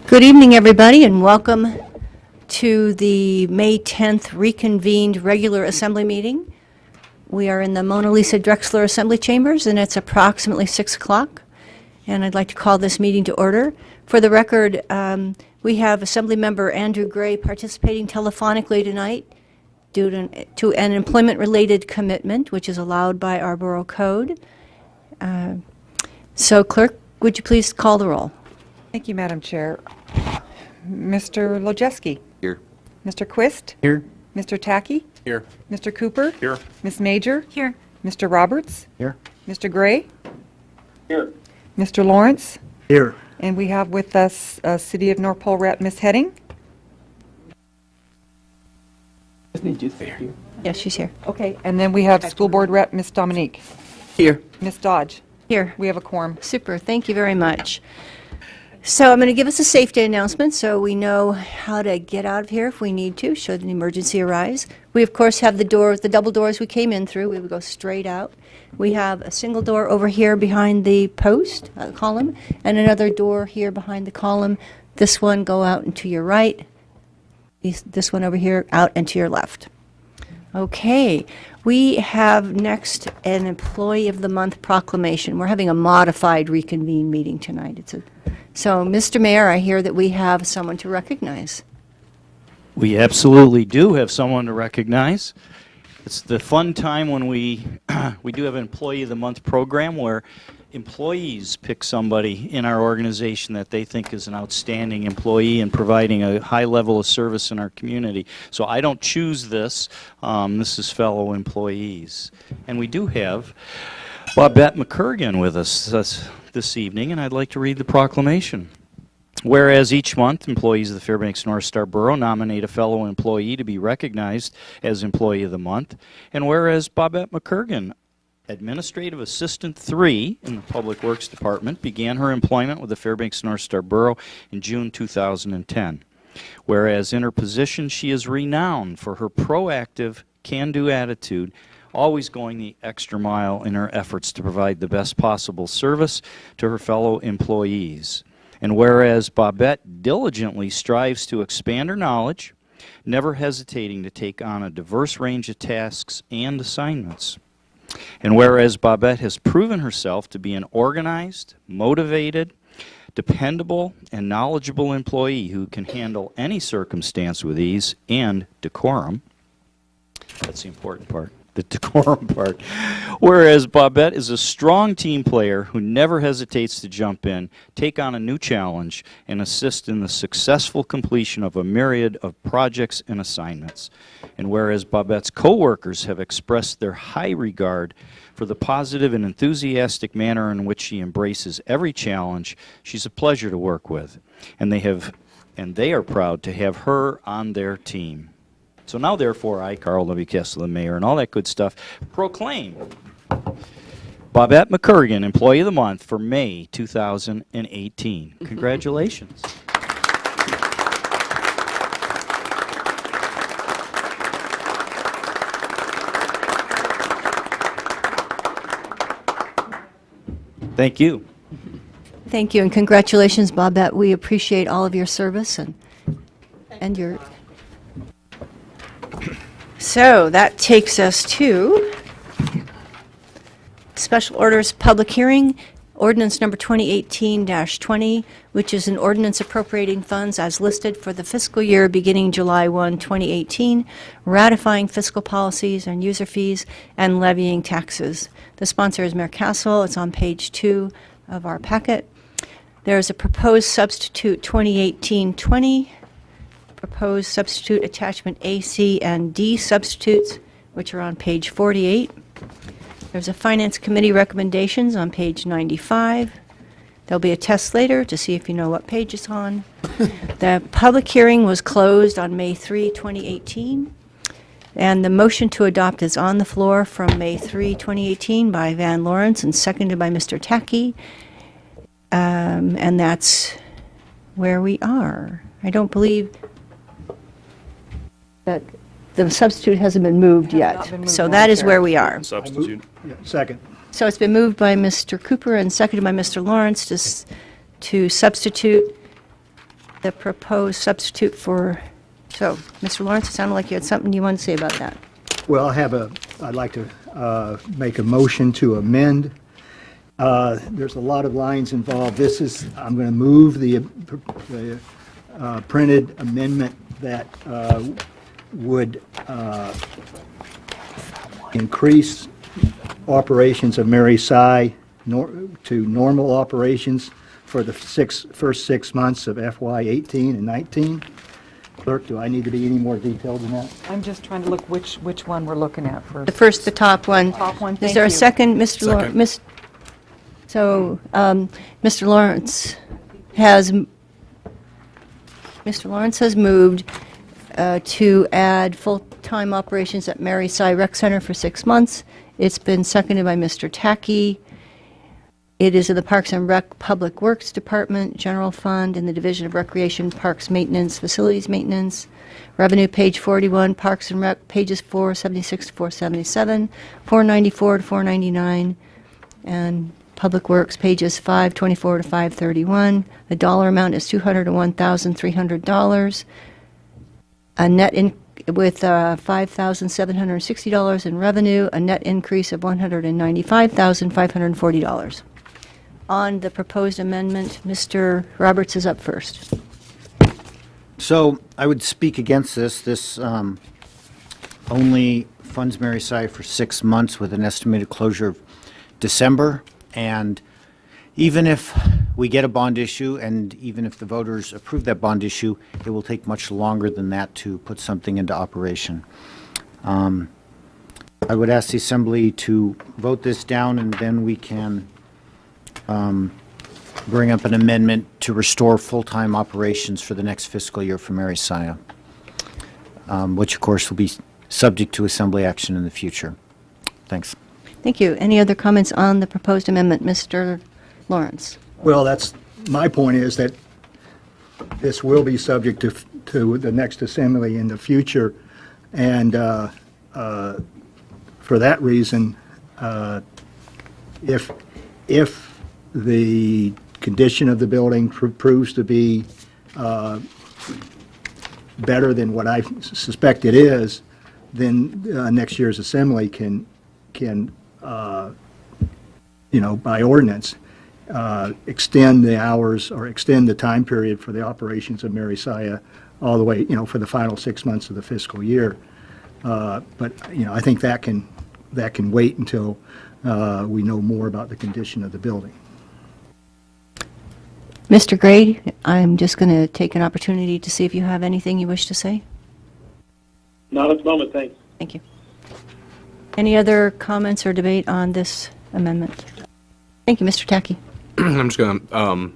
Good evening, everybody, and welcome to the May 10th reconvened regular assembly meeting. We are in the Mona Lisa Drexler Assembly Chambers, and it's approximately 6 o'clock. And I'd like to call this meeting to order. For the record, we have Assembly Member Andrew Gray participating telephonically tonight due to an employment-related commitment, which is allowed by our Borough Code. So, Clerk, would you please call the roll? Thank you, Madam Chair. Mr. Lojeski. Here. Mr. Quist. Here. Mr. Tacky. Here. Mr. Cooper. Here. Ms. Major. Here. Mr. Roberts. Here. Mr. Gray. Here. Mr. Lawrence. Here. And we have with us City of North Pole Rep. Ms. Heading. Yes, she's here. Okay. And then we have School Board Rep. Ms. Dominique. Here. Ms. Dodge. Here. We have a quorum. Super. Thank you very much. So I'm going to give us a safety announcement so we know how to get out of here if we need to, should an emergency arise. We, of course, have the doors, the double doors we came in through. We would go straight out. We have a single door over here behind the post column, and another door here behind the column. This one go out and to your right. This one over here out and to your left. Okay, we have next an Employee of the Month proclamation. We're having a modified reconvene meeting tonight. So, Mr. Mayor, I hear that we have someone to recognize. We absolutely do have someone to recognize. It's the fun time when we do have an Employee of the Month program where employees pick somebody in our organization that they think is an outstanding employee and providing a high level of service in our community. So I don't choose this. This is fellow employees. And we do have Bobette McCurgan with us this evening, and I'd like to read the proclamation. Whereas each month, employees of the Fairbanks North Star Borough nominate a fellow employee to be recognized as Employee of the Month, and whereas Bobette McCurgan, Administrative Assistant 3 in the Public Works Department, began her employment with the Fairbanks North Star Borough in June 2010. Whereas in her position, she is renowned for her proactive, can-do attitude, always going the extra mile in her efforts to provide the best possible service to her fellow employees. And whereas Bobette diligently strives to expand her knowledge, never hesitating to take on a diverse range of tasks and assignments. And whereas Bobette has proven herself to be an organized, motivated, dependable, and knowledgeable employee who can handle any circumstance with ease and decorum. That's the important part. The decorum part. Whereas Bobette is a strong team player who never hesitates to jump in, take on a new challenge, and assist in the successful completion of a myriad of projects and assignments. And whereas Bobette's co-workers have expressed their high regard for the positive and enthusiastic manner in which she embraces every challenge, she's a pleasure to work with. And they are proud to have her on their team. So now, therefore, I, Carl W. Kessler, the mayor, and all that good stuff, proclaim Bobette McCurgan, Employee of the Month for May 2018. Congratulations. Thank you. Thank you, and congratulations, Bobette. We appreciate all of your service and your... So that takes us to Special Orders Public Hearing, Ordinance Number 2018-20, which is an ordinance appropriating funds as listed for the fiscal year beginning July 1, 2018, ratifying fiscal policies and user fees, and levying taxes. The sponsor is Mayor Castle. It's on page 2 of our packet. There's a proposed substitute 2018-20. Proposed substitute attachment A, C, and D substitutes, which are on page 48. There's a Finance Committee recommendations on page 95. There'll be a test later to see if you know what page it's on. The public hearing was closed on May 3, 2018. And the motion to adopt is on the floor from May 3, 2018 by Van Lawrence and seconded by Mr. Tacky. And that's where we are. I don't believe that the substitute hasn't been moved yet. So that is where we are. Substitute. Second. So it's been moved by Mr. Cooper and seconded by Mr. Lawrence to substitute the proposed substitute for, so, Mr. Lawrence, it sounded like you had something you wanted to say about that. Well, I'd like to make a motion to amend. There's a lot of lines involved. I'm going to move the printed amendment that would increase operations of Mary Siah to normal operations for the first 6 months of FY 18 and 19. Clerk, do I need to be any more detailed than that? I'm just trying to look which one we're looking at first. The top one. Top one, Is thank there a you. second, Mr. Lawrence? So, Mr. Lawrence has moved to add full-time operations at Mary Siah Rec Center for 6 months. It's been seconded by Mr. Tacky. It is in the Parks and Rec Public Works Department, General Fund, in the Division of Recreation, Parks Maintenance, Facilities Maintenance. Revenue, page 41, Parks and Rec, pages 476 to 477, 494 to 499, and Public Works, pages 524 to 531. The dollar amount is $201,300. A net with $5,760 in revenue, a net increase of $195,540. On the proposed amendment, Mr. Roberts is up first. So I would speak against this. This only funds Mary Siah for 6 months with an estimated closure of December. And even if we get a bond issue, and even if the voters approve that bond issue, it will take much longer than that to put something into operation. I would ask the Assembly to vote this down, and then we can bring up an amendment to restore full-time operations for the next fiscal year for Mary Siah, which of course will be subject to Assembly action in the future. Thanks. Thank you. Any other comments on the proposed amendment, Mr. Lawrence? Well, my point is that this will be subject to the next assembly in the future, and for that reason, if the condition of the building proves to be better than what I suspect it is, then next year's assembly can by ordinance, extend the hours or extend the time period for the operations of Mary Siah all the way, for the final 6 months of the fiscal year. But, I think that can wait until we know more about the condition of the building. Mr. Gray, I'm just going to take an opportunity to see if you have anything you wish to say. Not at the moment, thanks. Thank you. Any other comments or debate on this amendment? Thank you, Mr. Tacky. I'm just going to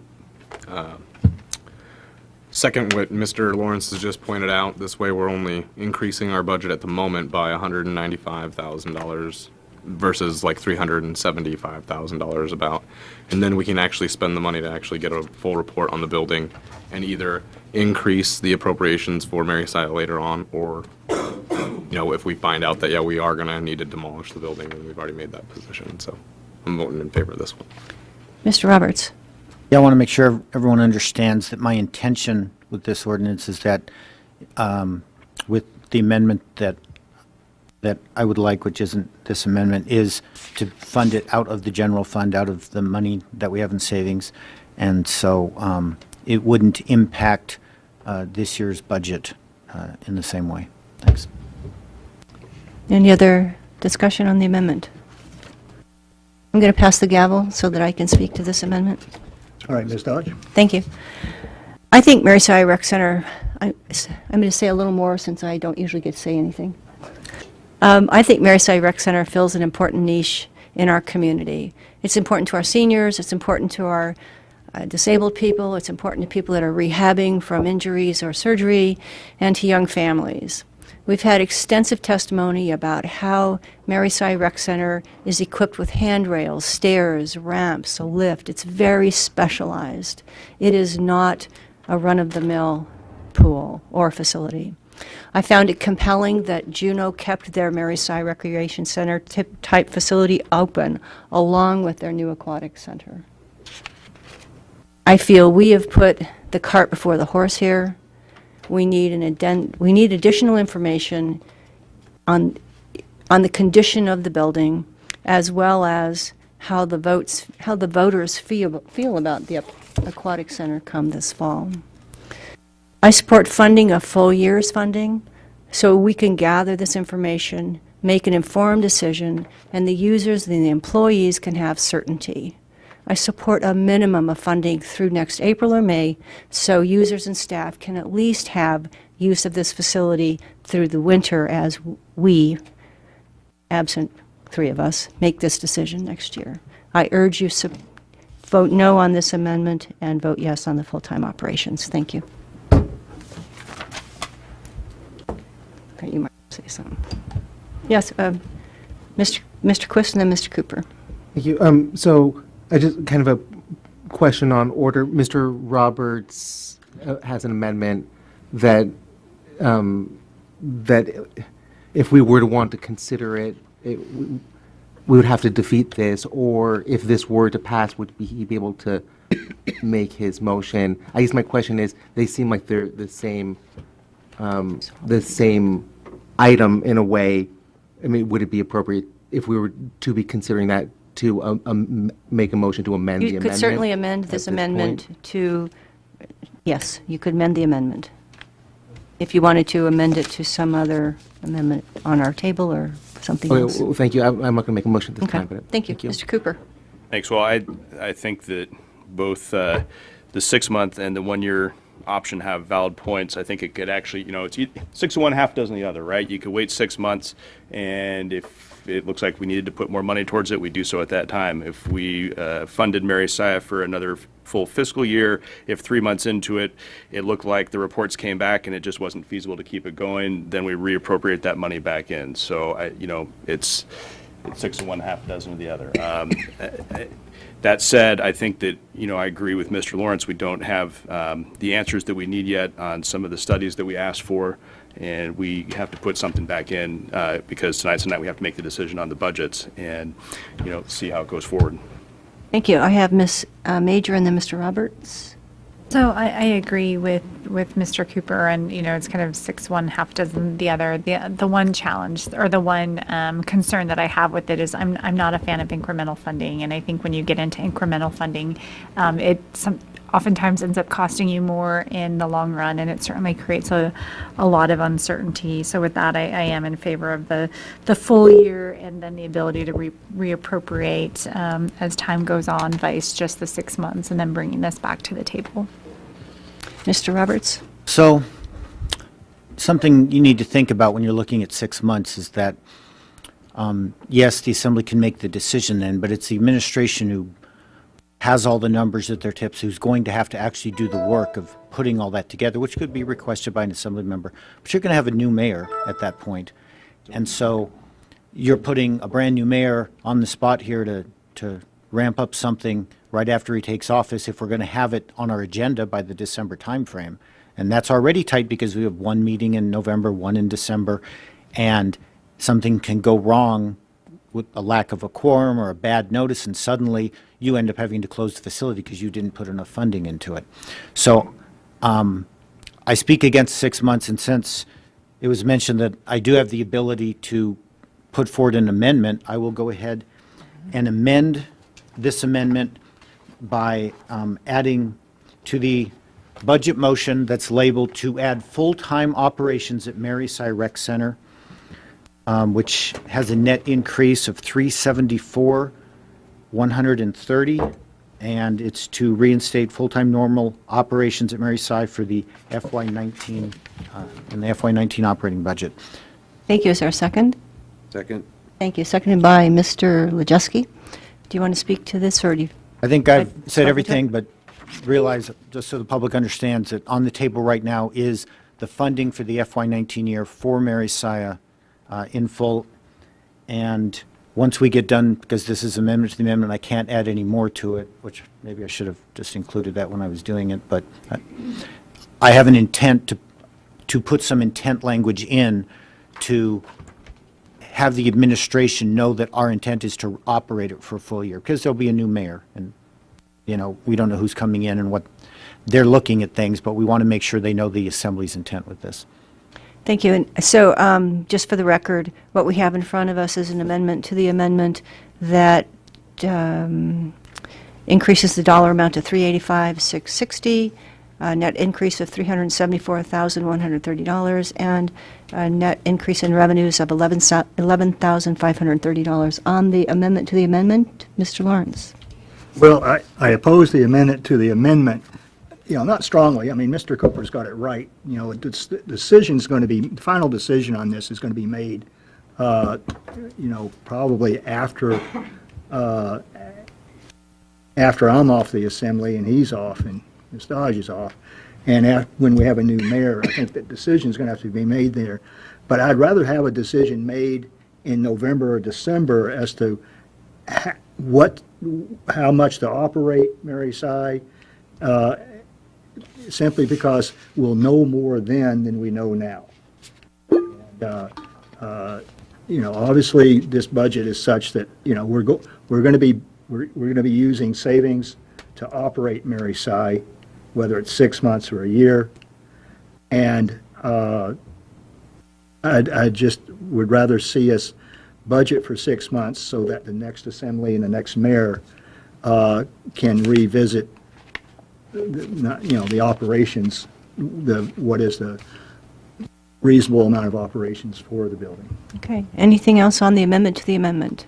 second what Mr. Lawrence has just pointed out. This way we're only increasing our budget at the moment by $195,000 versus like $375,000 about. And then we can actually spend the money to actually get a full report on the building and either increase the appropriations for Mary Siah later on, or if we find out that, yeah, we are going to need to demolish the building, and we've already made that position. So I'm voting in favor of this one. Mr. Roberts. Yeah, I want to make sure everyone understands that my intention with this ordinance is that with the amendment that I would like, which isn't this amendment, is to fund it out of the general fund, out of the money that we have in savings. And so it wouldn't impact this year's budget in the same way. Thanks. Any other discussion on the amendment? I'm going to pass the gavel so that I can speak to this amendment. All right, Ms. Dodge? Thank you. I think Mary Siah Rec Center, I'm going to say a little more since I don't usually get to say anything. I think Mary Siah Rec Center fills an important niche in our community. It's important to our seniors, it's important to our disabled people, it's important to people that are rehabbing from injuries or surgery, and to young families. We've had extensive testimony about how Mary Siah Rec Center is equipped with handrails, stairs, ramps, a lift. It's very specialized. It is not a run-of-the-mill pool or facility. I found it compelling that Juneau kept their Mary Siah Recreation Center type facility open along with their new aquatic center. I feel we have put the cart before the horse here. We need we need additional information on the condition of the building, as well as how the voters feel about the aquatic center come this fall. I support funding a full year's funding so we can gather this information, make an informed decision, and the users and the employees can have certainty. I support a minimum of funding through next April or May so users and staff can at least have use of this facility through the winter as we, absent three of us, make this decision next year. I urge you to vote no on this amendment and vote yes on the full-time operations. Thank you. Okay, you might say something. Yes, Mr. Quist and then Mr. Cooper. Thank you. So I just kind of a question on order. Mr. Roberts has an amendment that that if we were to want to consider it, we would have to defeat this, or if this were to pass, would he be able to make his motion? I guess my question is, they seem like they're the same item in a way. I mean, would it be appropriate if we were to be considering that to make a motion to amend the You amendment? could certainly amend this amendment to, yes, you could amend the amendment. If you wanted to amend it to some other amendment on our table or something Okay, else. well, thank you. I'm not going to make a motion this Okay, time. But thank you. Mr. Cooper. Thanks. Well, I think that both the 6-month and the 1-year option have valid points. I think it could actually, it's 6 of one, half dozen of the other, right? You could wait 6 months, and if it looks like we needed to put more money towards it, we do so at that time. If we funded Mary Siah for another full fiscal year, if 3 months into it, it looked like the reports came back and it just wasn't feasible to keep it going, then we reappropriate that money back in. So, it's 6 of one, half dozen of the other. That said, I think that, I agree with Mr. Lawrence. We don't have the answers that we need yet on some of the studies that we asked for, and we have to put something back in because tonight's the night we have to make the decision on the budgets and, see how it goes forward. Thank you. I have Ms. Major and then Mr. Roberts. So I agree with Mr. Cooper, and it's kind of 6 one, half dozen the other. The one challenge or the one concern that I have with it is I'm not a fan of incremental funding, and I think when you get into incremental funding, it oftentimes ends up costing you more in the long run, and it certainly creates a lot of uncertainty. So with that, I am in favor of the full year and then the ability to reappropriate as time goes on, vice just the 6 months, and then bringing this back to the table. Mr. Roberts. So, something you need to think about when you're looking at 6 months is that, yes, the Assembly can make the decision then, but it's the administration who has all the numbers at their tips, who's going to have to actually do the work of putting all that together, which could be requested by an Assembly member. But you're going to have a new mayor at that point. And so you're putting a brand-new mayor on the spot here to ramp up something right after he takes office if we're going to have it on our agenda by the December timeframe. And that's already tight because we have one meeting in November, one in December, and something can go wrong with a lack of a quorum or a bad notice, and suddenly you end up having to close the facility because you didn't put enough funding into it. So I speak against 6 months, and since it was mentioned that I do have the ability to put forward an amendment, I will go ahead and amend this amendment by adding to the budget motion that's labeled to add full-time operations at Mary Siah Rec Center, which has a net increase of $374,130, and it's to reinstate full-time normal operations at Mary Siah for the FY19 in the FY19 operating budget. Thank you. Is there a second? Second. Thank you. Seconded by Mr. Lejeski. Do you want to speak to this, or do you? I think I've said everything, but realize, just so the public understands, that on the table right now is the funding for the FY19 year for Mary Siah in full. And once we get done, because this is amendment to the amendment, I can't add any more to it, which maybe I should have just included that when I was doing it. But I have an intent to put some intent language in to have the administration know that our intent is to operate it for a full year, because there'll be a new mayor, and we don't know who's coming in and what they're looking at things, but we want to make sure they know the Assembly's intent with this. Thank you. And so, just for the record, what we have in front of us is an amendment to the amendment that increases the dollar amount to $385,660, a net increase of $374,130, and a net increase in revenues of $11,530. On the amendment to the amendment, Mr. Lawrence. Well, I oppose the amendment to the amendment, not strongly. I mean, Mr. Cooper's got it right. The decision's going to be, the final decision on this is going to be made, probably after I'm off the Assembly and he's off and Ms. Dodge is off. And when we have a new mayor, I think that decision's going to have to be made there. But I'd rather have a decision made in November or December as to how much to operate Mary Sy, simply because we'll know more then than we know now. And, obviously this budget is such that we're going to be using savings to operate Mary Sy, whether it's 6 months or a year, and I just would rather see us budget for 6 months so that the next Assembly and the next mayor can revisit the operations, what is the reasonable amount of operations for the building. Okay. Anything else on the amendment to the amendment?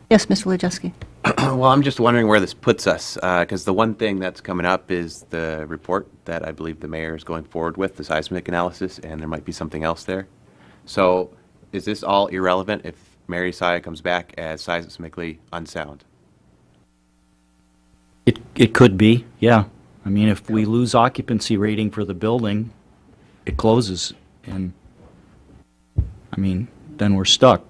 Yes, Mr. Wojciechowski. Well, I'm just wondering where this puts us, because the one thing that's coming up is the report that I believe the mayor is going forward with, the seismic analysis, and there might be something else there. So is this all irrelevant if Mary Sy comes back as seismically unsound? It could be, yeah. I mean, if we lose occupancy rating for the building, it closes, and, I mean, then we're stuck.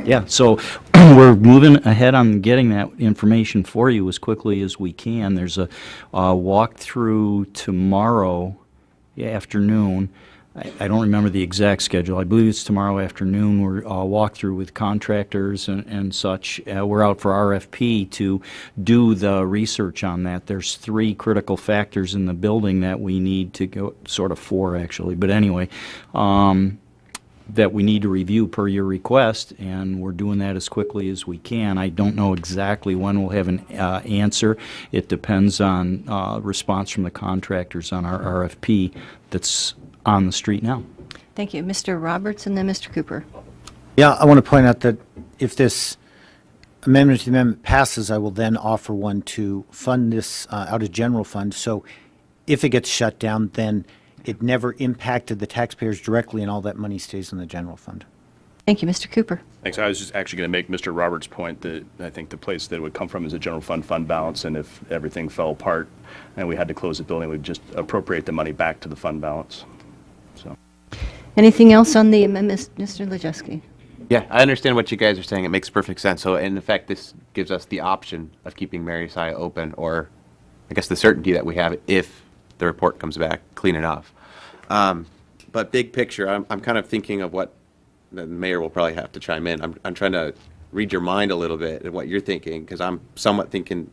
Yeah, so we're moving ahead on getting that information for you as quickly as we can. There's a walkthrough tomorrow afternoon. I don't remember the exact schedule. I believe it's tomorrow afternoon. We're walkthrough with contractors and such. We're out for RFP to do the research on that. There's 3 critical factors in the building that we need to go, sort of 4 actually, but anyway, that we need to review per your request, and we're doing that as quickly as we can. I don't know exactly when we'll have an answer. It depends on response from the contractors on our RFP that's on the street now. Thank you. Mr. Roberts and then Mr. Cooper. Yeah, I want to point out that if this amendment to the amendment passes, I will then offer one to fund this out of general fund. So if it gets shut down, then it never impacted the taxpayers directly, and all that money stays in the general fund. Thank you, Mr. Cooper. Thanks. I was just actually going to make Mr. Roberts' point that I think the place that it would come from is a general fund balance, and if everything fell apart and we had to close the building, we'd just appropriate the money back to the fund balance. So. Anything else on the amendment, Mr. Wojciechowski? Yeah, I understand what you guys are saying. It makes perfect sense. So, in effect, this gives us the option of keeping Mary Sy open, or I guess the certainty that we have if the report comes back clean enough. But big picture, I'm kind of thinking of what the mayor will probably have to chime in. I'm trying to read your mind a little bit and what you're thinking, because I'm somewhat thinking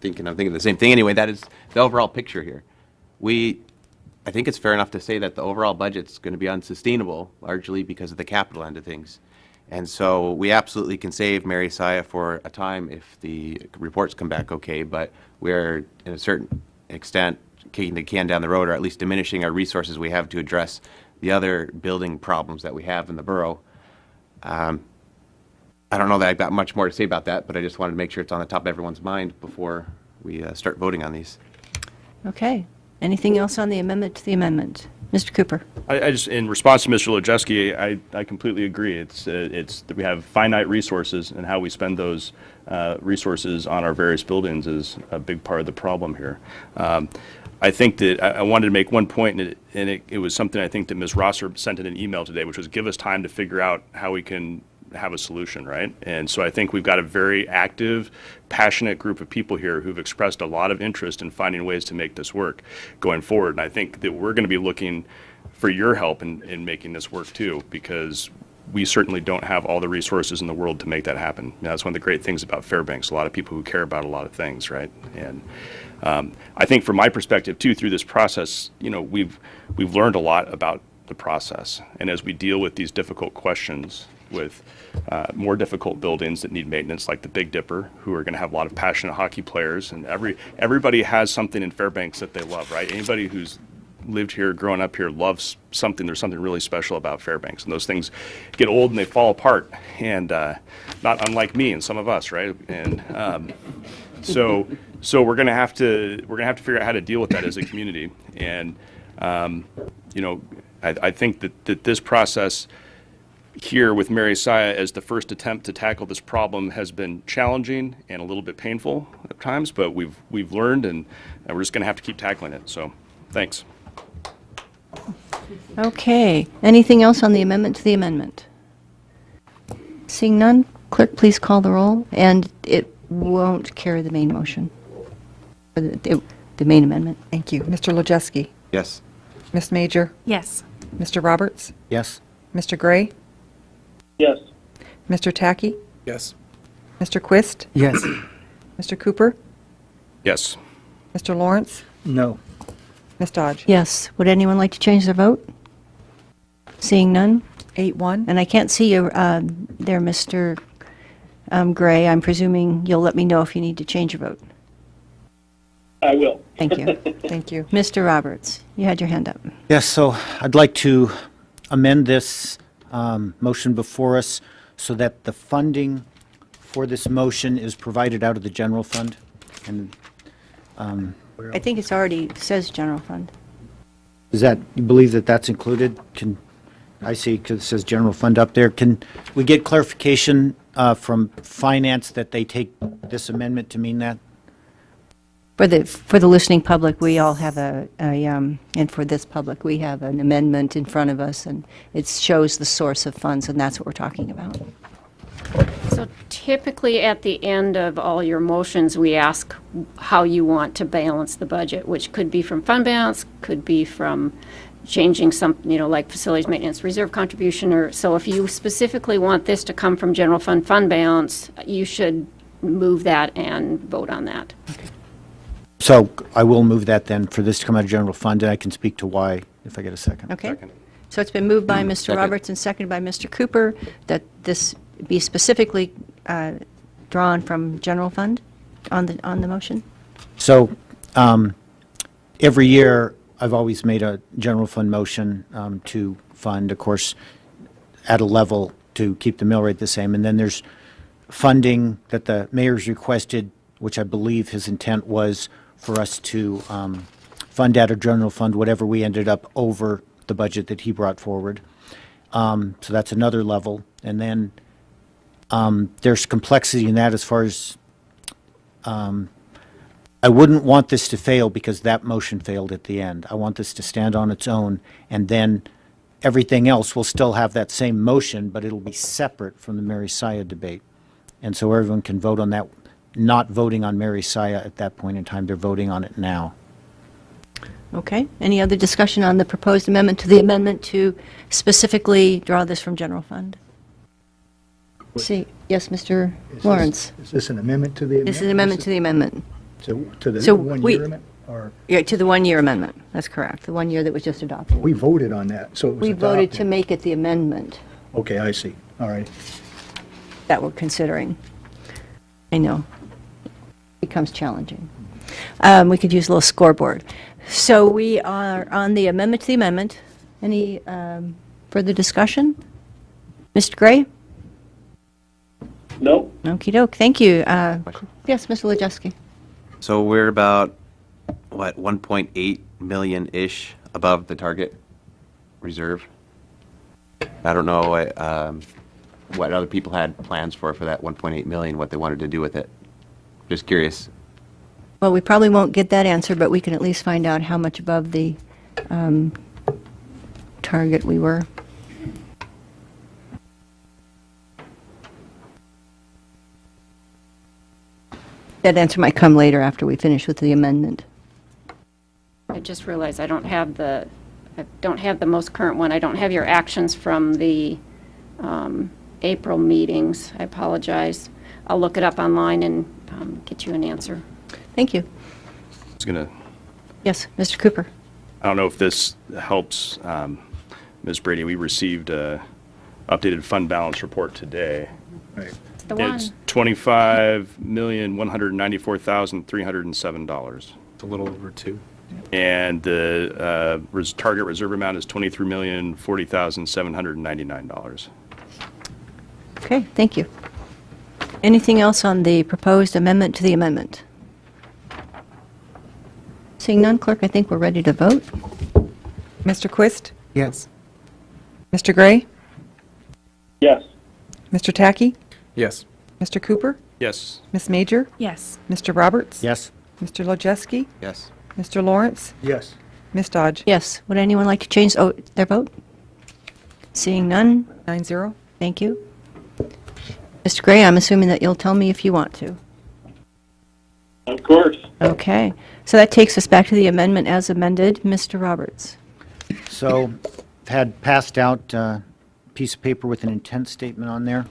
the same thing anyway. That is the overall picture here. I think it's fair enough to say that the overall budget's going to be unsustainable, largely because of the capital end of things. And so we absolutely can save Mary Sy for a time if the reports come back okay, but we're, in a certain extent, kicking the can down the road, or at least diminishing our resources we have to address the other building problems that we have in the borough. I don't know that I've got much more to say about that, but I just wanted to make sure it's on the top of everyone's mind before we start voting on these. Okay. Anything else on the amendment to the amendment? Mr. Cooper. I just, in response to Mr. Wojciechowski, I completely agree. It's that we have finite resources, and how we spend those resources on our various buildings is a big part of the problem here. I think that I wanted to make one point, and it was something I think that Ms. Rosser sent in an email today, which was give us time to figure out how we can have a solution, right? And so I think we've got a very active, passionate group of people here who've expressed a lot of interest in finding ways to make this work going forward. And I think that we're going to be looking for your help in making this work too, because we certainly don't have all the resources in the world to make that happen. That's one of the great things about Fairbanks. A lot of people who care about a lot of things, right? And I think from my perspective too, through this process, we've learned a lot about the process. And as we deal with these difficult questions with more difficult buildings that need maintenance, like the Big Dipper, who are going to have a lot of passionate hockey players, and everybody has something in Fairbanks that they love, right? Anybody who's lived here, grown up here, loves something. There's something really special about Fairbanks, and those things get old and they fall apart, and not unlike me and some of us, right? And so we're going to have to figure out how to deal with that as a community. And I think that this process here with Mary Siah as the first attempt to tackle this problem has been challenging and a little bit painful at times, but we've learned, and we're just going to have to keep tackling it. So, thanks. Okay. Anything else on the amendment to the amendment? Seeing none, clerk, please call the roll, and it won't carry the main motion, or the main amendment. Thank you. Mr. Lojewski, Yes. Ms. Major, Yes. Mr. Roberts, Yes? Mr. Gray, Yes. Mr. Tacky, Yes. Mr. Quist, Yes. Mr. Cooper, Yes. Mr. Lawrence, No. Ms. Dodge. Yes. Would anyone like to change their vote? Seeing none? 8-1. And I can't see you there, Mr. Gray. I'm presuming you'll let me know if you need to change your vote. I will. Thank you. Thank you. Mr. Roberts, you had your hand up. Yes, so I'd like to amend this motion before us so that the funding for this motion is provided out of the general fund. And I think it's already says general fund. is that, you believe that that's included? I see, because it says general fund up there. Can we get clarification from finance that they take this amendment to mean that? For the listening public, we all have and for this public, we have an amendment in front of us, and it shows the source of funds, and that's what we're talking about. So typically, at the end of all your motions, we ask how you want to balance the budget, which could be from fund balance, could be from changing some, like facilities maintenance reserve contribution, or so if you specifically want this to come from general fund balance, you should move that and vote on that. So I will move that then, for this to come out of general fund, and I can speak to why if I get a second. Okay? Second. So it's been moved by Mr. Second. Roberts and seconded by Mr. Cooper that this be specifically drawn from general fund on the motion? So every year, I've always made a general fund motion to fund, of course, at a level to keep the mill rate the same. And then there's funding that the mayor's requested, which I believe his intent was for us to fund out of general fund whatever we ended up over the budget that he brought forward. So that's another level. And then there's complexity in that as far as I wouldn't want this to fail because that motion failed at the end. I want this to stand on its own, and then everything else will still have that same motion, but it'll be separate from the Mary Siah debate. And so everyone can vote on that, not voting on Mary Siah at that point in time. They're voting on it now. Okay. Any other discussion on the proposed amendment to the amendment to specifically draw this from general fund? See, yes, Mr. Lawrence. Is this an amendment to the amendment? This is an amendment to the amendment. To the So one-year amendment? Or, Yeah, to the one-year amendment. That's correct. The 1 year that was just adopted. we voted on that, so it was We voted to adopted. make it the amendment Okay, I see. All right. that we're considering. I know. Becomes challenging. We could use a little scoreboard. So we are on the amendment to the amendment. Any further discussion? Mr. Gray? No? Okey-doke. Thank you. Yes, Mr. Lojewski. So we're about, 1.8 million-ish above the target reserve? I don't know what other people had plans for that 1.8 million, what they wanted to do with it. Just curious. Well, we probably won't get that answer, but we can at least find out how much above the target we were. That answer might come later after we finish with the amendment. I just realized I don't have the most current one. I don't have your actions from the April meetings. I apologize. I'll look it up online and get you an answer. Thank you. I was going to, Yes, Mr. Cooper. I don't know if this helps, Ms. Brady. We received a updated fund balance report today. Right. It's the one. It's $25,194,307. It's a little over 2. And the target reserve amount is $23,040,799. Okay, thank you. Anything else on the proposed amendment to the amendment? Seeing none, clerk, I think we're ready to vote. Mr. Quist? Yes. Mr. Gray? Yes. Mr. Tacky? Yes. Mr. Cooper? Yes. Ms. Major? Yes. Mr. Roberts? Yes? Mr. Lojeski? Yes. Mr. Lawrence? Yes. Ms. Dodge? Yes. Would anyone like to change their vote? Seeing none, 9-0. thank you. Mr. Gray, I'm assuming that you'll tell me if you want to. Of course. Okay. So that takes us back to the amendment as amended. Mr. Roberts. So, had passed out a piece of paper with an intent statement on there.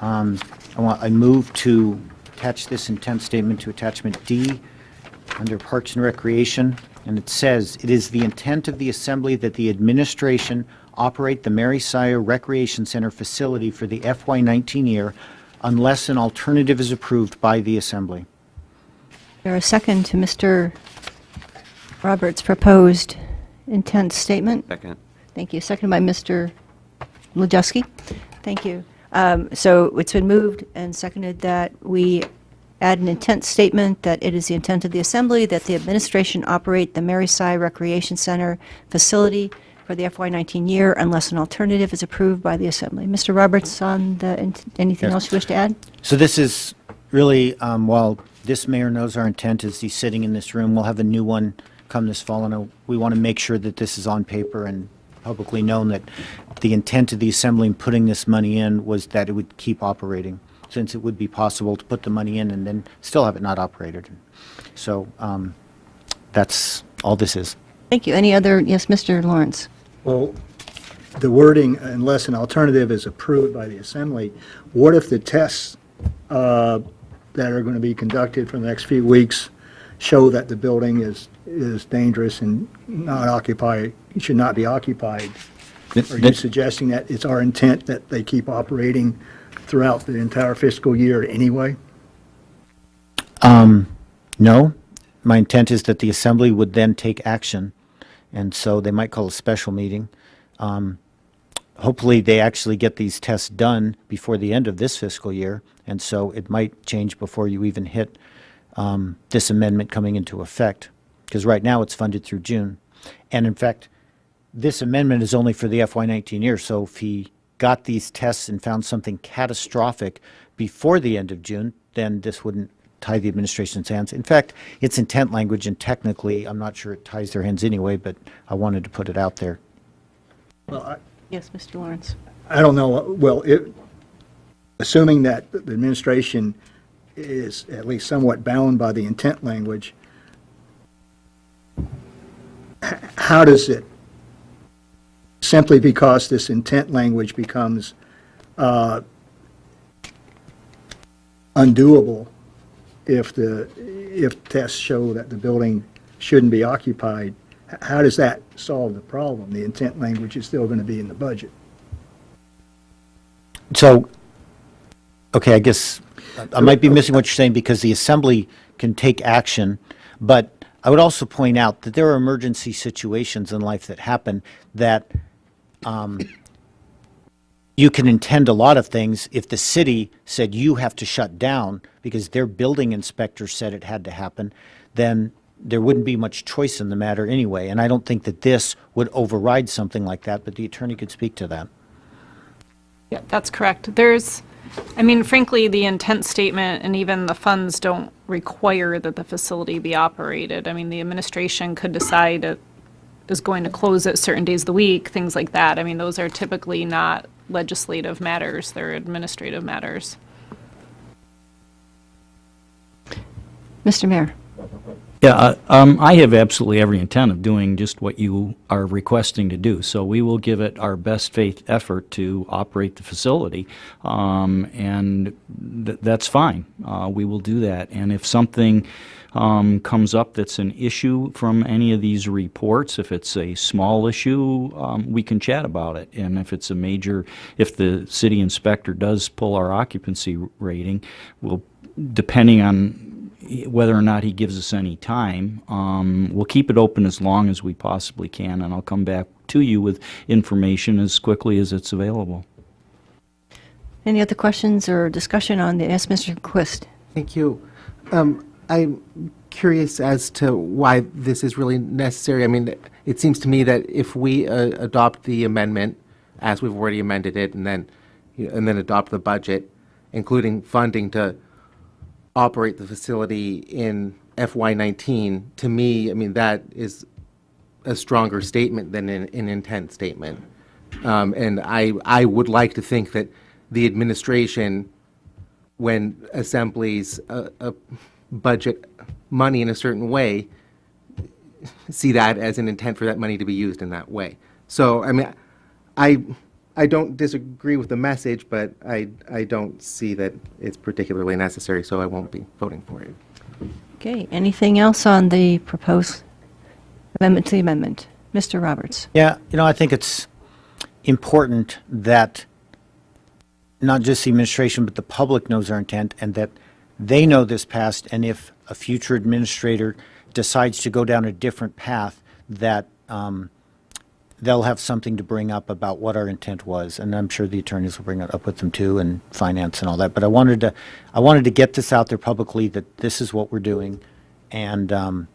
I move to attach this intent statement to attachment D under Parks and Recreation, and it says, "It is the intent of the Assembly that the administration operate the Mary Siah Recreation Center facility for the FY19 year unless an alternative is approved by the Assembly." There a second to Mr. Roberts' proposed intent statement? Second. Thank you. Seconded by Mr. Lojeski. Thank you. So it's been moved and seconded that we add an intent statement that it is the intent of the Assembly that the administration operate the Mary Siah Recreation Center facility for the FY19 year unless an alternative is approved by the Assembly. Mr. Roberts, on the anything Yes. else you wish to add? So this is really, while this mayor knows our intent is he's sitting in this room, we'll have a new one come this fall, and we want to make sure that this is on paper and publicly known that the intent of the Assembly in putting this money in was that it would keep operating, since it would be possible to put the money in and then still have it not operated. So that's all this is. Thank you. Any other? Yes, Mr. Lawrence. Well, the wording, unless an alternative is approved by the Assembly, what if the tests that are going to be conducted for the next few weeks show that the building is dangerous and not occupied, should not be occupied? Are you suggesting that it's our intent that they keep operating throughout the entire fiscal year anyway? No. My intent is that the Assembly would then take action, and so they might call a special meeting. Hopefully, they actually get these tests done before the end of this fiscal year, and so it might change before you even hit this amendment coming into effect, because right now it's funded through June. And in fact, this amendment is only for the FY19 year, so if he got these tests and found something catastrophic before the end of June, then this wouldn't tie the administration's hands. In fact, it's intent language, and technically, I'm not sure it ties their hands anyway, but I wanted to put it out there. Well, Yes, Mr. Lawrence. I don't know. Well, assuming that the administration is at least somewhat bound by the intent language, how does it, simply because this intent language becomes undoable if tests show that the building shouldn't be occupied, how does that solve the problem? The intent language is still going to be in the budget. So, okay, I guess I might be missing what you're saying, because the Assembly can take action, but I would also point out that there are emergency situations in life that happen that you can intend a lot of things. If the city said you have to shut down because their building inspector said it had to happen, then there wouldn't be much choice in the matter anyway. And I don't think that this would override something like that, but the attorney could speak to that. Yeah, that's correct. I mean, frankly, the intent statement and even the funds don't require that the facility be operated. I mean, the administration could decide it is going to close at certain days of the week, things like that. I mean, those are typically not legislative matters, they're administrative matters. Mr. Mayor. Yeah, I have absolutely every intent of doing just what you are requesting to do. So we will give it our best faith effort to operate the facility, and that's fine. We will do that. And if something comes up that's an issue from any of these reports, if it's a small issue, we can chat about it. And if it's a major, if the city inspector does pull our occupancy rating, we'll, depending on whether or not he gives us any time, we'll keep it open as long as we possibly can, and I'll come back to you with information as quickly as it's available. Any other questions or discussion on the, yes, Mr. Quist? Thank you. I'm curious as to why this is really necessary. I mean, it seems to me that if we adopt the amendment, as we've already amended it, and then adopt the budget, including funding to operate the facility in FY19, to me, I mean, that is a stronger statement than an intent statement. And I would like to think that the administration, when assemblies a budget money in a certain way, see that as an intent for that money to be used in that way. So, I mean, I don't disagree with the message, but I don't see that it's particularly necessary, so I won't be voting for it. Okay, anything else on the proposed amendment to the amendment? Mr. Roberts? Yeah, I think it's important that not just the administration, but the public knows our intent, and that they know this passed, and if a future administrator decides to go down a different path, that they'll have something to bring up about what our intent was, and I'm sure the attorneys will bring it up with them too, and finance and all that. But I wanted to get this out there publicly that this is what we're doing, and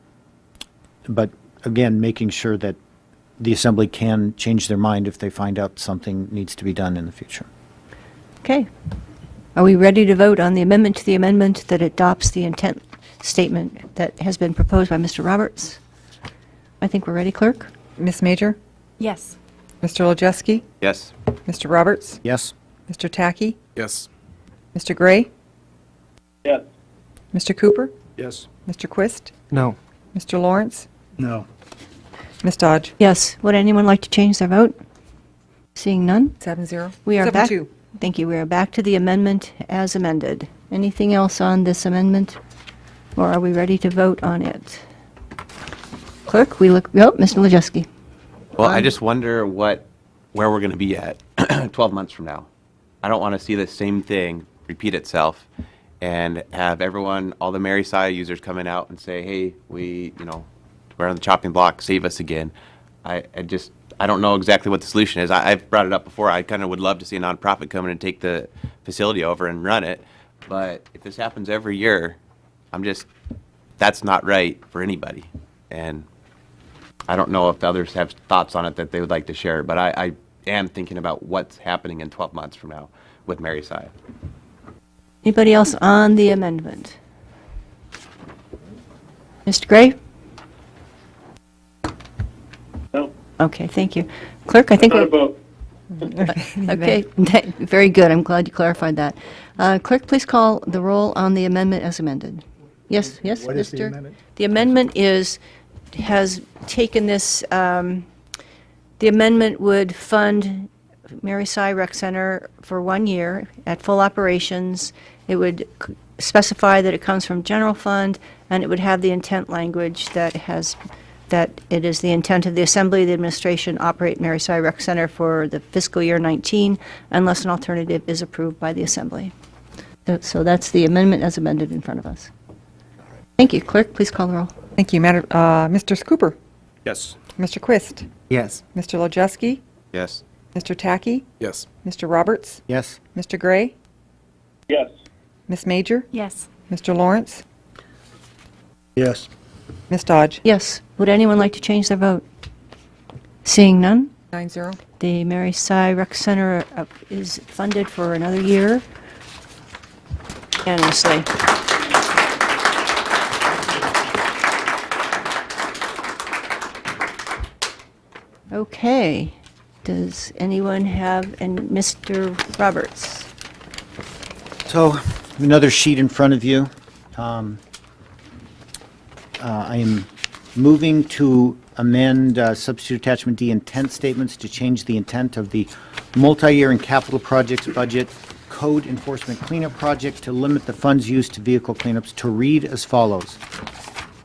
but again, making sure that the assembly can change their mind if they find out something needs to be done in the future. Okay. Are we ready to vote on the amendment to the amendment that adopts the intent statement that has been proposed by Mr. Roberts? I think we're ready, Clerk. Ms. Major? Yes. Mr. Wojciechowski? Yes. Mr. Roberts? Yes? Mr. Tacky? Yes. Mr. Gray? Yes. Mr. Cooper? Yes. Mr. Quist? No. Mr. Lawrence? No. Ms. Dodge? Yes. Would anyone like to change their vote? Seeing none? 7-0. We are back. 7-2. Thank you. We are back to the amendment as amended. Anything else on this amendment? Or are we ready to vote on it? Clerk, we look, oh, Mr. Wojciechowski. Well, I just wonder where we're going to be at 12 months from now. I don't want to see the same thing repeat itself and have everyone, all the Mary Siah users coming out and say, hey, we're on the chopping block, save us again. I don't know exactly what the solution is. I've brought it up before. I kind of would love to see a nonprofit come in and take the facility over and run it. But if this happens every year, that's not right for anybody. And I don't know if others have thoughts on it that they would like to share, but I am thinking about what's happening in 12 months from now with Mary Siah. Anybody else on the amendment? Mr. Gray? No. Okay, thank you. Clerk, I think Not a we're... vote. Okay, very good. I'm glad you clarified that. Clerk, please call the roll on the amendment as amended. Yes, yes, What is the Mr.? amendment? The amendment has taken this, the amendment would fund Mary Siah Rec Center for 1 year at full operations. It would specify that it comes from general fund, and it would have the intent language that it is the intent of the Assembly of the Administration operate Mary Siah Rec Center for the fiscal year 19 unless an alternative is approved by the Assembly. So that's the amendment as amended in front of us. Thank you. Clerk, please call the roll. Thank you, Mr. Cooper? Yes. Mr. Quist? Yes. Mr. Wojciechowski? Yes. Mr. Tacky? Yes. Mr. Roberts? Yes? Mr. Gray? Yes. Ms. Major? Yes. Mr. Lawrence? Yes. Ms. Dodge? Yes. Would anyone like to change their vote? Seeing none, 9-0. the Mary Siah Rec Center is funded for another year unanimously. Okay. Does anyone have, and Mr. Roberts? So, another sheet in front of you. I am moving to amend substitute attachment D intent statements to change the intent of the multi-year and capital projects budget code enforcement cleanup project to limit the funds used to vehicle cleanups to read as follows.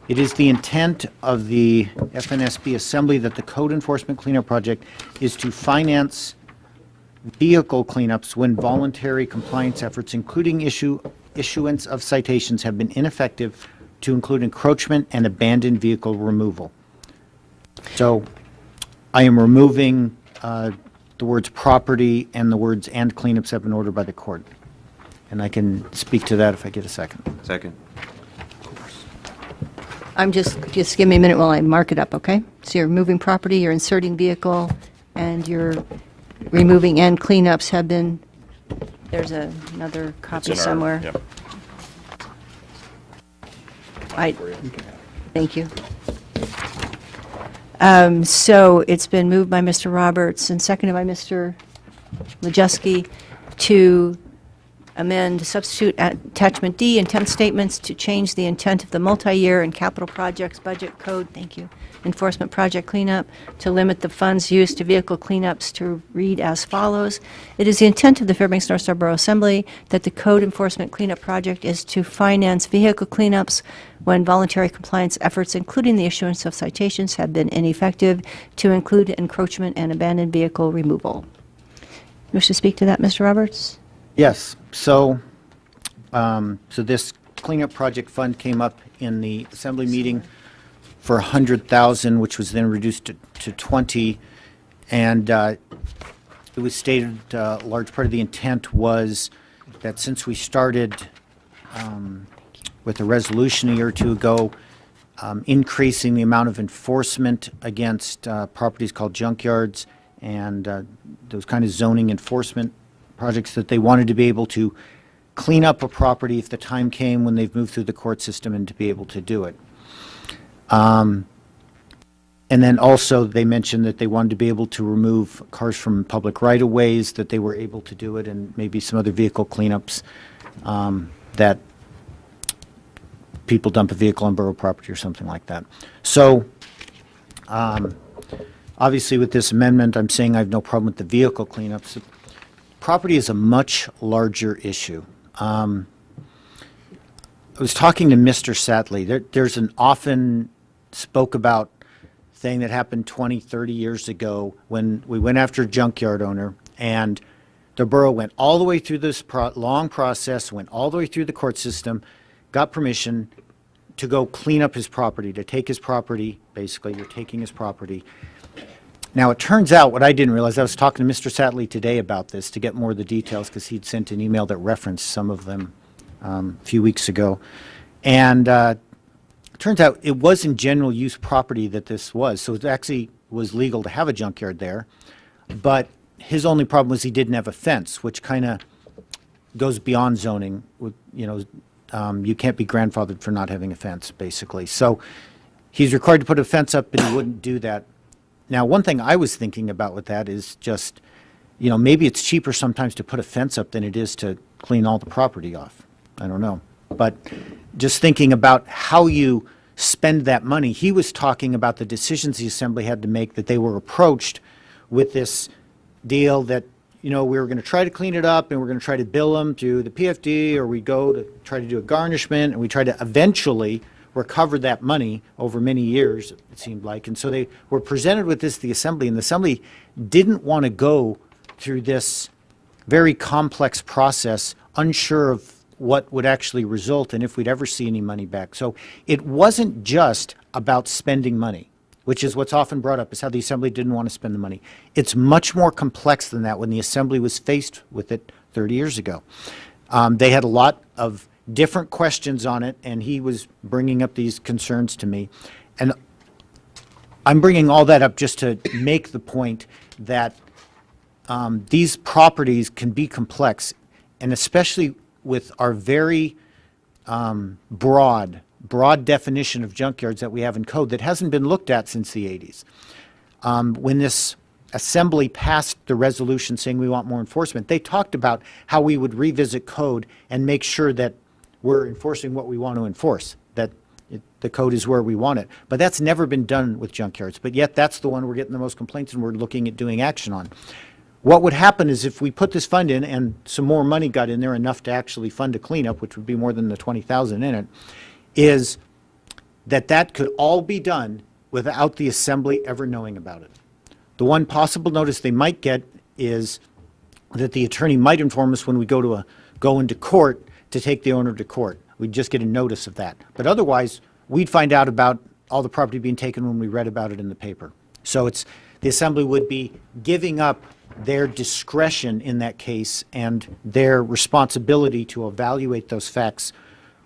It is the intent of the FNSB Assembly that the code enforcement cleanup project is to finance vehicle cleanups when voluntary compliance efforts, including issuance of citations, have been ineffective to include encroachment and abandoned vehicle removal. So I am removing the words property and the words and cleanups have been ordered by the court. And I can speak to that if I get a second. Second. I'm just give me a minute while I mark it up, okay? So you're removing property, you're inserting vehicle, and you're removing and cleanups have been, there's another copy It's in our- somewhere. yep. Thank you. So it's been moved by Mr. Roberts and seconded by Mr. Majewski to amend substitute attachment D intent statements to change the intent of the multi-year and capital projects budget code, thank you, enforcement project cleanup, to limit the funds used to vehicle cleanups to read as follows. It is the intent of the Fairbanks North Star Borough Assembly that the code enforcement cleanup project is to finance vehicle cleanups when voluntary compliance efforts, including the issuance of citations, have been ineffective, to include encroachment and abandoned vehicle removal. You wish to speak to that, Mr. Roberts? Yes. So this cleanup project fund came up in the assembly meeting for 100,000, which was then reduced to 20, and it was stated a large part of the intent was that since we started with a resolution a year or two ago, increasing the amount of enforcement against properties called junkyards and those kind of zoning enforcement projects, that they wanted to be able to clean up a property if the time came when they've moved through the court system and to be able to do it. And then also they mentioned that they wanted to be able to remove cars from public right-of-ways, that they were able to do it, and maybe some other vehicle cleanups that people dump a vehicle on borough property or something like that. So obviously with this amendment, I'm saying I have no problem with the vehicle cleanups. Property is a much larger issue. I was talking to Mr. Satley. There's an often spoke about thing that happened 20, 30 years ago when we went after a junkyard owner, and the borough went all the way through this long process, went all the way through the court system, got permission to go clean up his property, to take his property, basically, you're taking his property. Now, it turns out, what I didn't realize, I was talking to Mr. Satley today about this to get more of the details because he'd sent an email that referenced some of them a few weeks ago. And it turns out it wasn't general use property that this was. So it actually was legal to have a junkyard there. But his only problem was he didn't have a fence, which kind of goes beyond zoning. You can't be grandfathered for not having a fence, basically. So he's required to put a fence up, but he wouldn't do that. Now, one thing I was thinking about with that is just, maybe it's cheaper sometimes to put a fence up than it is to clean all the property off. I don't know. But just thinking about how you spend that money, he was talking about the decisions the assembly had to make, that they were approached with this deal that, we were going to try to clean it up and we're going to try to bill them through the PFD, or we go to try to do a garnishment, and we try to eventually recover that money over many years, it seemed like. And so they were presented with this, the assembly, and the assembly didn't want to go through this very complex process, unsure of what would actually result and if we'd ever see any money back. So it wasn't just about spending money, which is what's often brought up, is how the assembly didn't want to spend the money. It's much more complex than that when the assembly was faced with it 30 years ago. They had a lot of different questions on it, and he was bringing up these concerns to me. And I'm bringing all that up just to make the point that these properties can be complex, and especially with our very broad definition of junkyards that we have in code that hasn't been looked at since the 80s. When this assembly passed the resolution saying we want more enforcement, they talked about how we would revisit code and make sure that we're enforcing what we want to enforce, that The code is where we want it. But that's never been done with junkyards. But yet that's the one we're getting the most complaints and we're looking at doing action on. What would happen is if we put this fund in and some more money got in there, enough to actually fund a cleanup, which would be more than the 20,000 in it, is that could all be done without the assembly ever knowing about it. The one possible notice they might get is that the attorney might inform us when we go into court to take the owner to court. We'd just get a notice of that. But otherwise, we'd find out about all the property being taken when we read about it in the paper. So the assembly would be giving up their discretion in that case and their responsibility to evaluate those facts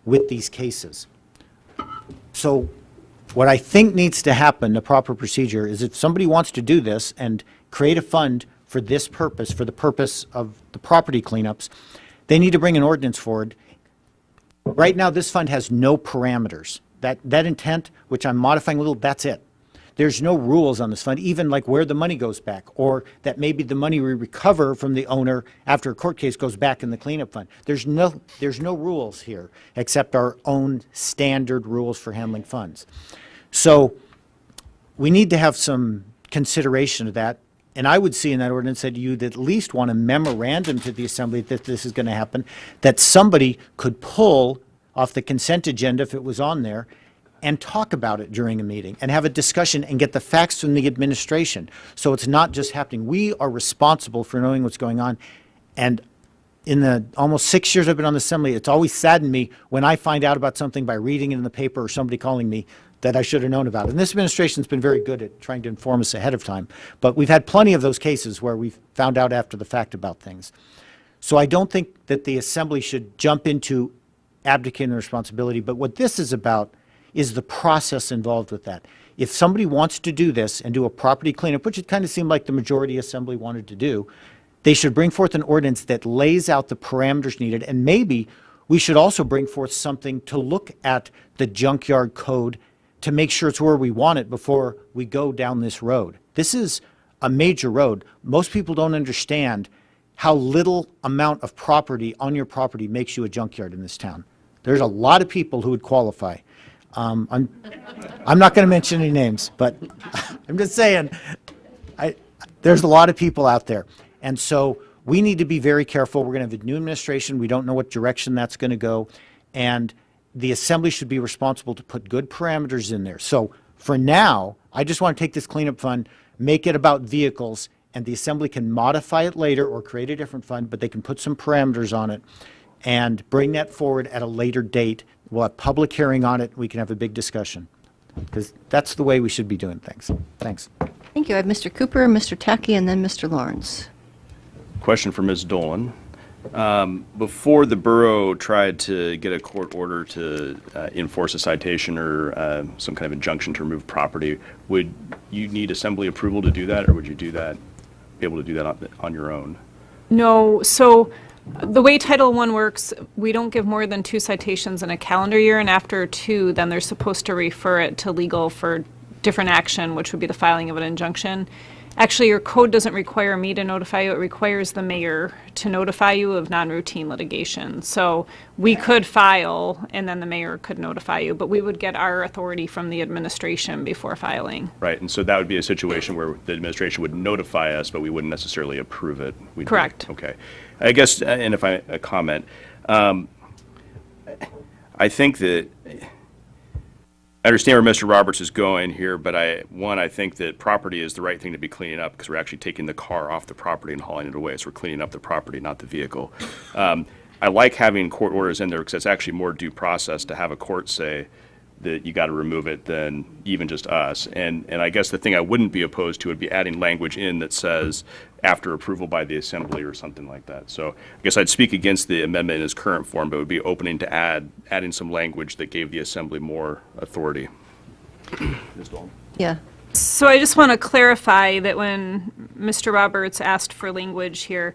with these cases. So what I think needs to happen, the proper procedure, is if somebody wants to do this and create a fund for this purpose, for the purpose of the property cleanups, they need to bring an ordinance forward. Right now, this fund has no parameters. That intent, which I'm modifying a little, that's it. There's no rules on this fund, even like where the money goes back, or that maybe the money we recover from the owner after a court case goes back in the cleanup fund. There's no rules here except our own standard rules for handling funds. So we need to have some consideration of that. And I would see in that ordinance that you'd at least want a memorandum to the assembly that this is going to happen, that somebody could pull off the consent agenda if it was on there and talk about it during a meeting and have a discussion and get the facts from the administration. So it's not just happening. We are responsible for knowing what's going on. And in the almost 6 years I've been on the assembly, it's always saddened me when I find out about something by reading it in the paper or somebody calling me that I should have known about. And this administration's been very good at trying to inform us ahead of time. But we've had plenty of those cases where we've found out after the fact about things. So I don't think that the assembly should jump into abdicating their responsibility. But what this is about is the process involved with that. If somebody wants to do this and do a property cleanup, which it kind of seemed like the majority assembly wanted to do, they should bring forth an ordinance that lays out the parameters needed. And maybe we should also bring forth something to look at the junkyard code to make sure it's where we want it before we go down this road. This is a major road. Most people don't understand how little amount of property on your property makes you a junkyard in this town. There's a lot of people who would qualify. I'm not going to mention any names, but I'm just saying, there's a lot of people out there. And so we need to be very careful. We're going to have a new administration. We don't know what direction that's going to go. And the assembly should be responsible to put good parameters in there. So for now, I just want to take this cleanup fund, make it about vehicles, and the assembly can modify it later or create a different fund, but they can put some parameters on it and bring that forward at a later date. We'll have public hearing on it. We can have a big discussion because that's the way we should be doing things. Thanks. Thank you. I have Mr. Cooper, Mr. Tacky, and then Mr. Lawrence. Question for Ms. Dolan. Before the borough tried to get a court order to enforce a citation or some kind of injunction to remove property, would you need assembly approval to do that, or would you be able to do that on your own? No, so the way Title I works, we don't give more than 2 citations in a calendar year, and after 2, then they're supposed to refer it to legal for different action, which would be the filing of an injunction. Actually, your code doesn't require me to notify you. It requires the mayor to notify you of non-routine litigation. So we could file, and then the mayor could notify you, but we would get our authority from the administration before filing. Right, and so that would be a situation where the administration would notify us, but we wouldn't necessarily approve it. Correct. Okay. I guess, and if I comment, I think that I understand where Mr. Roberts is going here, but I think that property is the right thing to be cleaning up because we're actually taking the car off the property and hauling it away. So we're cleaning up the property, not the vehicle. I like having court orders in there because it's actually more due process to have a court say that you got to remove it than even just us. And I guess the thing I wouldn't be opposed to would be adding language in that says after approval by the assembly or something like that. So I guess I'd speak against the amendment in its current form, but would be opening to adding some language that gave the assembly more authority. Ms. Dahl? Yeah. So I just want to clarify that when Mr. Roberts asked for language here,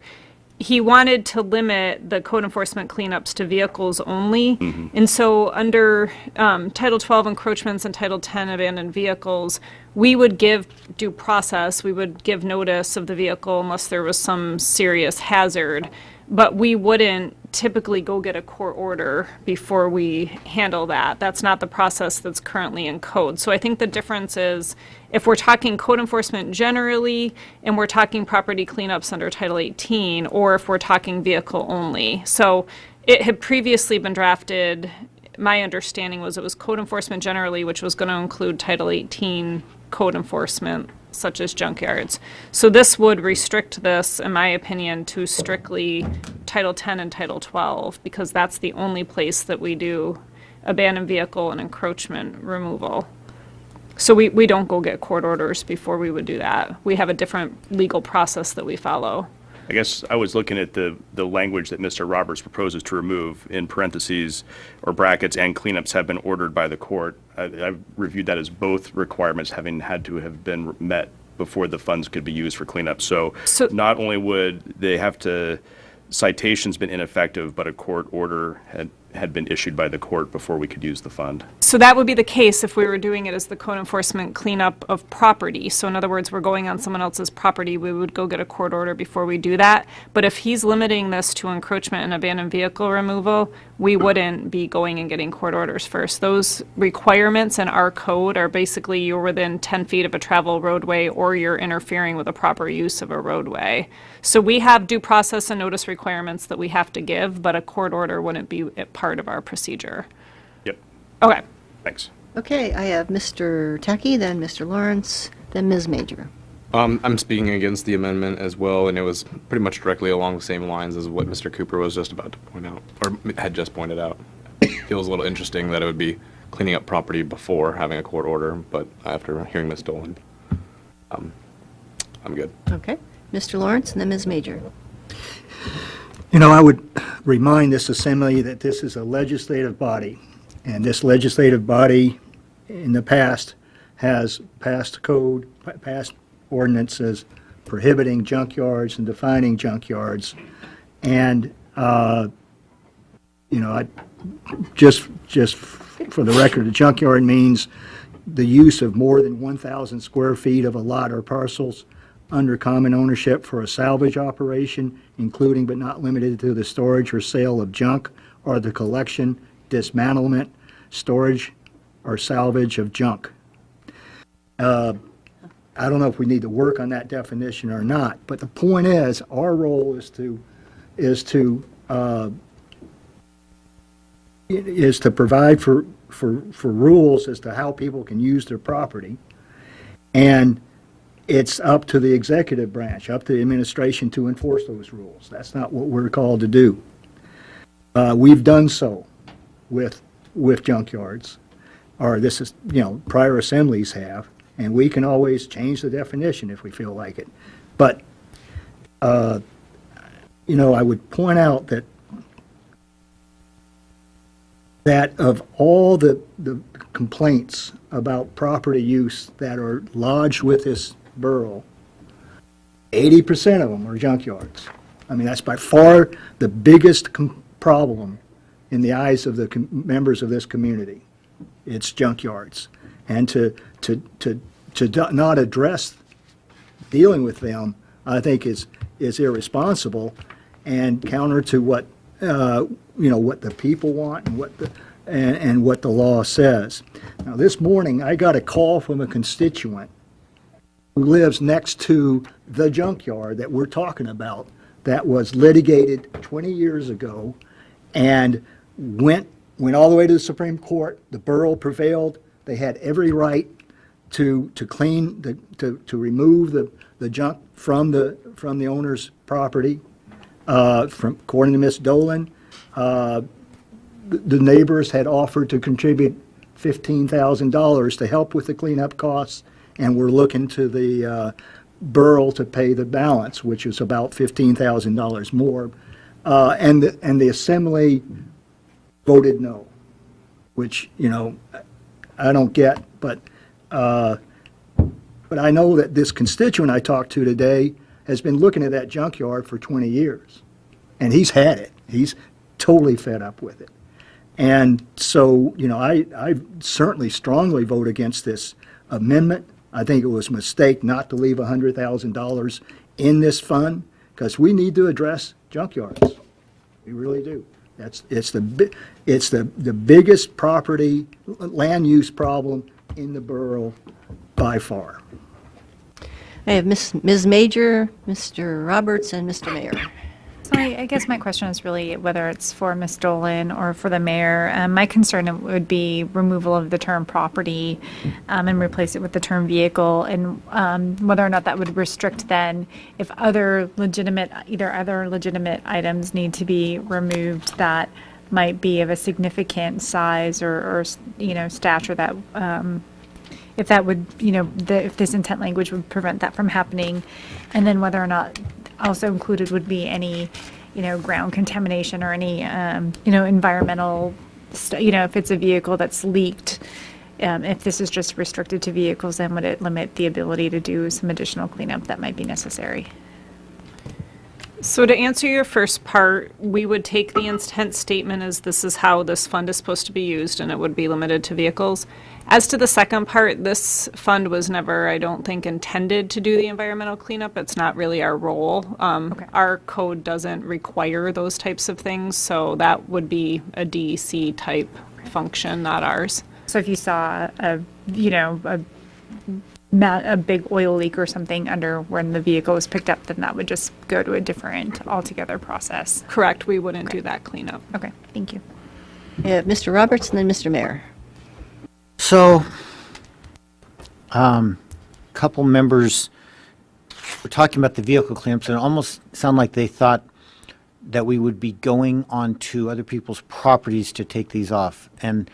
he wanted to limit the code enforcement cleanups to vehicles only. Mm-hmm. And so under Title 12 encroachments and Title 10 abandoned vehicles, we would give due process. We would give notice of the vehicle unless there was some serious hazard. but we wouldn't typically go get a court order before we handle that. That's not the process that's currently in code. So I think the difference is if we're talking code enforcement generally and we're talking property cleanups under Title 18, or if we're talking vehicle only. So it had previously been drafted, my understanding was it was code enforcement generally, which was going to include Title 18 code enforcement, such as junkyards. So this would restrict this, in my opinion, to strictly Title 10 and Title 12, because that's the only place that we do abandoned vehicle and encroachment removal. So we don't go get court orders before we would do that. We have a different legal process that we follow. I guess I was looking at the language that Mr. Roberts proposes to remove in parentheses or brackets, and cleanups have been ordered by the court. I've reviewed that as both requirements having had to have been met before the funds could be used for cleanup. So not only would they have to, citations been ineffective, but a court order had been issued by the court before we could use the fund. So that would be the case if we were doing it as the code enforcement cleanup of property. So in other words, we're going on someone else's property, we would go get a court order before we do that. But if he's limiting this to encroachment and abandoned vehicle removal, we wouldn't be going and getting court orders first. Those requirements in our code are basically you're within 10 feet of a travel roadway or you're interfering with the proper use of a roadway. So we have due process and notice requirements that we have to give, but a court order wouldn't be part of our procedure. Yep. Okay. Thanks. Okay, I have Mr. Tacky, then Mr. Lawrence, then Ms. Major. I'm speaking against the amendment as well, and it was pretty much directly along the same lines as what Mr. Cooper was just about to point out, or had just pointed out. It feels a little interesting that it would be cleaning up property before having a court order, but after hearing Ms. Dolan, I'm good. Okay, Mr. Lawrence and then Ms. Major. You know, I would remind this assembly that this is a legislative body, and this legislative body in the past has passed code, passed ordinances prohibiting junkyards and defining junkyards. And, you know, just for the record, a junkyard means the use of more than 1,000 square feet of a lot or parcels under common ownership for a salvage operation, including but not limited to the storage or sale of junk or the collection, dismantlement, storage, or salvage of junk. I don't know if we need to work on that definition or not, but the point is, our role is to provide for rules as to how people can use their property, and it's up to the executive branch, up to the administration to enforce those rules. That's not what we're called to do. We've done so with junkyards, or this is, you know, prior assemblies have, and we can always change the definition if we feel like it. But, you know, I would point out that of all the complaints about property use that are lodged with this borough, 80% of them are junkyards. I mean, that's by far the biggest problem in the eyes of the members of this community. It's junkyards. And to not address dealing with them, I think is irresponsible and counter to what you know, what the people want and what the law says. Now, this morning I got a call from a constituent who lives next to the junkyard that we're talking about, that was litigated 20 years ago and went all the way to the Supreme Court. The borough prevailed. They had every right to clean, to remove the junk from the owner's property. According to Ms. Dolan, the neighbors had offered to contribute $15,000 to help with the cleanup costs, and we're looking to the borough to pay the balance, which is about $15,000 more. And the assembly voted no, which, you know, I don't get, but I know that this constituent I talked to today has been looking at that junkyard for 20 years, and he's had it. He's totally fed up with it. And so, you know, I certainly strongly vote against this amendment. I think it was a mistake not to leave $100,000 in this fund, because we need to address junkyards. We really do. It's the biggest property, land use problem in the borough by far. I have Ms. Major, Mr. Roberts, and Mr. Mayor. So I guess my question is really whether it's for Ms. Dolan or for the mayor. My concern would be removal of the term property and replace it with the term vehicle, and whether or not that would restrict then if other legitimate items need to be removed that might be of a significant size or stature that if that would, if this intent language would prevent that from happening, and then whether or not also included would be any, ground contamination or any, environmental, if it's a vehicle that's leaked, if this is just restricted to vehicles, then would it limit the ability to do some additional cleanup that might be necessary? So to answer your first part, we would take the intent statement as this is how this fund is supposed to be used, and it would be limited to vehicles. As to the second part, this fund was never, I don't think, intended to do the environmental cleanup. It's not really our role. Our code doesn't require those types of things, so that would be a DEC type function, not ours. So if you saw a big oil leak or something under when the vehicle was picked up, then that would just go to a different altogether process. Correct, we wouldn't do that cleanup. Okay, thank you. I have Mr. Roberts and then Mr. Mayor. So, couple members were talking about the vehicle cleanups, and it almost sounded like they thought that we would be going onto other people's properties to take these off. And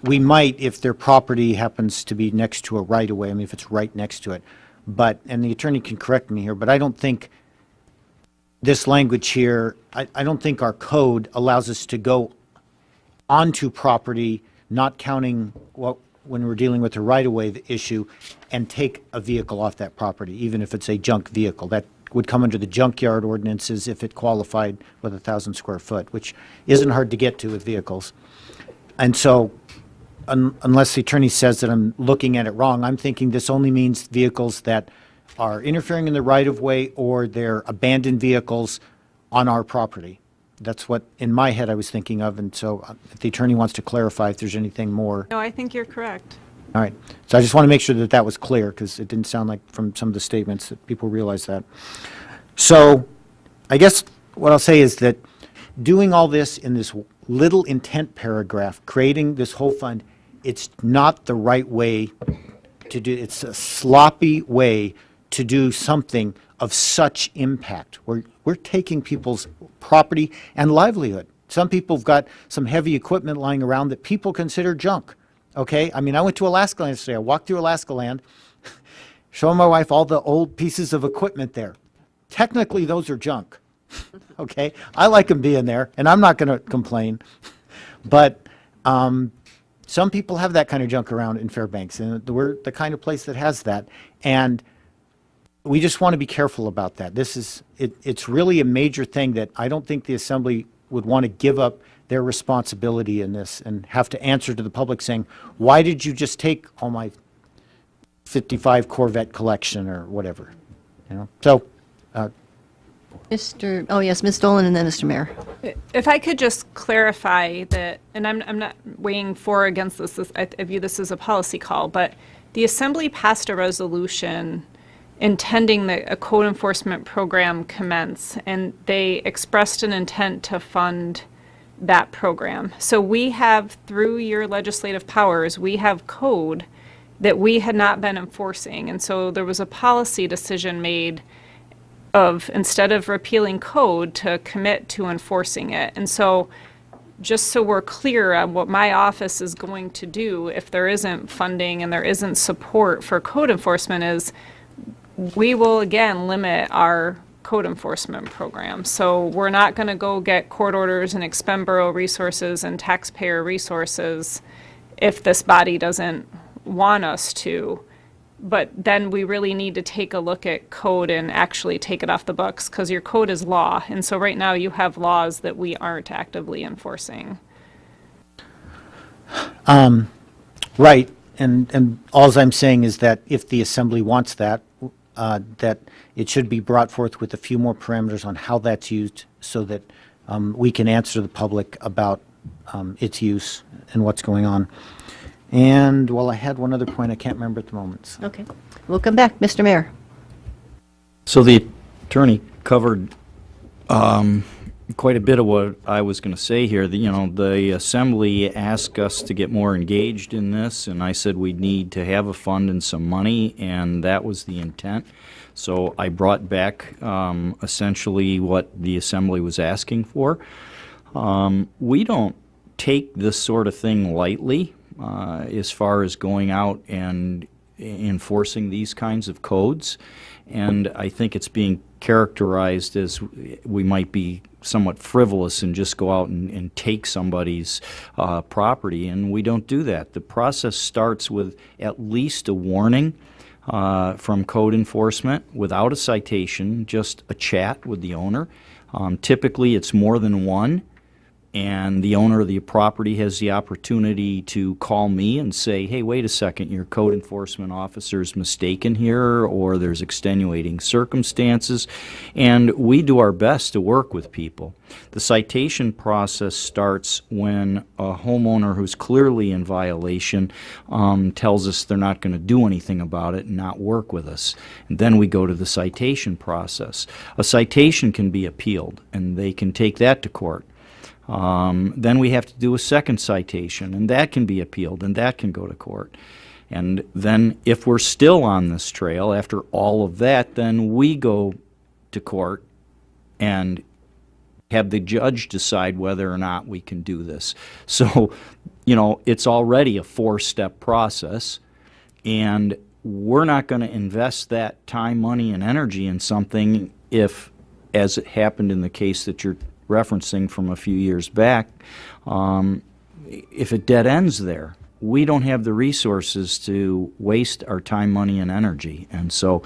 we might if their property happens to be next to a right-of-way, I mean, if it's right next to it. But, and the attorney can correct me here, but I don't think this language here, I don't think our code allows us to go onto property, not counting when we're dealing with the right-of-way issue, and take a vehicle off that property, even if it's a junk vehicle. That would come under the junkyard ordinances if it qualified with 1,000 square foot, which isn't hard to get to with vehicles. And so, unless the attorney says that I'm looking at it wrong, I'm thinking this only means vehicles that are interfering in the right-of-way or they're abandoned vehicles on our property. That's what, in my head, I was thinking of, and so if the attorney wants to clarify if there's anything more. No, I think you're correct. All right. So I just want to make sure that that was clear, because it didn't sound like from some of the statements that people realized that. So I guess what I'll say is that doing all this in this little intent paragraph, creating this whole fund, it's not the right way to do. It's a sloppy way to do something of such impact. We're taking people's property and livelihood. Some people have got some heavy equipment lying around that people consider junk. Okay? I mean, I went to Alaska Land yesterday. I walked through Alaska Land, showing my wife all the old pieces of equipment there. Technically, those are junk. Okay? I like them being there, and I'm not going to complain. But some people have that kind of junk around in Fairbanks, and we're the kind of place that has that. And we just want to be careful about that. It's really a major thing that I don't think the Assembly would want to give up their responsibility in this and have to answer to the public saying, why did you just take all my 55 Corvette collection or whatever? So, Oh, yes, Ms. Dolan and then Mr. Mayor. If I could just clarify that, and I'm not weighing for or against this, I view this as a policy call, but the Assembly passed a resolution intending that a code enforcement program commence, and they expressed an intent to fund that program. So we have, through your legislative powers, we have code that we had not been enforcing. And so there was a policy decision made of, instead of repealing code, to commit to enforcing it. And so just so we're clear on what my office is going to do if there isn't funding and there isn't support for code enforcement is we will again limit our code enforcement program. So we're not going to go get court orders and expend borough resources and taxpayer resources if this body doesn't want us to. But then we really need to take a look at code and actually take it off the books, because your code is law. And so right now you have laws that we aren't actively enforcing. right. And all I'm saying is that if the Assembly wants that, that it should be brought forth with a few more parameters on how that's used so that we can answer the public about its use and what's going on. And, well, I had one other point I can't remember at the moment. So. Okay. We'll come back. Mr. Mayor. So the attorney covered quite a bit of what I was going to say here. The Assembly asked us to get more engaged in this, and I said we'd need to have a fund and some money, and that was the intent. So I brought back essentially what the Assembly was asking for. We don't take this sort of thing lightly as far as going out and enforcing these kinds of codes, and I think it's being characterized as we might be somewhat frivolous and just go out and take somebody's property, and we don't do that. The process starts with at least a warning from code enforcement without a citation, just a chat with the owner. Typically, it's more than one, and the owner of the property has the opportunity to call me and say, hey, wait a second, your code enforcement officer's mistaken here, or there's extenuating circumstances, and we do our best to work with people. The citation process starts when a homeowner who's clearly in violation tells us they're not going to do anything about it and not work with us. And then we go to the citation process. A citation can be appealed, and they can take that to court. Then we have to do a second citation, and that can be appealed, and that can go to court. And then if we're still on this trail after all of that, then we go to court and have the judge decide whether or not we can do this. So, it's already a four-step process, and we're not going to invest that time, money, and energy in something if, as it happened in the case that you're referencing from a few years back, if it dead ends there, we don't have the resources to waste our time, money, and energy. And so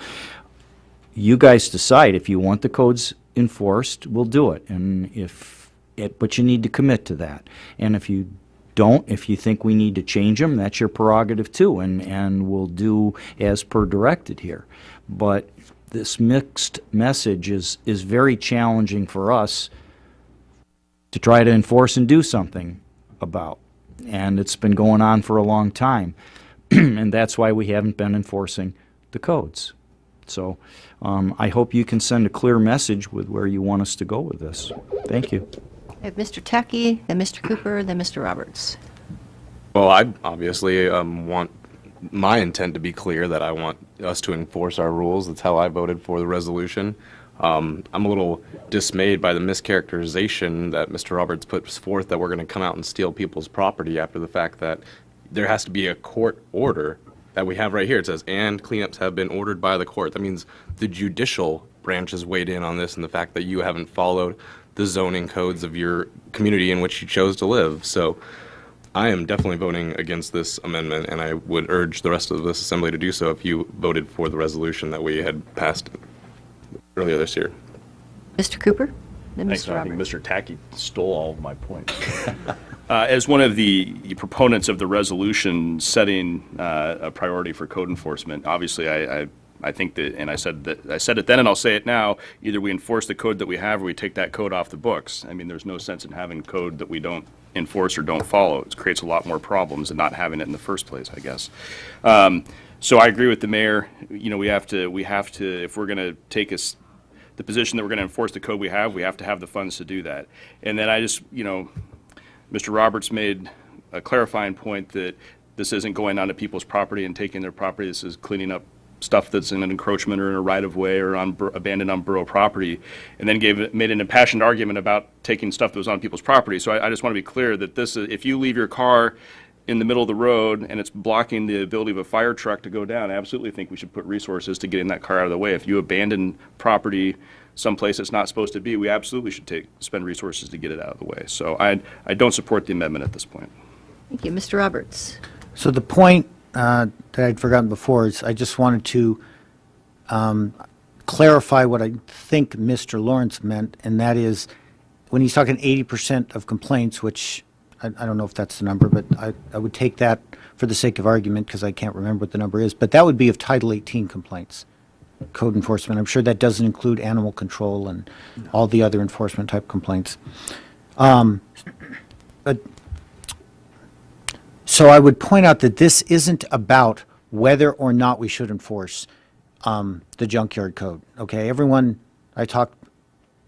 you guys decide if you want the codes enforced, we'll do it. But you need to commit to that. And if you don't, if you think we need to change them, that's your prerogative too, and we'll do as per directed here. But this mixed message is very challenging for us to try to enforce and do something about. And it's been going on for a long time. And that's why we haven't been enforcing the codes. So I hope you can send a clear message with where you want us to go with this. Thank you. I have Mr. Tackey, then Mr. Cooper, then Mr. Roberts. Well, I obviously want my intent to be clear that I want us to enforce our rules. That's how I voted for the resolution. I'm a little dismayed by the mischaracterization that Mr. Roberts puts forth that we're going to come out and steal people's property after the fact that there has to be a court order that we have right here. It says, and cleanups have been ordered by the court. That means the judicial branch has weighed in on this and the fact that you haven't followed the zoning codes of your community in which you chose to live. So I am definitely voting against this amendment, and I would urge the rest of this assembly to do so if you voted for the resolution that we had passed earlier this year. Mr. Cooper, then Thanks, Mr. I think Roberts. Mr. Tackey stole all of my points. As one of the proponents of the resolution setting a priority for code enforcement, obviously I think that, and I said it then and I'll say it now, either we enforce the code that we have or we take that code off the books. I mean, there's no sense in having code that we don't enforce or don't follow. It creates a lot more problems than not having it in the first place, I guess. So I agree with the mayor. We have to, if we're going to take the position that we're going to enforce the code we have to have the funds to do that. And then I just, Mr. Roberts made a clarifying point that this isn't going onto people's property and taking their property. This is cleaning up stuff that's in an encroachment or in a right-of-way or on abandoned on borough property, and then made an impassioned argument about taking stuff that was on people's property. So I just want to be clear that this is, if you leave your car in the middle of the road and it's blocking the ability of a fire truck to go down, I absolutely think we should put resources to getting that car out of the way. If you abandon property someplace it's not supposed to be, we absolutely should spend resources to get it out of the way. So I don't support the amendment at this point. Thank you. Mr. Roberts. So the point that I'd forgotten before is I just wanted to clarify what I think Mr. Lawrence meant, and that is when he's talking 80% of complaints, which I don't know if that's the number, but I would take that for the sake of argument because I can't remember what the number is, but that would be of Title 18 complaints. code enforcement. I'm sure that doesn't include animal control and all the other enforcement type complaints. But so I would point out that this isn't about whether or not we should enforce the junkyard code. Okay, everyone, I talked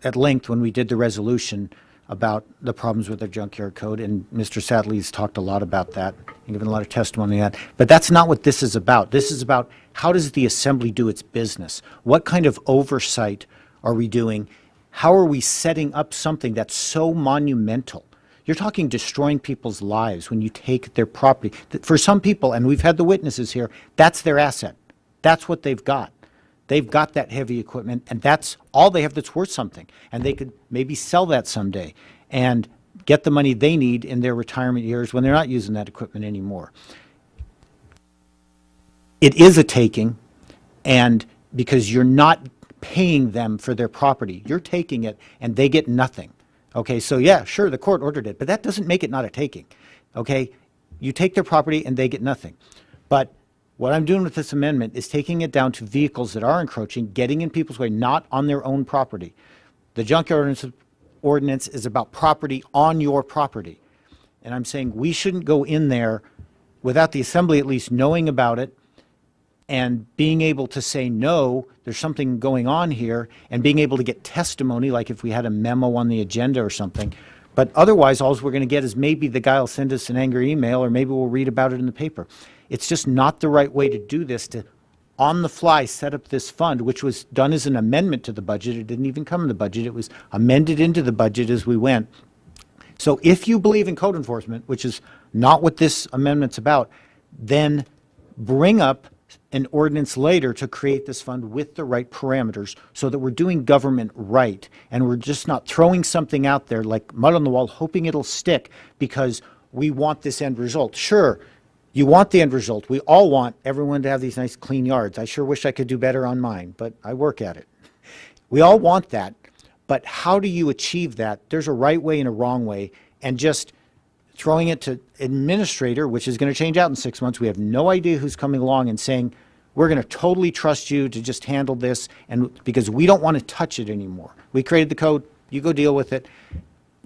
at length when we did the resolution about the problems with the junkyard code, and Mr. Sadley's talked a lot about that and given a lot of testimony on that. But that's not what this is about. This is about how does the assembly do its business? What kind of oversight are we doing? How are we setting up something that's so monumental? You're talking destroying people's lives when you take their property. For some people, and we've had the witnesses here, that's their asset. That's what they've got. They've got that heavy equipment, and that's all they have that's worth something. And they could maybe sell that someday and get the money they need in their retirement years when they're not using that equipment anymore. It is a taking, and because you're not paying them for their property, you're taking it and they get nothing. Okay, so yeah, sure, the court ordered it, but that doesn't make it not a taking. Okay, you take their property and they get nothing. But what I'm doing with this amendment is taking it down to vehicles that are encroaching, getting in people's way, not on their own property. The junkyard ordinance is about property on your property. And I'm saying we shouldn't go in there without the assembly at least knowing about it and being able to say, no, there's something going on here, and being able to get testimony, like if we had a memo on the agenda or something. But otherwise, all we're going to get is maybe the guy will send us an angry email, or maybe we'll read about it in the paper. It's just not the right way to do this, to on the fly set up this fund, which was done as an amendment to the budget. It didn't even come in the budget. It was amended into the budget as we went. So if you believe in code enforcement, which is not what this amendment's about, then bring up an ordinance later to create this fund with the right parameters so that we're doing government right and we're just not throwing something out there like mud on the wall, hoping it'll stick because we want this end result. Sure, you want the end result. We all want everyone to have these nice clean yards. I sure wish I could do better on mine, but I work at it. We all want that, but how do you achieve that? There's a right way and a wrong way, and just throwing it to administrator, which is going to change out in 6 months. We have no idea who's coming along and saying, we're going to totally trust you to just handle this, and because we don't want to touch it anymore. We created the code, you go deal with it.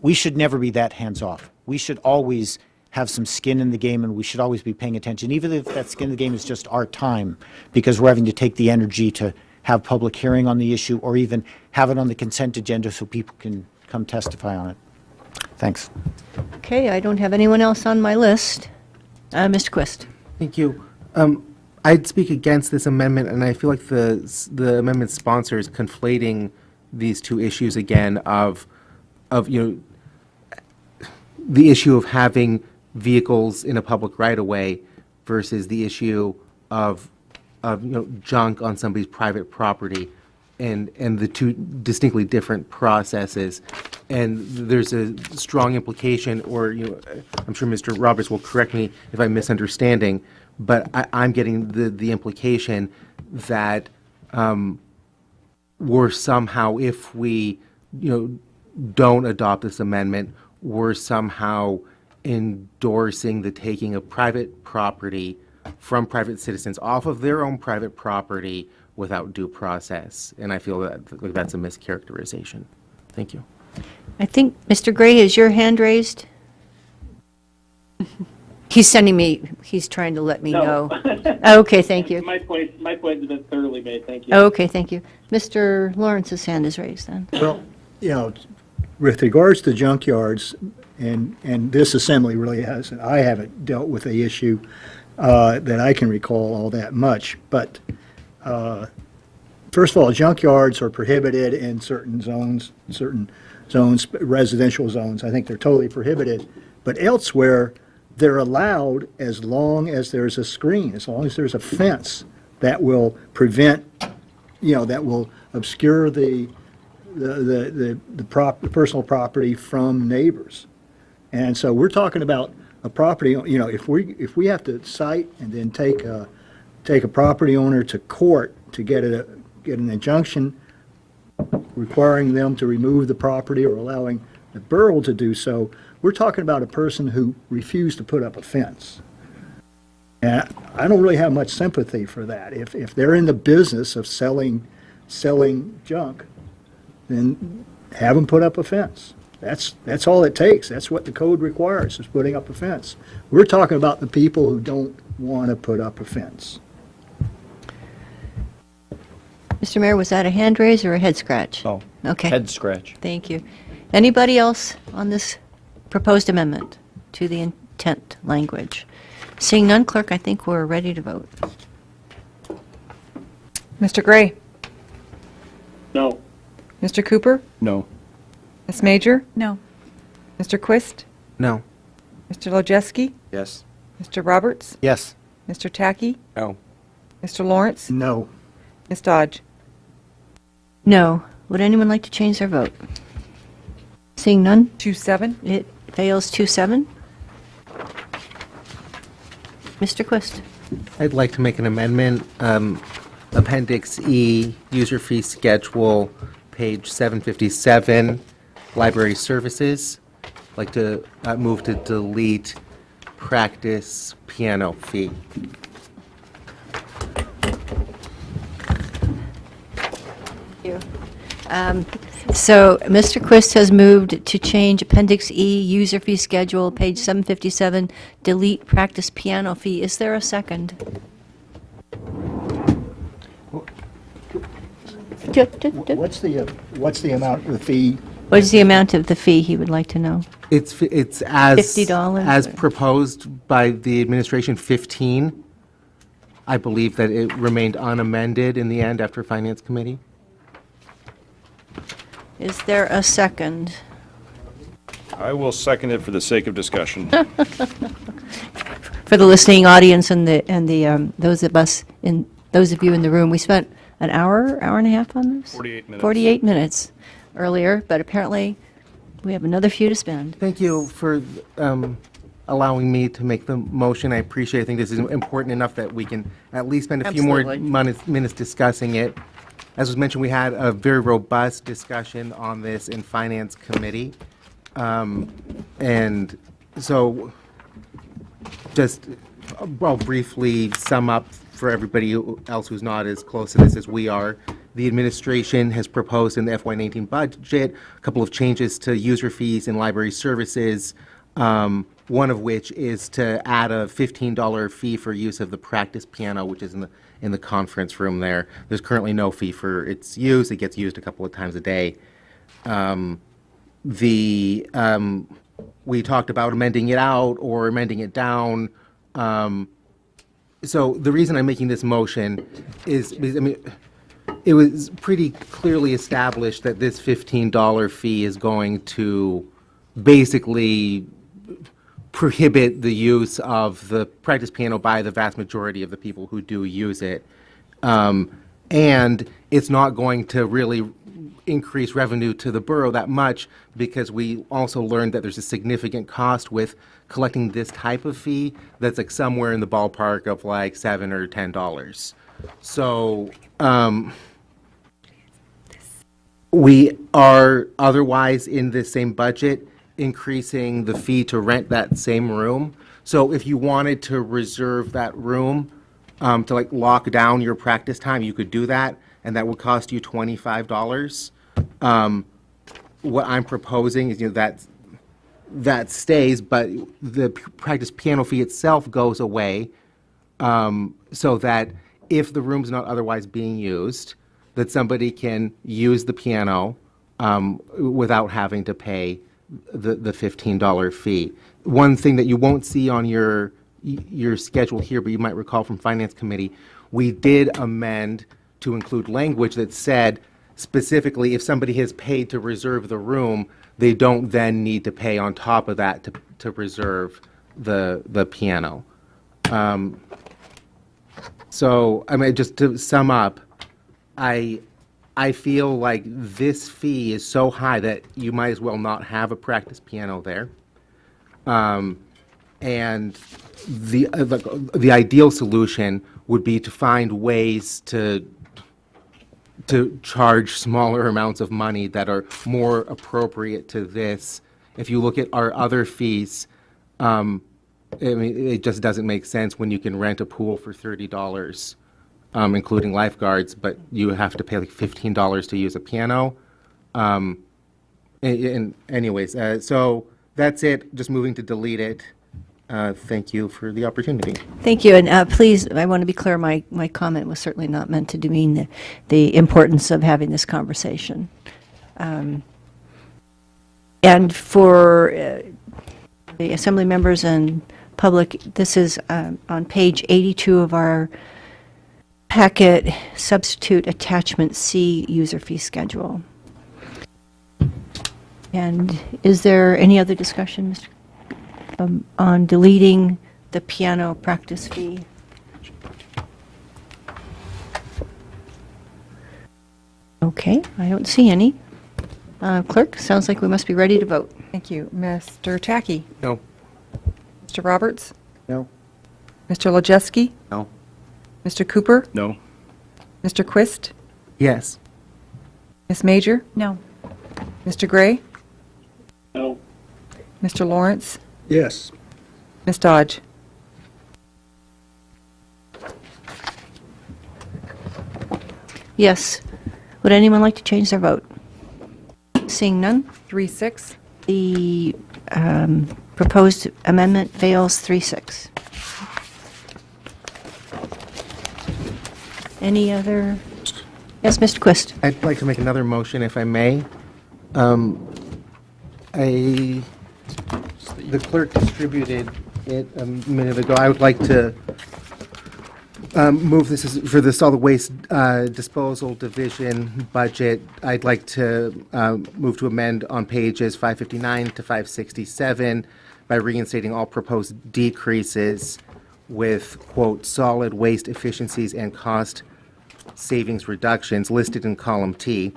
We should never be that hands-off. We should always have some skin in the game, and we should always be paying attention, even if that skin in the game is just our time, because we're having to take the energy to have public hearing on the issue or even have it on the consent agenda so people can come testify on it. Thanks. Okay, I don't have anyone else on my list. Mr. Quist. Thank you. I'd speak against this amendment, and I feel like the amendment sponsor is conflating these two issues again of the issue of having vehicles in a public right-of-way versus the issue of junk on somebody's private property, and the two distinctly different processes. And there's a strong implication, or I'm sure Mr. Roberts will correct me if I'm misunderstanding, but I'm getting the implication that we're somehow, if we don't adopt this amendment, we're somehow endorsing the taking of private property from private citizens off of their own private property without due process. And I feel that that's a mischaracterization. Thank you. I think, Mr. Gray, is your hand raised? He's sending me, he's trying to let me No. know. Okay, thank you. My points have been thoroughly made. Thank you. Okay, thank you. Mr. Lawrence's hand is raised then. Well, with regards to junkyards, and this assembly really hasn't, I haven't dealt with the issue that I can recall all that much, but first of all, junkyards are prohibited in certain zones, residential zones. I think they're totally prohibited, but elsewhere, they're allowed as long as there's a screen, as long as there's a fence that will prevent, that will obscure the personal property from neighbors. And so we're talking about a property, if we have to cite and then take a property owner to court to get an injunction requiring them to remove the property or allowing the borough to do so, we're talking about a person who refused to put up a fence. And I don't really have much sympathy for that. If they're in the business of selling junk, then have them put up a fence. That's all it takes. That's what the code requires, is putting up a fence. We're talking about the people who don't want to put up a fence. Mr. Mayor, was that a hand raise or a head scratch? Oh, Okay. head scratch. Thank you. Anybody else on this proposed amendment to the intent language? Seeing none, clerk, I think we're ready to vote. Mr. Gray? No. Mr. Cooper? No. Ms. Major? No. Mr. Quist? No. Mr. Lojeski? Yes. Mr. Roberts? Yes. Mr. Tacky? No. Mr. Lawrence? No. Ms. Dodge? No. Would anyone like to change their vote? Seeing none, 2-7. it fails 2-7. Mr. Quist? I'd like to make an amendment. Appendix E, user fee schedule, page 757, library services. I'd like to move to delete practice piano fee. So Mr. Quist has moved to change Appendix E, user fee schedule, page 757, delete practice piano fee. Is there a second? What's the amount of the fee? What is the amount of the fee he would like to know? It's as $50 as or- proposed by the administration, 15. I believe that it remained unamended in the end after Finance Committee. Is there a second? I will second it for the sake of discussion. For the listening audience and those of you in the room, we spent an hour and a half on this? 48 minutes. 48 minutes earlier, but apparently we have another few to spend. Thank you for allowing me to make the motion. I appreciate it. I think this is important enough that we can at least spend a few more Absolutely. minutes discussing it. As was mentioned, we had a very robust discussion on this in Finance Committee. And so just, I'll briefly sum up for everybody else who's not as close to this as we are. The administration has proposed in the FY19 budget a couple of changes to user fees and library services, one of which is to add a $15 fee for use of the practice piano, which is in the conference room there. There's currently no fee for its use. It gets used a couple of times a day. We talked about amending it out or amending it down. So the reason I'm making this motion is, because, I mean, it was pretty clearly established that this $15 fee is going to basically prohibit the use of the practice piano by the vast majority of the people who do use it. And it's not going to really increase revenue to the borough that much, because we also learned that there's a significant cost with collecting this type of fee that's like somewhere in the ballpark of like $7 or $10. So we are otherwise in the same budget increasing the fee to rent that same room. So if you wanted to reserve that room to like lock down your practice time, you could do that, and that would cost you $25. What I'm proposing is, that stays, but the practice piano fee itself goes away, so that if the room's not otherwise being used, that somebody can use the piano without having to pay the $15 fee. One thing that you won't see on your schedule here, but you might recall from Finance Committee, we did amend to include language that said specifically if somebody has paid to reserve the room, they don't then need to pay on top of that to reserve the piano. So, I mean, just to sum up, I feel like this fee is so high that you might as well not have a practice piano there. And the ideal solution would be to find ways to charge smaller amounts of money that are more appropriate to this. If you look at our other fees, I mean, it just doesn't make sense when you can rent a pool for $30, including lifeguards, but you have to pay like $15 to use a piano. Anyways, so that's it. Just moving to delete it. Thank you for the opportunity. Thank you, and please, I want to be clear, my comment was certainly not meant to demean the importance of having this conversation. And for the Assembly members and public, this is on page 82 of our packet, substitute attachment C, user fee schedule. And is there any other discussion, Mr. On deleting the piano practice fee? Okay, I don't see any. Clerk, sounds like we must be ready to vote. Thank you. Mr. Tacky? No. Mr. Roberts? No. Mr. Lojewski? No. Mr. Cooper? No. Mr. Quist? Yes. Ms. Major? No. Mr. Gray? No. Mr. Lawrence? Yes. Ms. Dodge? Yes. Would anyone like to change their vote? Seeing none, 3-6. the proposed amendment fails 3-6. Any other? Yes, Mr. Quist. I'd like to make another motion, if I may. The clerk distributed it a minute ago. I would like to move this for the solid waste disposal division budget. I'd like to move to amend on pages 559 to 567 by reinstating all proposed decreases with, quote, solid waste efficiencies and cost savings reductions listed in column T,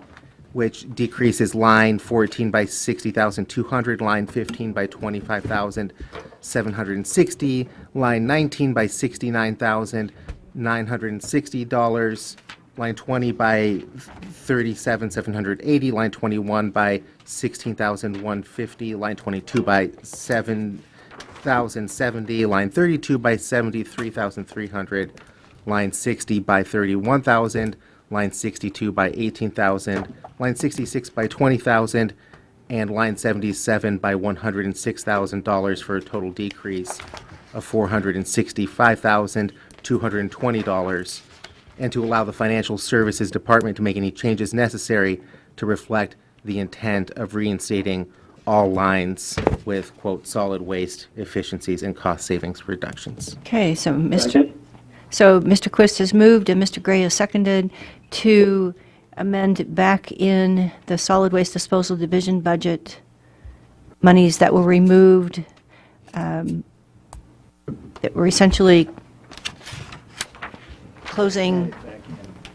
which decreases line 14 by 60,200, line 15 by 25,760, line 19 by $69,960, line 20 by 37,780, line 21 by 16,150, line 22 by 7,070, line 32 by 73,300, line 60 by 31,000, line 62 by 18,000, line 66 by 20,000, and line 77 by $106,000 for a total decrease of $465,220, and to allow the Financial Services Department to make any changes necessary to reflect the intent of reinstating all lines with, quote, solid waste efficiencies and cost savings reductions. Okay, so Second. Mr. Quist has moved and Mr. Gray has seconded to amend back in the solid waste disposal division budget monies that were removed, that were essentially closing.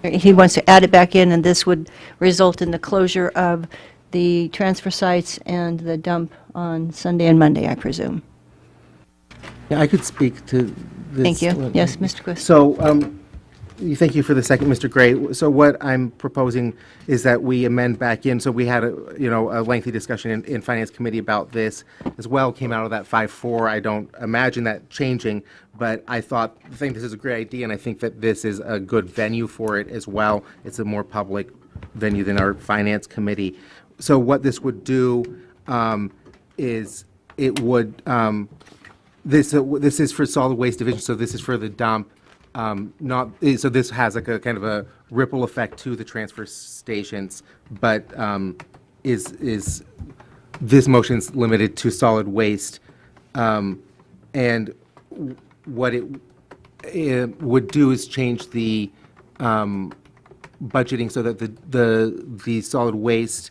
He wants to add it back in, and this would result in the closure of the transfer sites and the dump on Sunday and Monday, I presume. Yeah, I could speak to this. Thank you. Yes, Mr. Quist. So, thank you for the second, Mr. Gray. So what I'm proposing is that we amend back in, so we had a lengthy discussion in Finance Committee about this as well, came out of that 5-4. I don't imagine that changing, but I think this is a great idea, and I think that this is a good venue for it as well. It's a more public venue than our Finance Committee. So what this would do is it would, this is for solid waste division, so this is for the dump. So this has like a kind of a ripple effect to the transfer stations, but is this motion's limited to solid waste, and what it would do is change the budgeting so that the solid waste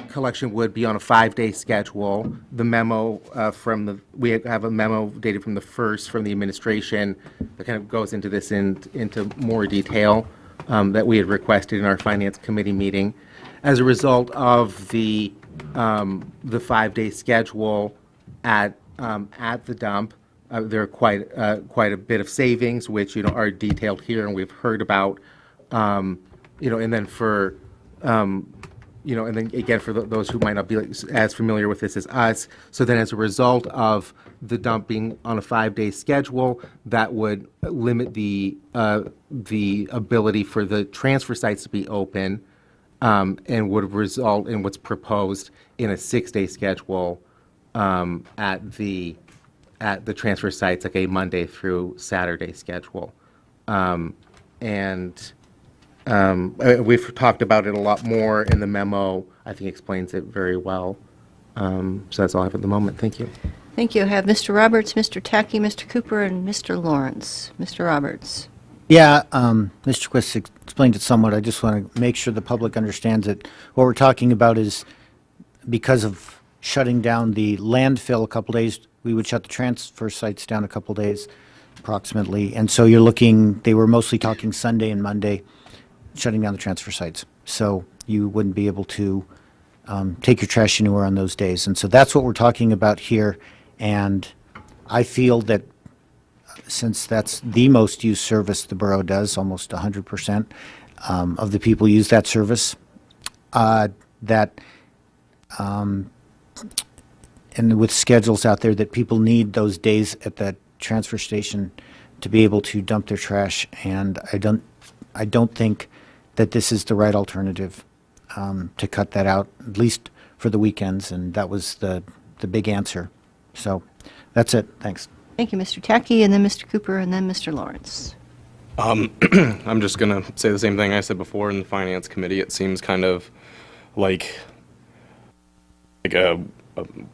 collection would be on a 5-day schedule. The memo we have a memo dated from the 1st from the administration that kind of goes into this into more detail that we had requested in our Finance Committee meeting. As a result of the 5-day schedule at the dump, there are quite a bit of savings, which are detailed here and we've heard about. And then for and then again, for those who might not be as familiar with this as us, so then as a result of the dump being on a 5-day schedule, that would limit the ability for the transfer sites to be open, and would result in what's proposed in a 6-day schedule at the transfer sites, like a Monday through Saturday schedule. We've talked about it a lot more in the memo. I think explains it very well. So that's all I have at the moment. Thank you. Thank you. I have Mr. Roberts, Mr. Tackey, Mr. Cooper, and Mr. Lawrence. Mr. Roberts. Yeah, Mr. Quist explained it somewhat. I just want to make sure the public understands that what we're talking about is because of shutting down the landfill a couple days, we would shut the transfer sites down a couple days approximately. And so you're looking, they were mostly talking Sunday and Monday, shutting down the transfer sites. So you wouldn't be able to take your trash anywhere on those days. And so that's what we're talking about here. And I feel that since that's the most used service the borough does, almost 100% of the people use that service, and with schedules out there, that people need those days at the transfer station to be able to dump their trash. And I don't think that this is the right alternative to cut that out, at least for the weekends. And that was the big answer. So that's it. Thanks. Thank you, Mr. Tackey, and then Mr. Cooper, and then Mr. Lawrence. I'm just going to say the same thing I said before in the Finance Committee. It seems kind of like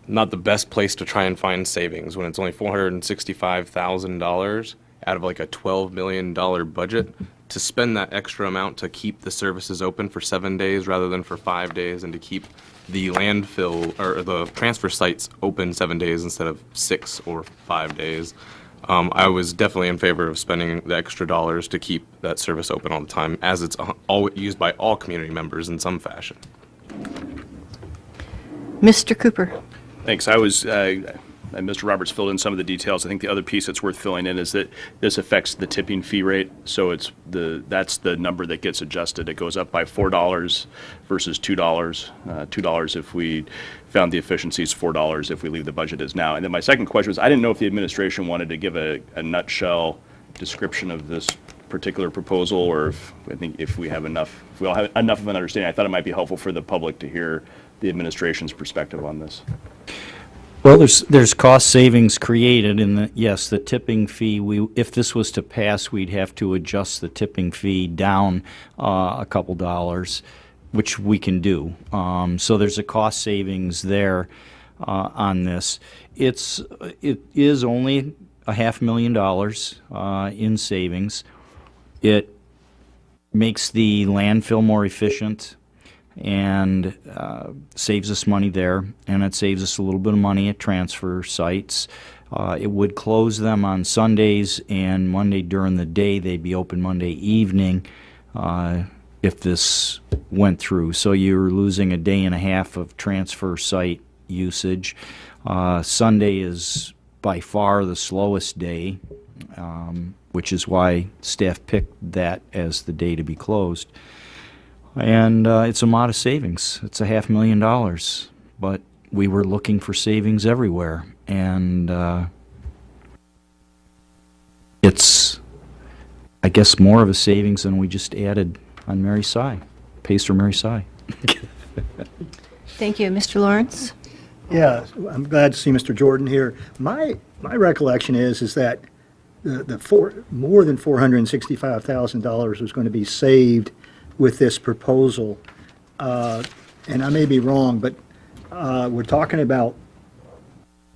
not the best place to try and find savings when it's only $465,000 out of like a $12 million budget. To spend that extra amount to keep the services open for 7 days rather than for 5 days, and to keep the landfill or the transfer sites open 7 days instead of 6 or 5 days. I was definitely in favor of spending the extra dollars to keep that service open all the time, as it's all used by all community members in some fashion. Mr. Cooper. Thanks. And Mr. Roberts filled in some of the details. I think the other piece that's worth filling in is that this affects the tipping fee rate. So that's the number that gets adjusted. It goes up by $4 versus $2. $2 if we found the efficiencies, $4 if we leave the budget as now. And then my second question was, I didn't know if the administration wanted to give a nutshell description of this particular proposal, or if we all have enough of an understanding. I thought it might be helpful for the public to hear the administration's perspective on this. Well, there's cost savings created in the tipping fee. If this was to pass, we'd have to adjust the tipping fee down a couple dollars, which we can do. So there's a cost savings there on this. It is only $500,000 in savings. It makes the landfill more efficient and saves us money there, and it saves us a little bit of money at transfer sites. It would close them on Sundays and Monday during the day. They'd be open Monday evening if this went through. So you're losing a day and a half of transfer site usage. Sunday is by far the slowest day, which is why staff picked that as the day to be closed. And it's a modest savings. It's $500,000, but we were looking for savings everywhere, and it's, I guess, more of a savings than we just added on Mary Sy, pays for Mary Sy. Thank you, Mr. Lawrence. Yeah, I'm glad to see Mr. Jordan here. My recollection is that more than $465,000 was going to be saved with this proposal, and I may be wrong, but we're talking about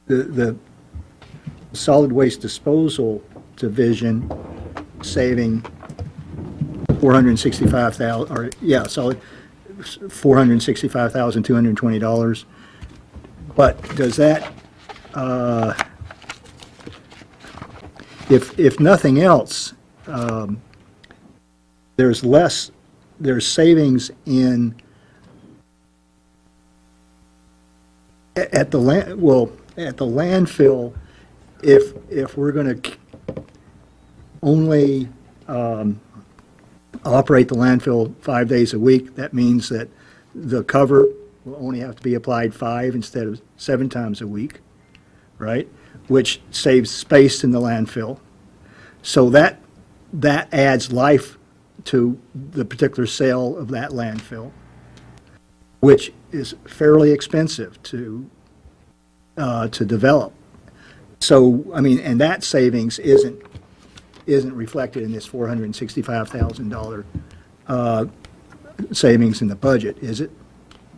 the solid waste disposal division saving $465,220. But does that, if nothing else, there's savings at the landfill if we're going to only operate the landfill 5 days a week. That means that the cover will only have to be applied 5 instead of 7 times a week, right? Which saves space in the landfill. So that adds life to the particular sale of that landfill, which is fairly expensive to develop. So, I mean, and that savings isn't reflected in this $465,000 savings in the budget, is it?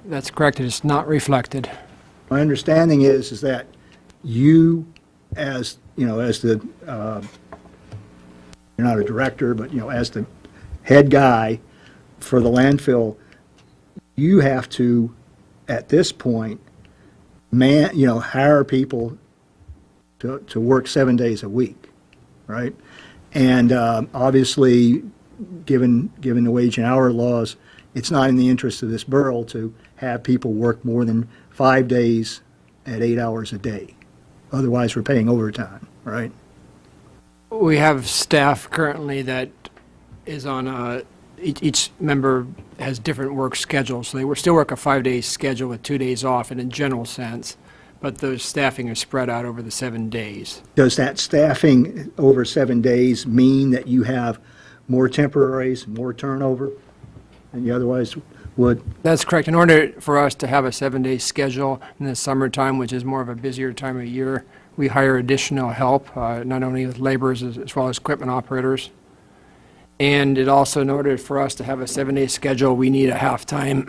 That's correct. It is not reflected. My understanding is that you, as, you know, as the, you're not a director, but, you know, as the head guy for the landfill, you have to, at this point, hire people to work 7 days a week, right? And obviously, given the wage and hour laws, it's not in the interest of this borough to have people work more than 5 days at 8 hours a day. Otherwise, we're paying overtime, right? We have staff currently that is on each member has different work schedules. So they still work a 5-day schedule with 2 days off in a general sense, but those staffing are spread out over the 7 days. Does that staffing over 7 days mean that you have more temporaries, more turnover than you otherwise would? That's correct. In order for us to have a 7-day schedule in the summertime, which is more of a busier time of year, we hire additional help, not only with laborers as well as equipment operators. And it also, in order for us to have a 7-day schedule, we need a half-time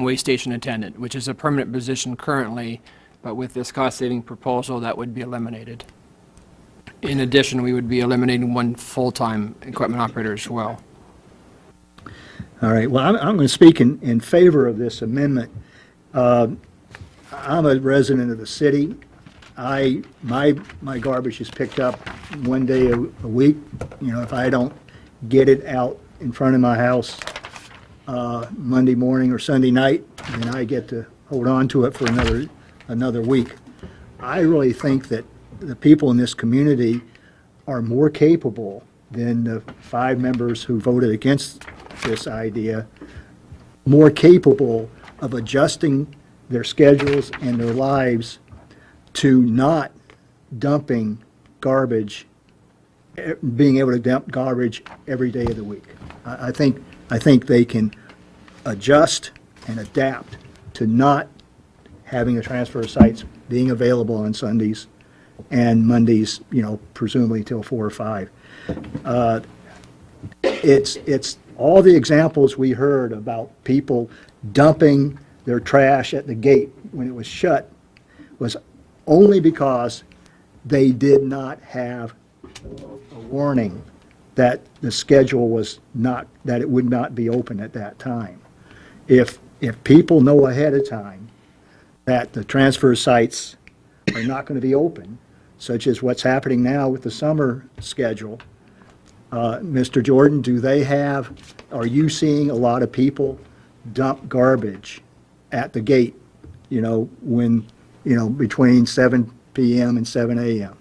waste station attendant, which is a permanent position currently, but with this cost-saving proposal, that would be eliminated. In addition, we would be eliminating one full-time equipment operator as well. All right, well, I'm going to speak in favor of this amendment. I'm a resident of the city. My garbage is picked up 1 day a week. You know, if I don't get it out in front of my house Monday morning or Sunday night, then I get to hold on to it for another week. I really think that the people in this community are more capable than the 5 members who voted against this idea, more capable of adjusting their schedules and their lives to not dumping garbage, being able to dump garbage every day of the week. I think they can adjust and adapt to not having the transfer sites being available on Sundays and Mondays, you know, presumably till 4 or 5. It's all the examples we heard about people dumping their trash at the gate when it was shut was only because they did not have a warning that the schedule was not, that it would not be open at that time. If people know ahead of time that the transfer sites are not going to be open, such as what's happening now with the summer schedule, Mr. Jordan, are you seeing a lot of people dump garbage at the gate, you know, when, you know, between 7 p.m. and 7 a.m.?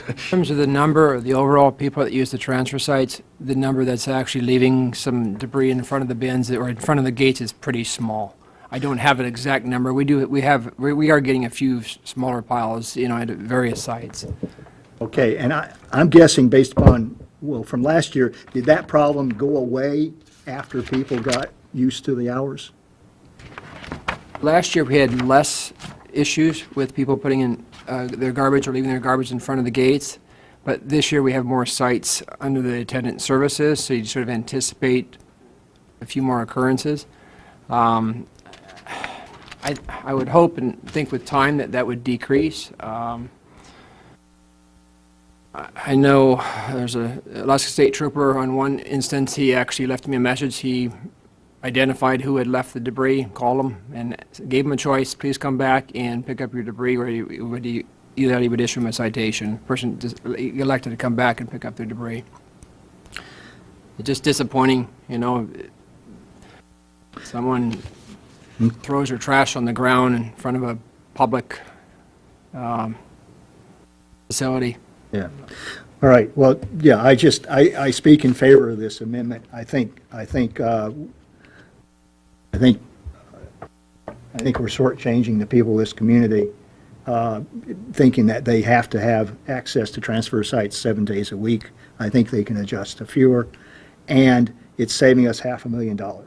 In terms of the number, of the overall people that use the transfer sites, the number that's actually leaving some debris in front of the bins or in front of the gates is pretty small. I don't have an exact number. We are getting a few smaller piles, you know, at various sites. Okay, and I'm guessing based upon, well, from last year, did that problem go away after people got used to the hours? Last year, we had less issues with people putting in their garbage or leaving their garbage in front of the gates, but this year we have more sites under the attendant services, so you sort of anticipate a few more occurrences. I would hope and think with time that would decrease. I know there's a Alaska State Trooper on one instance, he actually left me a message. He identified who had left the debris, called him, and gave him a choice: please come back and pick up your debris, or either he would issue him a citation. The person elected to come back and pick up their debris. It's just disappointing, you know. Someone throws their trash on the ground in front of a public facility. Yeah. All right. Well, yeah, I speak in favor of this amendment. I think I think we're shortchanging the people of this community, thinking that they have to have access to transfer sites 7 days a week. I think they can adjust to fewer, and it's saving us $500,000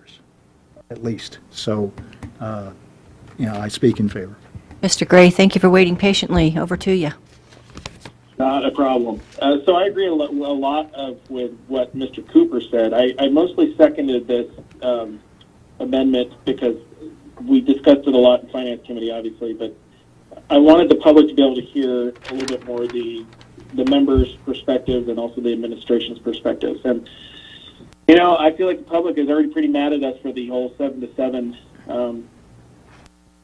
at least. So, I speak in favor. Mr. Gray, thank you for waiting patiently. Over to you. Not a problem. So I agree a lot with what Mr. Cooper said. I mostly seconded this amendment because we discussed it a lot in Finance Committee, obviously, but I wanted the public to be able to hear a little bit more the members' perspectives and also the administration's perspectives. And, I feel like the public is already pretty mad at us for the whole 7 to 7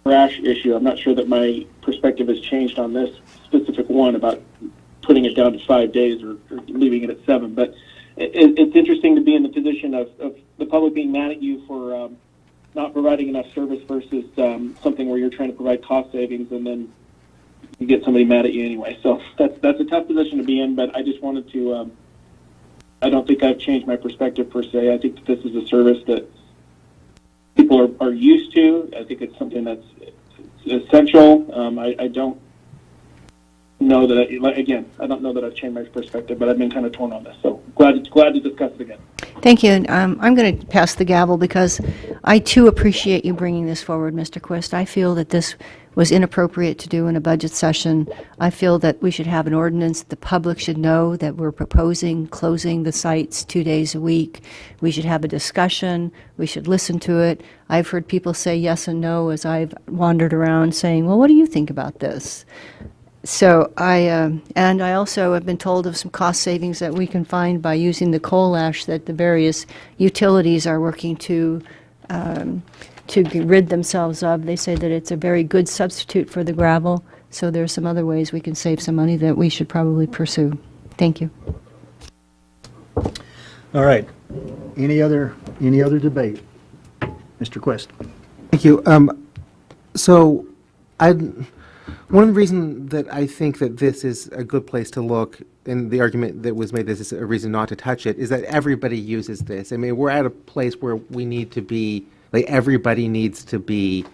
crash issue. I'm not sure that my perspective has changed on this specific one about putting it down to 5 days or leaving it at 7. But it's interesting to be in the position of the public being mad at you for not providing enough service versus something where you're trying to provide cost savings and then you get somebody mad at you anyway. So that's a tough position to be in, but I just wanted to, I don't think I've changed my perspective per se. I think that this is a service that people are used to. I think it's something that's essential. I don't know that, I don't know that I've changed my perspective, but I've been kind of torn on this. So glad to discuss it again. Thank you. And, I'm going to pass the gavel because I, too, appreciate you bringing this forward, Mr. Quist. I feel that this was inappropriate to do in a budget session. I feel that we should have an ordinance. The public should know that we're proposing closing the sites 2 days a week. We should have a discussion. We should listen to it. I've heard people say yes and no as I've wandered around saying, well, what do you think about this? So and I also have been told of some cost savings that we can find by using the coal ash that the various utilities are working to rid themselves of. They say that it's a very good substitute for the gravel. So there's some other ways we can save some money that we should probably pursue. Thank you. All right. Any other debate? Mr. Quist. Thank you. One of the reasons that I think that this is a good place to look, and the argument that was made this is a reason not to touch it, is that everybody uses this. I mean, we're at a place where we need to be, like, everybody needs to be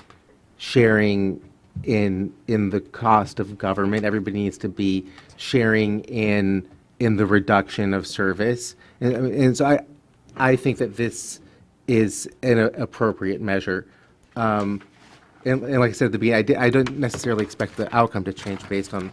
sharing in the cost of government. Everybody needs to be sharing in the reduction of service. And so I think that this is an appropriate measure. And like I said at the beginning, I don't necessarily expect the outcome to change based on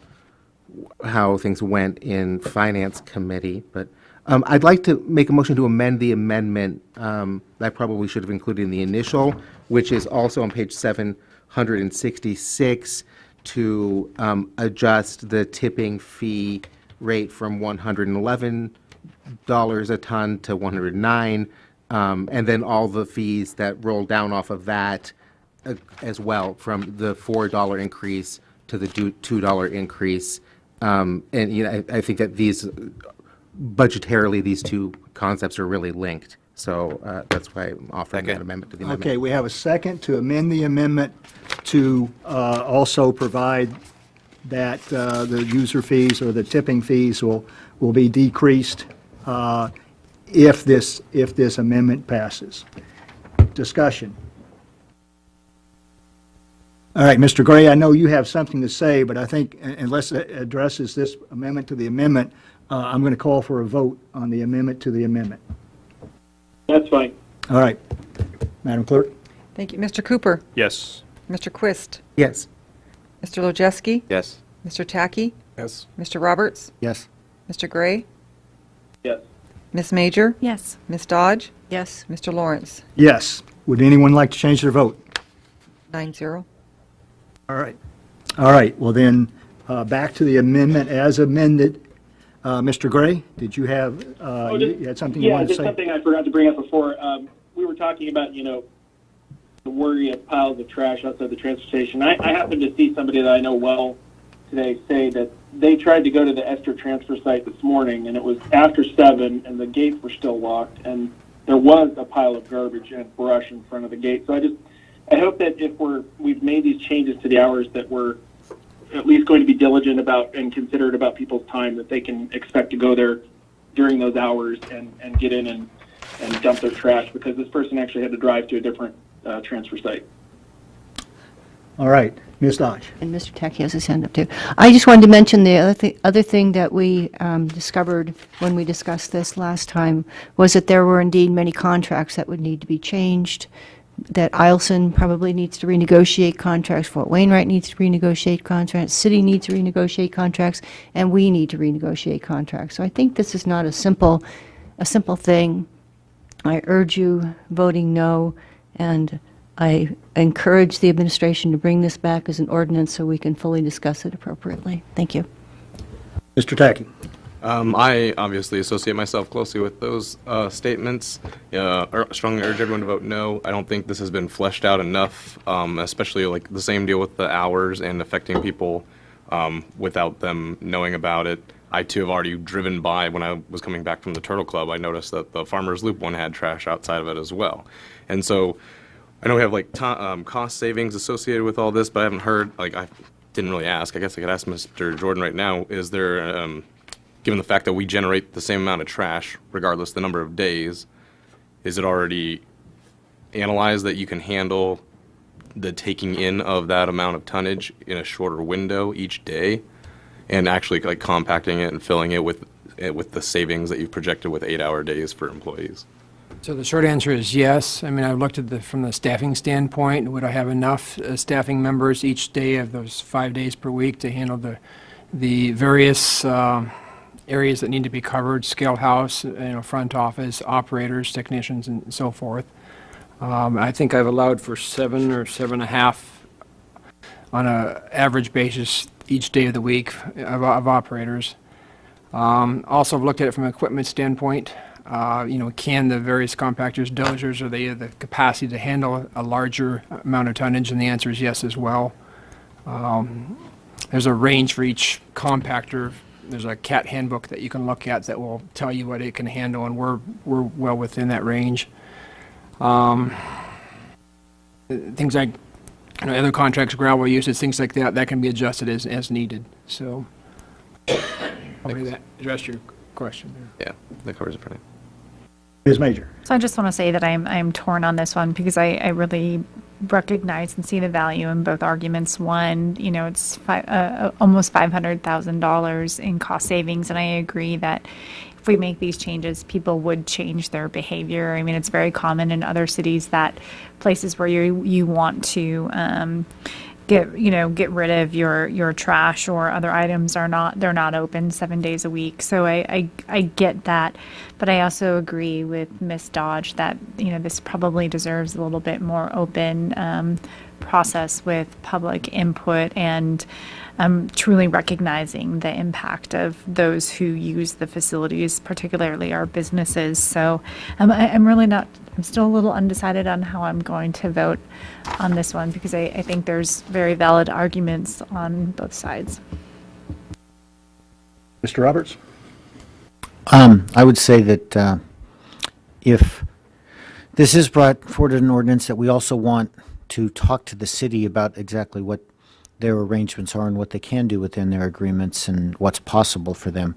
how things went in Finance Committee. But I'd like to make a motion to amend the amendment that I probably should have included in the initial, which is also on page 766, to adjust the tipping fee rate from $111 a ton to $109, and then all the fees that roll down off of that as well, from the $4 increase to the $2 increase. And I think that budgetarily, these two concepts are really linked. So that's why I'm offering that amendment to the amendment. Okay, we have a second to amend the amendment to also provide that the user fees or the tipping fees will be decreased if this amendment passes. Discussion. All right, Mr. Gray, I know you have something to say, but I think unless it addresses this amendment to the amendment, I'm going to call for a vote on the amendment to the amendment. That's fine. All right. Madam Clerk? Thank you. Mr. Cooper? Yes. Mr. Quist? Yes. Mr. Lojeski? Yes. Mr. Tackey? Yes. Mr. Roberts? Yes. Mr. Gray? Yes. Ms. Major? Yes. Ms. Dodge? Yes. Mr. Lawrence? Yes. Would anyone like to change their vote? 9-0. All right. All right. Well, then, back to the amendment as amended. Mr. Gray, did you have, you had something you wanted to say? Yeah, just something I forgot to bring up before. We were talking about, the worry of piles of trash outside the transfer station. I happened to see somebody that I know well today say that they tried to go to the Esther transfer site this morning, and it was after 7, and the gates were still locked, and there was a pile of garbage and brush in front of the gate. So I hope that if we've made these changes to the hours, that we're at least going to be diligent about and considerate about people's time, that they can expect to go there during those hours and get in and dump their trash, because this person actually had to drive to a different transfer site. All right, Ms. Dodge. And Mr. Tacky has his hand up too. I just wanted to mention the other thing that we discovered when we discussed this last time was that there were indeed many contracts that would need to be changed, that Eielson probably needs to renegotiate contracts, Fort Wainwright needs to renegotiate contracts, City needs to renegotiate contracts, and we need to renegotiate contracts. So I think this is not a simple thing. I urge you voting no, and I encourage the administration to bring this back as an ordinance so we can fully discuss it appropriately. Thank you. Mr. Tacky. I obviously associate myself closely with those statements. Strongly urge everyone to vote no. I don't think this has been fleshed out enough, especially like the same deal with the hours and affecting people without them knowing about it. I too have already driven by when I was coming back from the Turtle Club. I noticed that the Farmers Loop one had trash outside of it as well. And so I know we have like cost savings associated with all this, but I haven't heard, like I didn't really ask. I guess I could ask Mr. Jordan right now, is there, given the fact that we generate the same amount of trash, regardless the number of days, is it already analyzed that you can handle the taking in of that amount of tonnage in a shorter window each day, and actually like compacting it and filling it with the savings that you've projected with 8-hour days for employees? So the short answer is yes. I mean, I've looked at from the staffing standpoint. Would I have enough staffing members each day of those 5 days per week to handle the various areas that need to be covered, scale house, front office, operators, technicians, and so forth. I think I've allowed for 7 or 7.5 on an average basis each day of the week of operators. Also, I've looked at it from an equipment standpoint. Can the various compactors, dozers, are they have the capacity to handle a larger amount of tonnage? And the answer is yes as well. There's a range for each compactor. There's a CAT handbook that you can look at that will tell you what it can handle, and we're well within that range. Things like other contracts, gravel usage, things like that can be adjusted as needed. So hopefully that addressed your question there. Yeah, that covers it for me. Ms. Major. So I just want to say that I'm torn on this one because I really recognize and see the value in both arguments. One, it's almost $500,000 in cost savings, and I agree that if we make these changes, people would change their behavior. I mean, it's very common in other cities that places where you want to get rid of your trash or other items they're not open 7 days a week. So I get that, but I also agree with Ms. Dodge that this probably deserves a little bit more open process with public input and truly recognizing the impact of those who use the facilities, particularly our businesses. So I'm still a little undecided on how I'm going to vote on this one because I think there's very valid arguments on both sides. Mr. Roberts? I would say that if this is brought forward an ordinance, that we also want to talk to the city about exactly what their arrangements are and what they can do within their agreements and what's possible for them.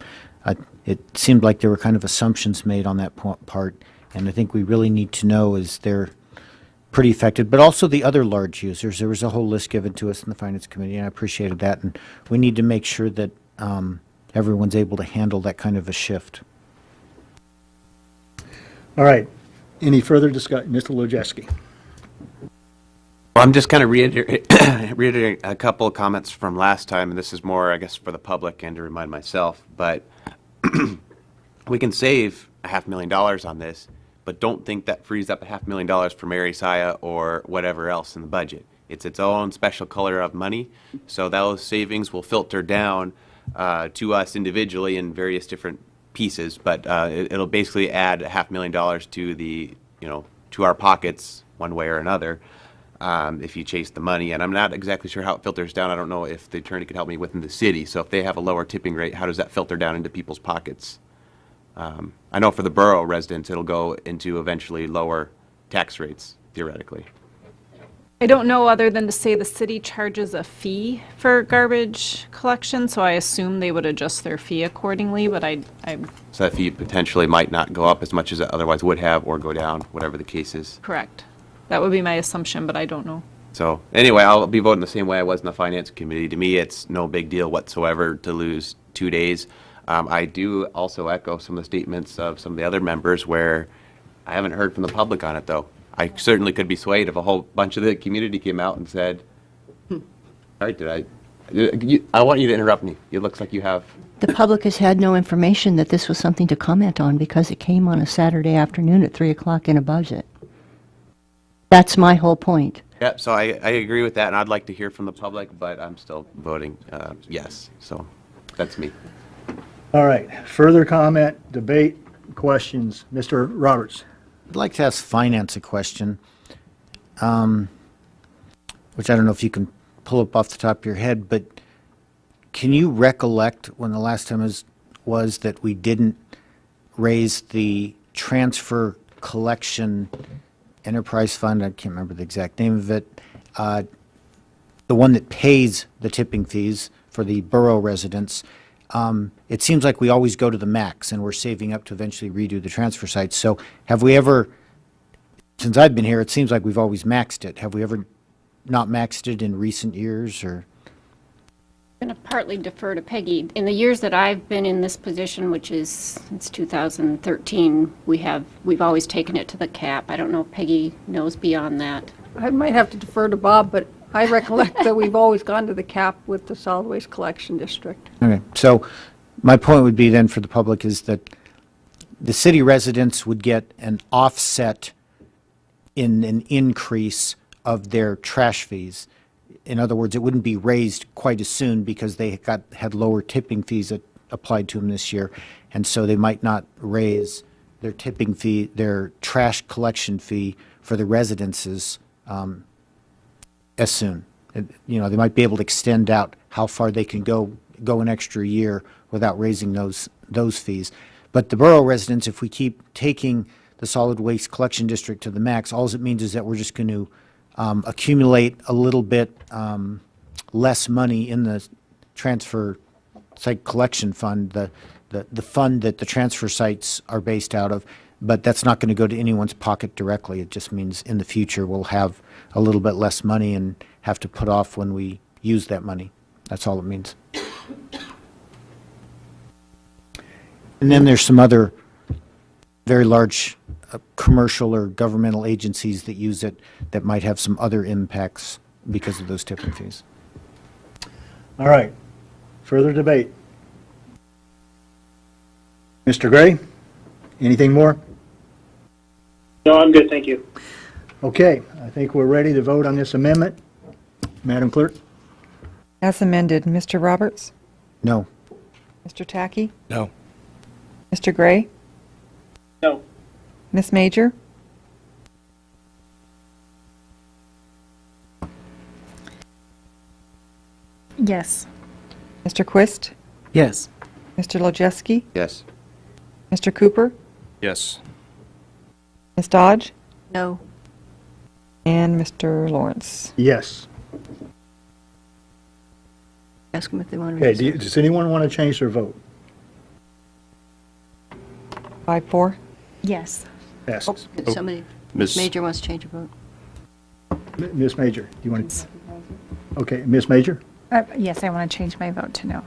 It seemed like there were kind of assumptions made on that part, and I think we really need to know is they're pretty affected, but also the other large users. There was a whole list given to us in the Finance Committee, and I appreciated that, and we need to make sure that everyone's able to handle that kind of a shift. All right. Any further discussion? Mr. Wojcicki. Well, I'm just kind of reiterating a couple of comments from last time, and this is more, I guess, for the public and to remind myself, but we can save $500,000 on this, but don't think that frees up $500,000 for Mary Siah or whatever else in the budget. It's its own special color of money, so those savings will filter down to us individually in various different pieces, but it'll basically add $500,000 to to our pockets one way or another. If you chase the money, and I'm not exactly sure how it filters down. I don't know if the attorney could help me within the city. So if they have a lower tipping rate, how does that filter down into people's pockets? I know for the borough residents, it'll go into eventually lower tax rates, theoretically. I don't know other than to say the city charges a fee for garbage collection, so I assume they would adjust their fee accordingly, but So that fee potentially might not go up as much as it otherwise would have or go down, whatever the case is. Correct. That would be my assumption, but I don't know. So anyway, I'll be voting the same way I was in the finance committee. To me, it's no big deal whatsoever to lose 2 days. I do also echo some of the statements of some of the other members where I haven't heard from the public on it, though. I certainly could be swayed if a whole bunch of the community came out and said, all right, I want you to interrupt me. It looks like you have. The public has had no information that this was something to comment on because it came on a Saturday afternoon at 3 o'clock in a budget. That's my whole point. Yeah, so I agree with that, and I'd like to hear from the public, but I'm still voting yes. So that's me. All right, further comment, debate, questions? Mr. Roberts? I'd like to ask finance a question, which I don't know if you can pull up off the top of your head, but can you recollect when the last time was that we didn't raise the transfer collection enterprise fund? I can't remember the exact name of it. The one that pays the tipping fees for the borough residents. It seems like we always go to the max, and we're saving up to eventually redo the transfer sites. So have we ever, since I've been here, it seems like we've always maxed it. Have we ever not maxed it in recent years, or? I'm going to partly defer to Peggy. In the years that I've been in this position, which is since 2013, we've always taken it to the cap. I don't know if Peggy knows beyond that. I might have to defer to Bob, but I recollect that we've always gone to the cap with the solid waste collection district. Okay, so my point would be then for the public is that the city residents would get an offset in an increase of their trash fees. In other words, it wouldn't be raised quite as soon because they had lower tipping fees that applied to them this year, and so they might not raise their tipping fee, their trash collection fee for the residences as soon. They might be able to extend out how far they can go an extra year without raising those fees. But the borough residents, if we keep taking the solid waste collection district to the max, all it means is that we're just going to accumulate a little bit less money in the transfer site collection fund, the fund that the transfer sites are based out of, but that's not going to go to anyone's pocket directly. It just means in the future we'll have a little bit less money and have to put off when we use that money. That's all it means. And then there's some other very large commercial or governmental agencies that use it that might have some other impacts because of those tipping fees. All right, further debate. Mr. Gray, anything more? No, I'm good, thank you. Okay, I think we're ready to vote on this amendment. Madam Clerk? As amended, Mr. Roberts? No. Mr. Tackey? No. Mr. Gray? No. Ms. Major? Yes. Mr. Quist? Yes. Mr. Lojeski? Yes. Mr. Cooper? Yes. Ms. Dodge? No. And Mr. Lawrence? Yes. Ask them if they want to. Okay, does anyone want to change their vote? 5-4? Yes. Passes. Somebody, Miss- Major wants to change a vote. Ms. Major, do you want to? Okay, Ms. Major? Yes, I want to change my vote to no.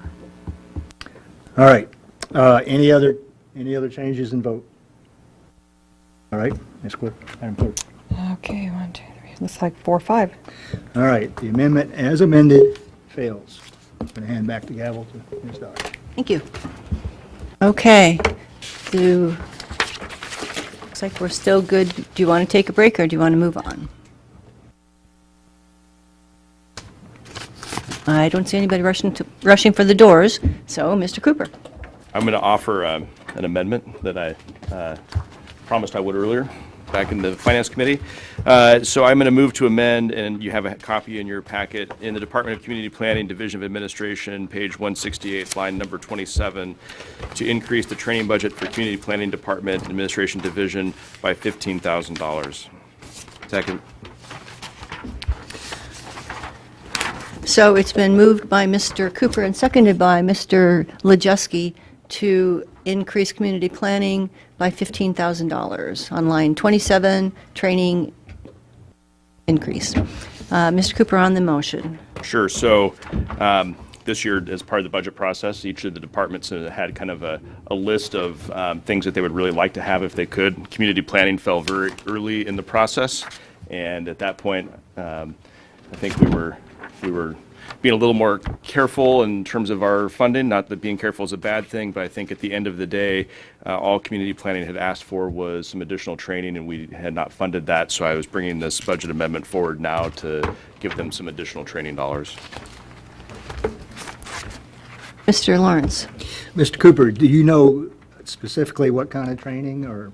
All right. Any other changes in vote? All right, Ms. Clerk, Madam Clerk. Okay, 1, 2, 3. Looks like 4-5. All right, the amendment as amended fails. I'm going to hand back the gavel to Ms. Dodge. Thank you. Okay. Looks like we're still good. Do you want to take a break or do you want to move on? I don't see anybody rushing for the doors, so Mr. Cooper. I'm going to offer an amendment that I promised I would earlier, back in the Finance Committee. So I'm going to move to amend, and you have a copy in your packet, in the Department of Community Planning, Division of Administration, page 168, line number 27, to increase the training budget for Community Planning Department and Administration Division by $15,000. Second. So it's been moved by Mr. Cooper and seconded by Mr. Lejeski to increase community planning by $15,000 on line 27, training increase. Mr. Cooper, on the motion. Sure. So this year, as part of the budget process, each of the departments had kind of a list of things that they would really like to have if they could. Community planning fell very early in the process, and at that point, I think we were being a little more careful in terms of our funding. Not that being careful is a bad thing, but I think at the end of the day, all community planning had asked for was some additional training, and we had not funded that. So I was bringing this budget amendment forward now to give them some additional training dollars. Mr. Lawrence. Mr. Cooper, do you know specifically what kind of training or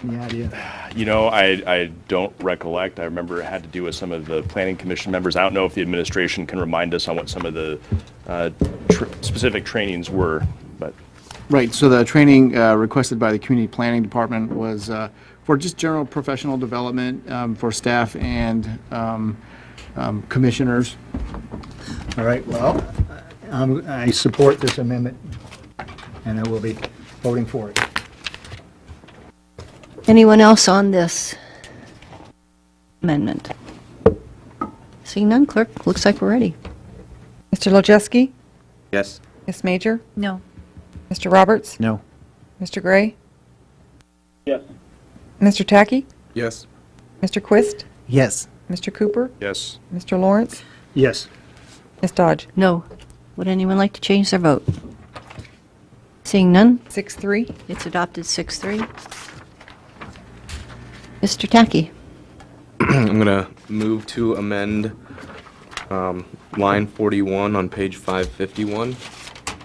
any idea? You know, I don't recollect. I remember it had to do with some of the planning commission members. I don't know if the administration can remind us on what some of the specific trainings were, but. Right, so the training requested by the community planning department was for just general professional development for staff and commissioners. All right, well, I support this amendment, and I will be voting for it. Anyone else on this amendment? Seeing none, clerk, looks like we're ready. Mr. Lojewski? Yes. Ms. Major? No. Mr. Roberts? No. Mr. Gray? Yes. Mr. Tacky? Yes. Mr. Quist? Yes. Mr. Cooper? Yes. Mr. Lawrence? Yes. Ms. Dodge? No. Would anyone like to change their vote? Seeing none, 6-3. it's adopted 6-3. Mr. Tacky. I'm going to move to amend line 41 on page 551.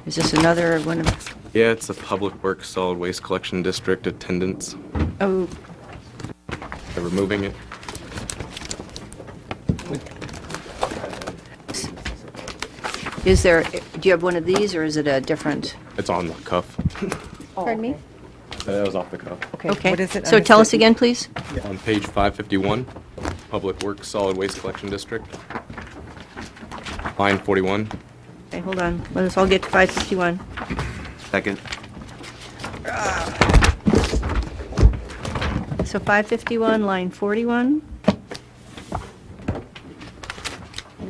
Is this another one of, Yeah, it's the Public Works Solid Waste Collection District attendance. oh, They're removing it. is there, do you have one of these, or is it a different? It's on the cuff. Pardon me? That was off the cuff. Okay. What is it? So tell us again, please. On page 551, Public Works Solid Waste Collection District. Line 41. Okay, hold on. Let us all get to 551. Second. So 551, line 41.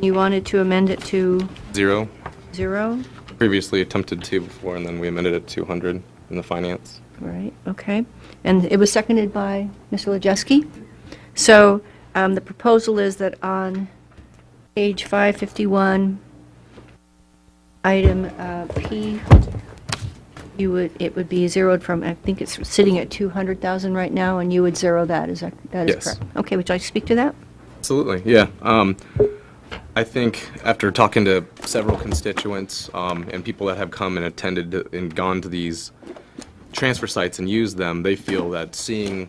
You wanted to amend it to 0. 0? Previously attempted to before, and then we amended it to 200 in the finance. Right, okay. And it was seconded by Mr. Lojewski. So the proposal is that on page 551, item P, it would be zeroed from, I think it's sitting at 200,000 right now, and you would zero that, that is Yes. correct? Okay, would you like to speak to that? Absolutely, yeah. I think after talking to several constituents and people that have come and attended and gone to these transfer sites and used them, they feel that seeing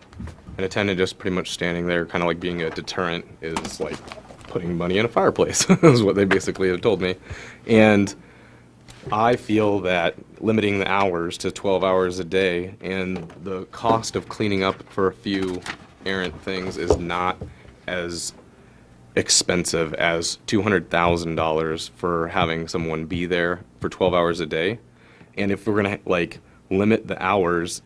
an attendant just pretty much standing there, kind of like being a deterrent, is like putting money in a fireplace, is what they basically have told me. And I feel that limiting the hours to 12 hours a day and the cost of cleaning up for a few errant things is not as expensive as $200,000 for having someone be there for 12 hours a day. And if we're going to like limit the hours,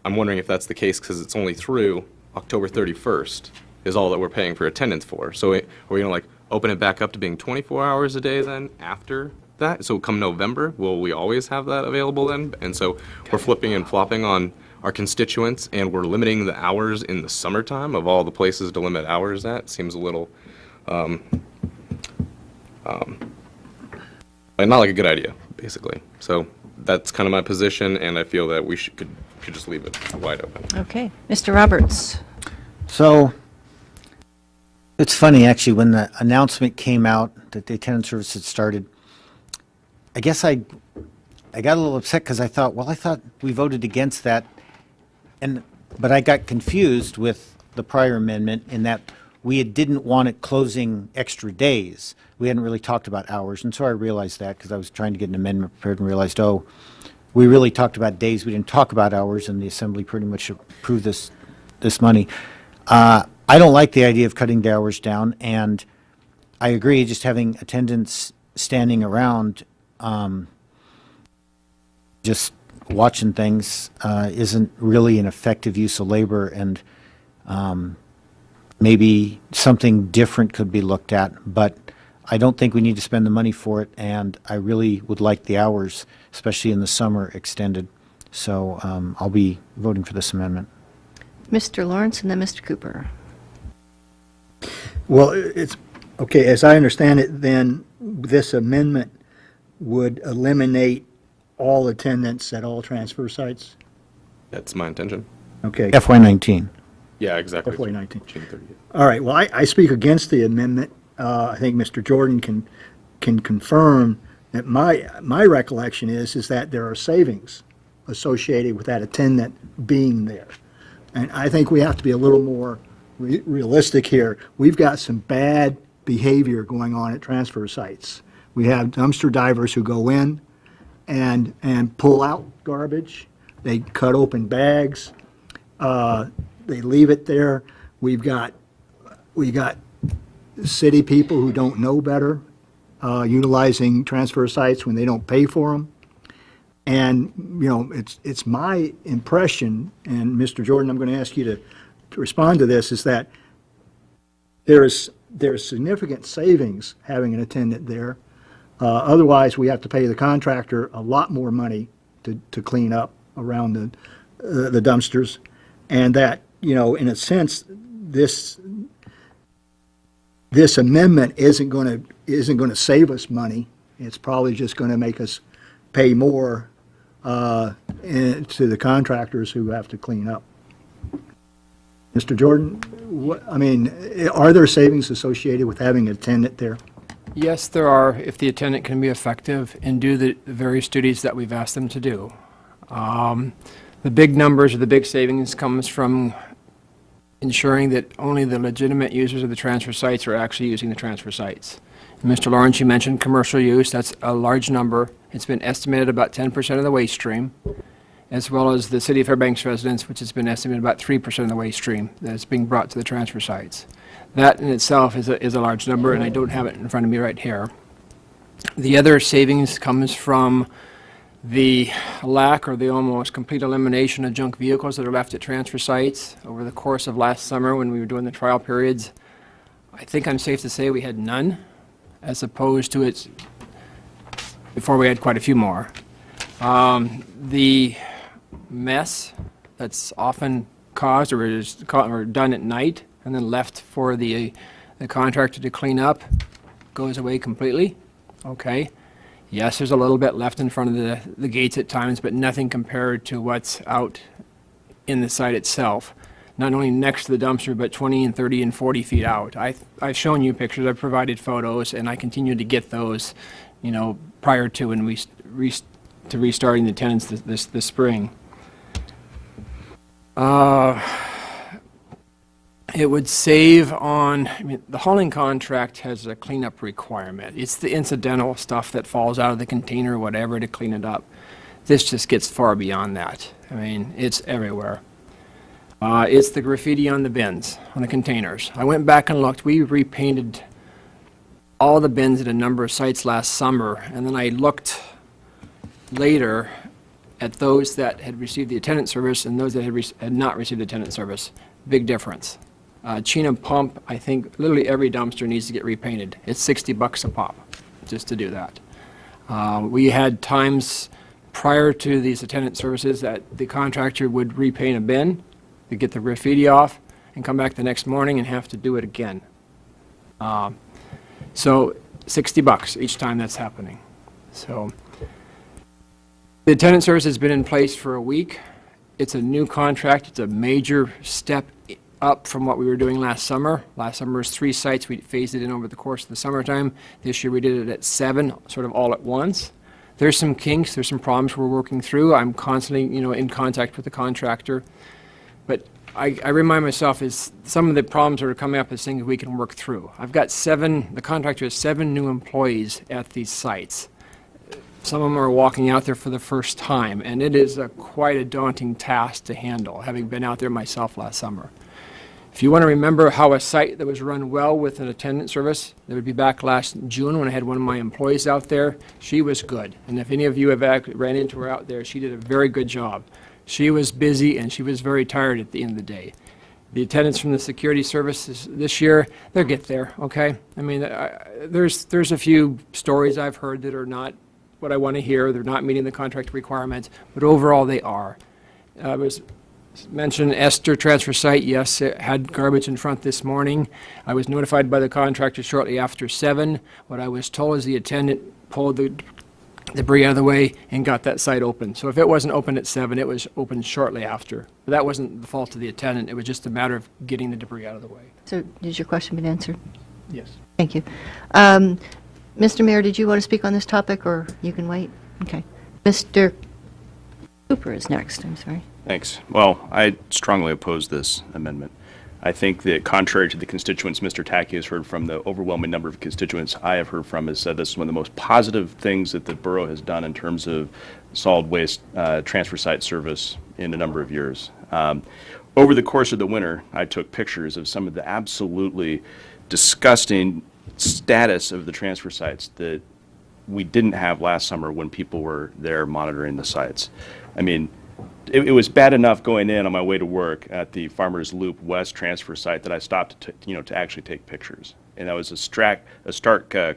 I'm wondering if that's the case because it's only through October 31st is all that we're paying for attendance for. So are we going to like open it back up to being 24 hours a day then after that? So come November, will we always have that available then? And so we're flipping and flopping on our constituents, and we're limiting the hours in the summertime of all the places to limit hours at. Seems a little not like a good idea, basically. So that's kind of my position, and I feel that we could just leave it wide open. Okay. Mr. Roberts. So, it's funny, actually, when the announcement came out that the attendance service had started, I guess I got a little upset because I thought we voted against that, but I got confused with the prior amendment in that we didn't want it closing extra days. We hadn't really talked about hours, and so I realized that because I was trying to get an amendment prepared and realized, oh, we really talked about days. We didn't talk about hours, and the Assembly pretty much approved this money. I don't like the idea of cutting the hours down, and I agree just having attendants standing around just watching things isn't really an effective use of labor, and maybe something different could be looked at, but I don't think we need to spend the money for it, and I really would like the hours, especially in the summer, extended. So I'll be voting for this amendment. Mr. Lawrence and then Mr. Cooper. Well, it's, okay, as I understand it, then this amendment would eliminate all attendance at all transfer sites? That's my intention. Okay. FY19. Yeah, exactly. FY19. June 30th. All right, well, I speak against the amendment. I think Mr. Jordan can confirm that my recollection is that there are savings associated with that attendant being there. And I think we have to be a little more realistic here. We've got some bad behavior going on at transfer sites. We have dumpster divers who go in and pull out garbage. They cut open bags. They leave it there. We got city people who don't know better, utilizing transfer sites when they don't pay for them. And, you know, it's my impression, and Mr. Jordan, I'm going to ask you to respond to this, is that there's significant savings having an attendant there. Otherwise, we have to pay the contractor a lot more money to clean up around the dumpsters. And that, you know, in a sense, this amendment isn't going to save us money. It's probably just going to make us pay more to the contractors who have to clean up. Mr. Jordan, are there savings associated with having an attendant there? Yes, there are, if the attendant can be effective and do the various duties that we've asked them to do. The big numbers or the big savings comes from ensuring that only the legitimate users of the transfer sites are actually using the transfer sites. Mr. Lawrence, you mentioned commercial use. That's a large number. It's been estimated about 10% of the waste stream, as well as the City of Fairbanks residents, which has been estimated about 3% of the waste stream that's being brought to the transfer sites. That in itself is a large number, and I don't have it in front of me right here. The other savings comes from the lack or the almost complete elimination of junk vehicles that are left at transfer sites. Over the course of last summer when we were doing the trial periods, I think I'm safe to say we had none, as opposed to it's before we had quite a few more. The mess that's often caused or done at night and then left for the contractor to clean up goes away completely. Okay. Yes, there's a little bit left in front of the gates at times, but nothing compared to what's out in the site itself. Not only next to the dumpster, but 20 and 30 and 40 feet out. I've shown you pictures, I've provided photos, and I continue to get those, you know, prior to when we restarting the attendance this spring. It would save on, the hauling contract has a cleanup requirement. It's the incidental stuff that falls out of the container or whatever to clean it up. This just gets far beyond that. It's everywhere. It's the graffiti on the bins, on the containers. I went back and looked. We repainted all the bins at a number of sites last summer, and then I looked later at those that had received the attendant service and those that had not received the attendant service. Big difference. Chena Pump, I think literally every dumpster needs to get repainted. It's $60 a pop just to do that. We had times prior to these attendant services that the contractor would repaint a bin to get the graffiti off and come back the next morning and have to do it again. So $60 each time that's happening. So the attendant service has been in place for a week. It's a new contract. It's a major step up from what we were doing last summer. Last summer was 3 sites. We phased it in over the course of the summertime. This year we did it at 7, sort of all at once. There's some kinks, there's some problems we're working through. I'm constantly, in contact with the contractor. But I remind myself is some of the problems that are coming up is things we can work through. I've got the contractor has 7 new employees at these sites. Some of them are walking out there for the first time, and it is quite a daunting task to handle, having been out there myself last summer. If you want to remember how a site that was run well with an attendant service, that would be back last June when I had one of my employees out there. She was good. And if any of you have ran into her out there, she did a very good job. She was busy and she was very tired at the end of the day. The attendants from the security services this year, they'll get there, okay? I mean, there's a few stories I've heard that are not what I want to hear. They're not meeting the contract requirements, but overall they are. Was mentioned Esther transfer site. Yes, it had garbage in front this morning. I was notified by the contractor shortly after 7. What I was told is the attendant pulled the debris out of the way and got that site open. So if it wasn't open at 7, it was open shortly after. But that wasn't the fault of the attendant. It was just a matter of getting the debris out of the way. So did your question been answered? Yes. Thank you. Mr. Mayor, did you want to speak on this topic, or you can wait? Okay. Mr. Cooper is next. I'm sorry. Thanks. Well, I strongly oppose this amendment. I think that contrary to the constituents Mr. Tackey has heard from, the overwhelming number of constituents I have heard from has said this is one of the most positive things that the borough has done in terms of solid waste transfer site service in a number of years. Over the course of the winter, I took pictures of some of the absolutely disgusting status of the transfer sites that we didn't have last summer when people were there monitoring the sites. I mean, it was bad enough going in on my way to work at the Farmers Loop West transfer site that I stopped to actually take pictures. And that was a stark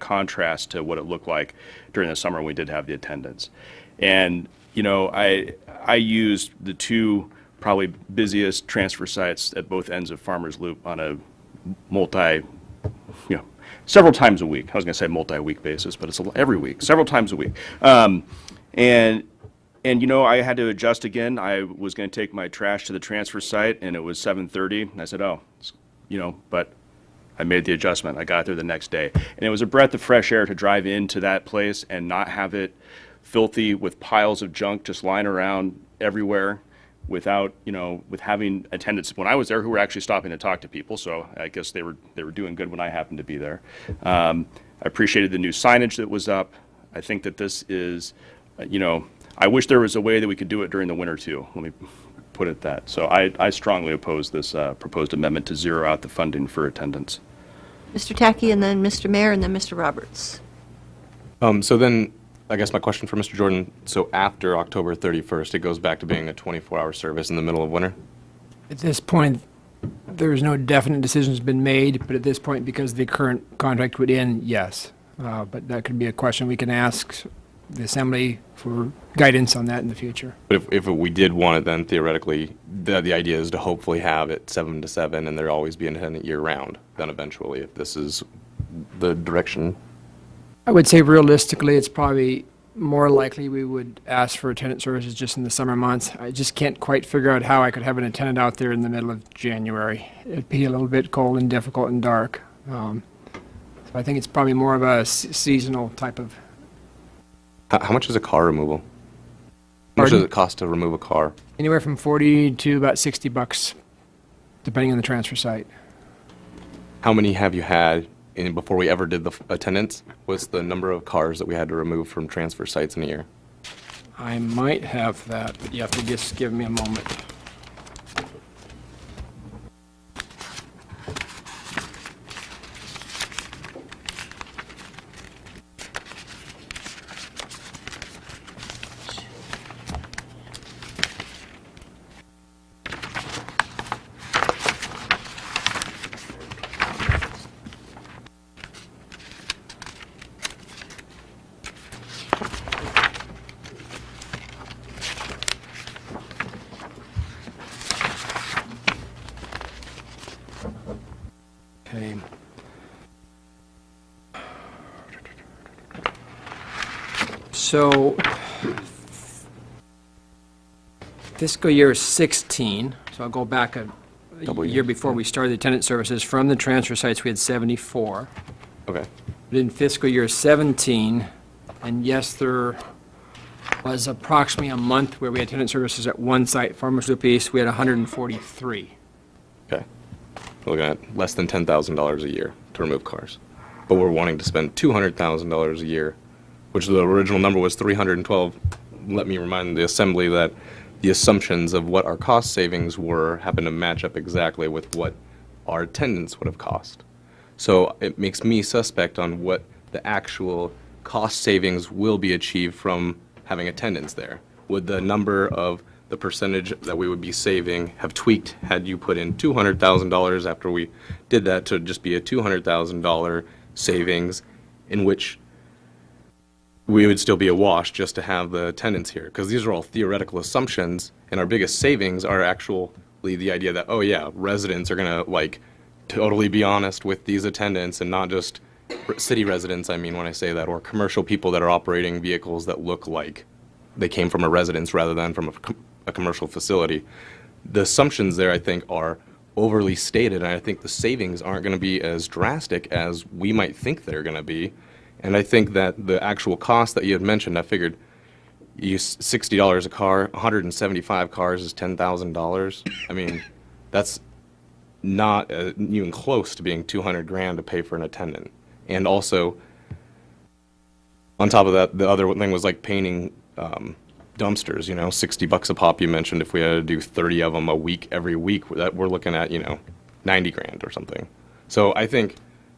contrast to what it looked like during the summer when we did have the attendance. And, I used the 2 probably busiest transfer sites at both ends of Farmers Loop on a several times a week. I was going to say multi-week basis, but it's every week, several times a week. And I had to adjust again. I was going to take my trash to the transfer site, and it was 7:30. And I said, but I made the adjustment. I got there the next day. And it was a breath of fresh air to drive into that place and not have it filthy with piles of junk just lying around everywhere without, with having attendants when I was there who were actually stopping to talk to people. So I guess they were doing good when I happened to be there. I appreciated the new signage that was up. I think that this is, I wish there was a way that we could do it during the winter too. Let me put it that. So I strongly oppose this proposed amendment to zero out the funding for attendance. Mr. Tackey, and then Mr. Mayor, and then Mr. Roberts. So then, I guess my question for Mr. Jordan, so after October 31st, it goes back to being a 24-hour service in the middle of winter? At this point, there's no definite decisions been made, but at this point, because the current contract would end, yes. But that could be a question we can ask the Assembly for guidance on that in the future. But if we did want it, then theoretically, the idea is to hopefully have it 7 to 7 and there always be an attendant year-round, then eventually, if this is the direction. I would say realistically, it's probably more likely we would ask for attendant services just in the summer months. I just can't quite figure out how I could have an attendant out there in the middle of January. It'd be a little bit cold and difficult and dark. So I think it's probably more of a seasonal type of. How much is a car removal? How much does it cost to remove a car? Anywhere from $40 to about $60, depending on the transfer site. How many have you had before we ever did the attendance? What's the number of cars that we had to remove from transfer sites in a year? I might have that, but you have to just give me a moment. Okay. So, fiscal year 16, so I'll go back a year before we started the attendant services. From the transfer sites, we had 74. Okay. But in fiscal year 17, and yes, there was approximately a month where we had attendant services at one site, Farmers Loop East, we had 143. Okay. We're looking at less than $10,000 a year to remove cars. But we're wanting to spend $200,000 a year, which the original number was 312. Let me remind the Assembly that the assumptions of what our cost savings were happen to match up exactly with what our attendance would have cost. So it makes me suspect on what the actual cost savings will be achieved from having attendance there. Would the number of the the percentage that we would be saving, have tweaked had you put in $200,000 after we did that to just be a $200,000 savings, in which we would still be a wash just to have the attendance here. Because these are all theoretical assumptions, and our biggest savings are actually the idea that, oh yeah, residents are going to like totally be honest with these attendants, and not just city residents, I mean, when I say that, or commercial people that are operating vehicles that look like they came from a residence rather than from a commercial facility. The assumptions there, I think, are overly stated, and I think the savings aren't going to be as drastic as we might think they're going to be. And I think that the actual cost that you had mentioned, I figured you use $60 a car, 175 cars is $10,000. I mean, that's not even close to being 200 grand to pay for an attendant. And also, on top of that, the other thing was like painting dumpsters, you know, $60 a pop you mentioned. If we had to do 30 of them a week, every week, that we're looking at, you know, 90 grand or something. So I think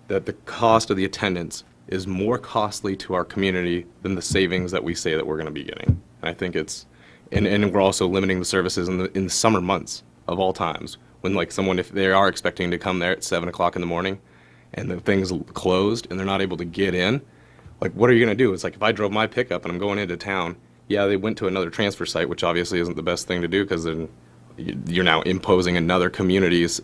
that the cost of the attendance is more costly to our community than the savings that we say that we're going to be getting. And I think it's, and we're also limiting the services in the summer months of all times, when like someone, if they are expecting to come there at 7 o'clock in the morning and the thing's closed and they're not able to get in, like what are you going to do? It's like if I drove my pickup and I'm going into town, yeah, they went to another transfer site, which obviously isn't the best thing to do, because then you're now imposing another community's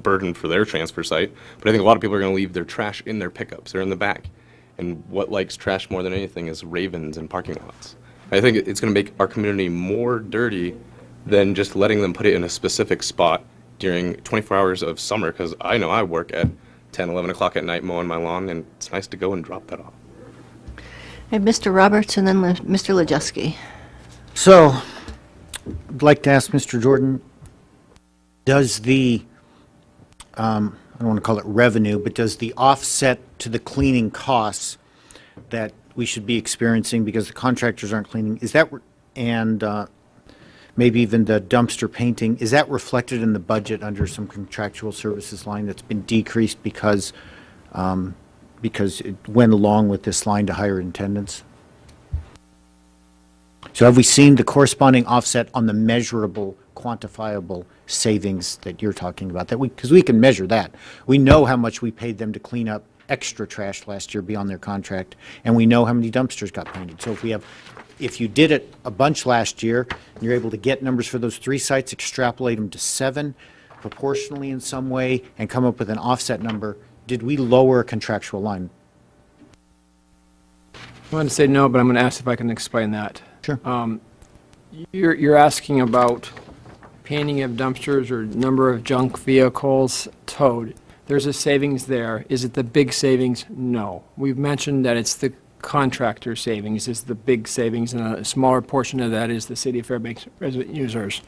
burden for their transfer site. But I think a lot of people are going to leave their trash in their pickups or in the back. And what likes trash more than anything is ravens in parking lots. I think it's going to make our community more dirty than just letting them put it in a specific spot during 24 hours of summer, because I know I work at 10, 11 o'clock at night mowing my lawn, and it's nice to go and drop that off. And Mr. Roberts and then Mr. Lejeski. So, I'd like to ask Mr. Jordan, does the, I don't want to call it revenue, but does the offset to the cleaning costs that we should be experiencing because the contractors aren't cleaning, is that, and maybe even the dumpster painting, is that reflected in the budget under some contractual services line that's been decreased because it went along with this line to hire attendants? So have we seen the corresponding offset on the measurable, quantifiable savings that you're talking about? That because we can measure that. We know how much we paid them to clean up extra trash last year beyond their contract, and we know how many dumpsters got painted. So if you did it a bunch last year, and you're able to get numbers for those 3 sites, extrapolate them to 7 proportionally in some way, and come up with an offset number, did we lower a contractual line? I want to say no, but I'm going to ask if I can explain that. Sure. You're asking about painting of dumpsters or number of junk vehicles towed. There's a savings there. Is it the big savings? No. We've mentioned that it's the contractor savings is the big savings, and a smaller portion of that is the City of Fairbanks resident users.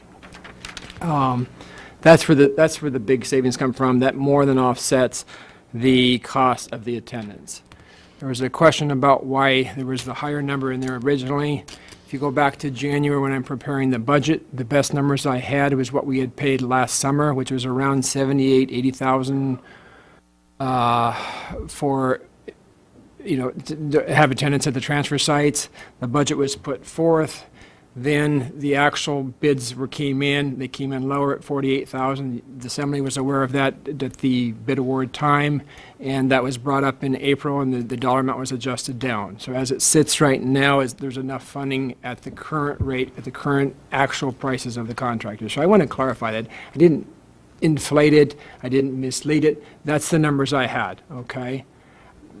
That's where the big savings come from. That more than offsets the cost of the attendance. There was a question about why there was the higher number in there originally. If you go back to January when I'm preparing the budget, the best numbers I had was what we had paid last summer, which was around $78,000, $80,000 for, to have attendance at the transfer sites. The budget was put forth. Then the actual bids came in. They came in lower at $48,000. The Assembly was aware of that at the bid award time, and that was brought up in April, and the dollar amount was adjusted down. So as it sits right now, there's enough funding at the current rate, at the current actual prices of the contractors. So I want to clarify that. I didn't inflate it. I didn't mislead it. That's the numbers I had, okay?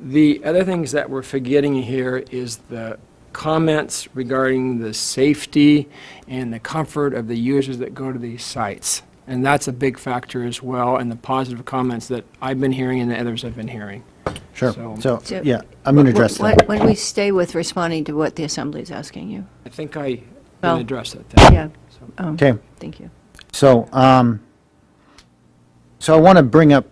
The other things that we're forgetting here is the comments regarding the safety and the comfort of the users that go to these sites. And that's a big factor as well, and the positive comments that I've been hearing and the others have been hearing. Sure. So yeah, I'm going to address that. When we stay with responding to what the Assembly is asking you. I think I can address that then. Yeah. Okay. Thank you. So, so I want to bring up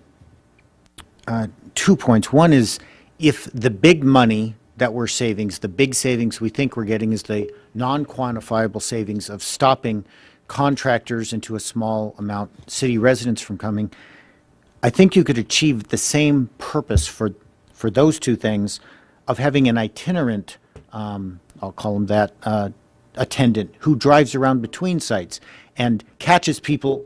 2 points. One is if the big money that we're savings, the big savings we think we're getting is the non-quantifiable savings of stopping contractors and to a small amount city residents from coming. I think you could achieve the same purpose for those two things of having an itinerant, I'll call them that, attendant who drives around between sites and catches people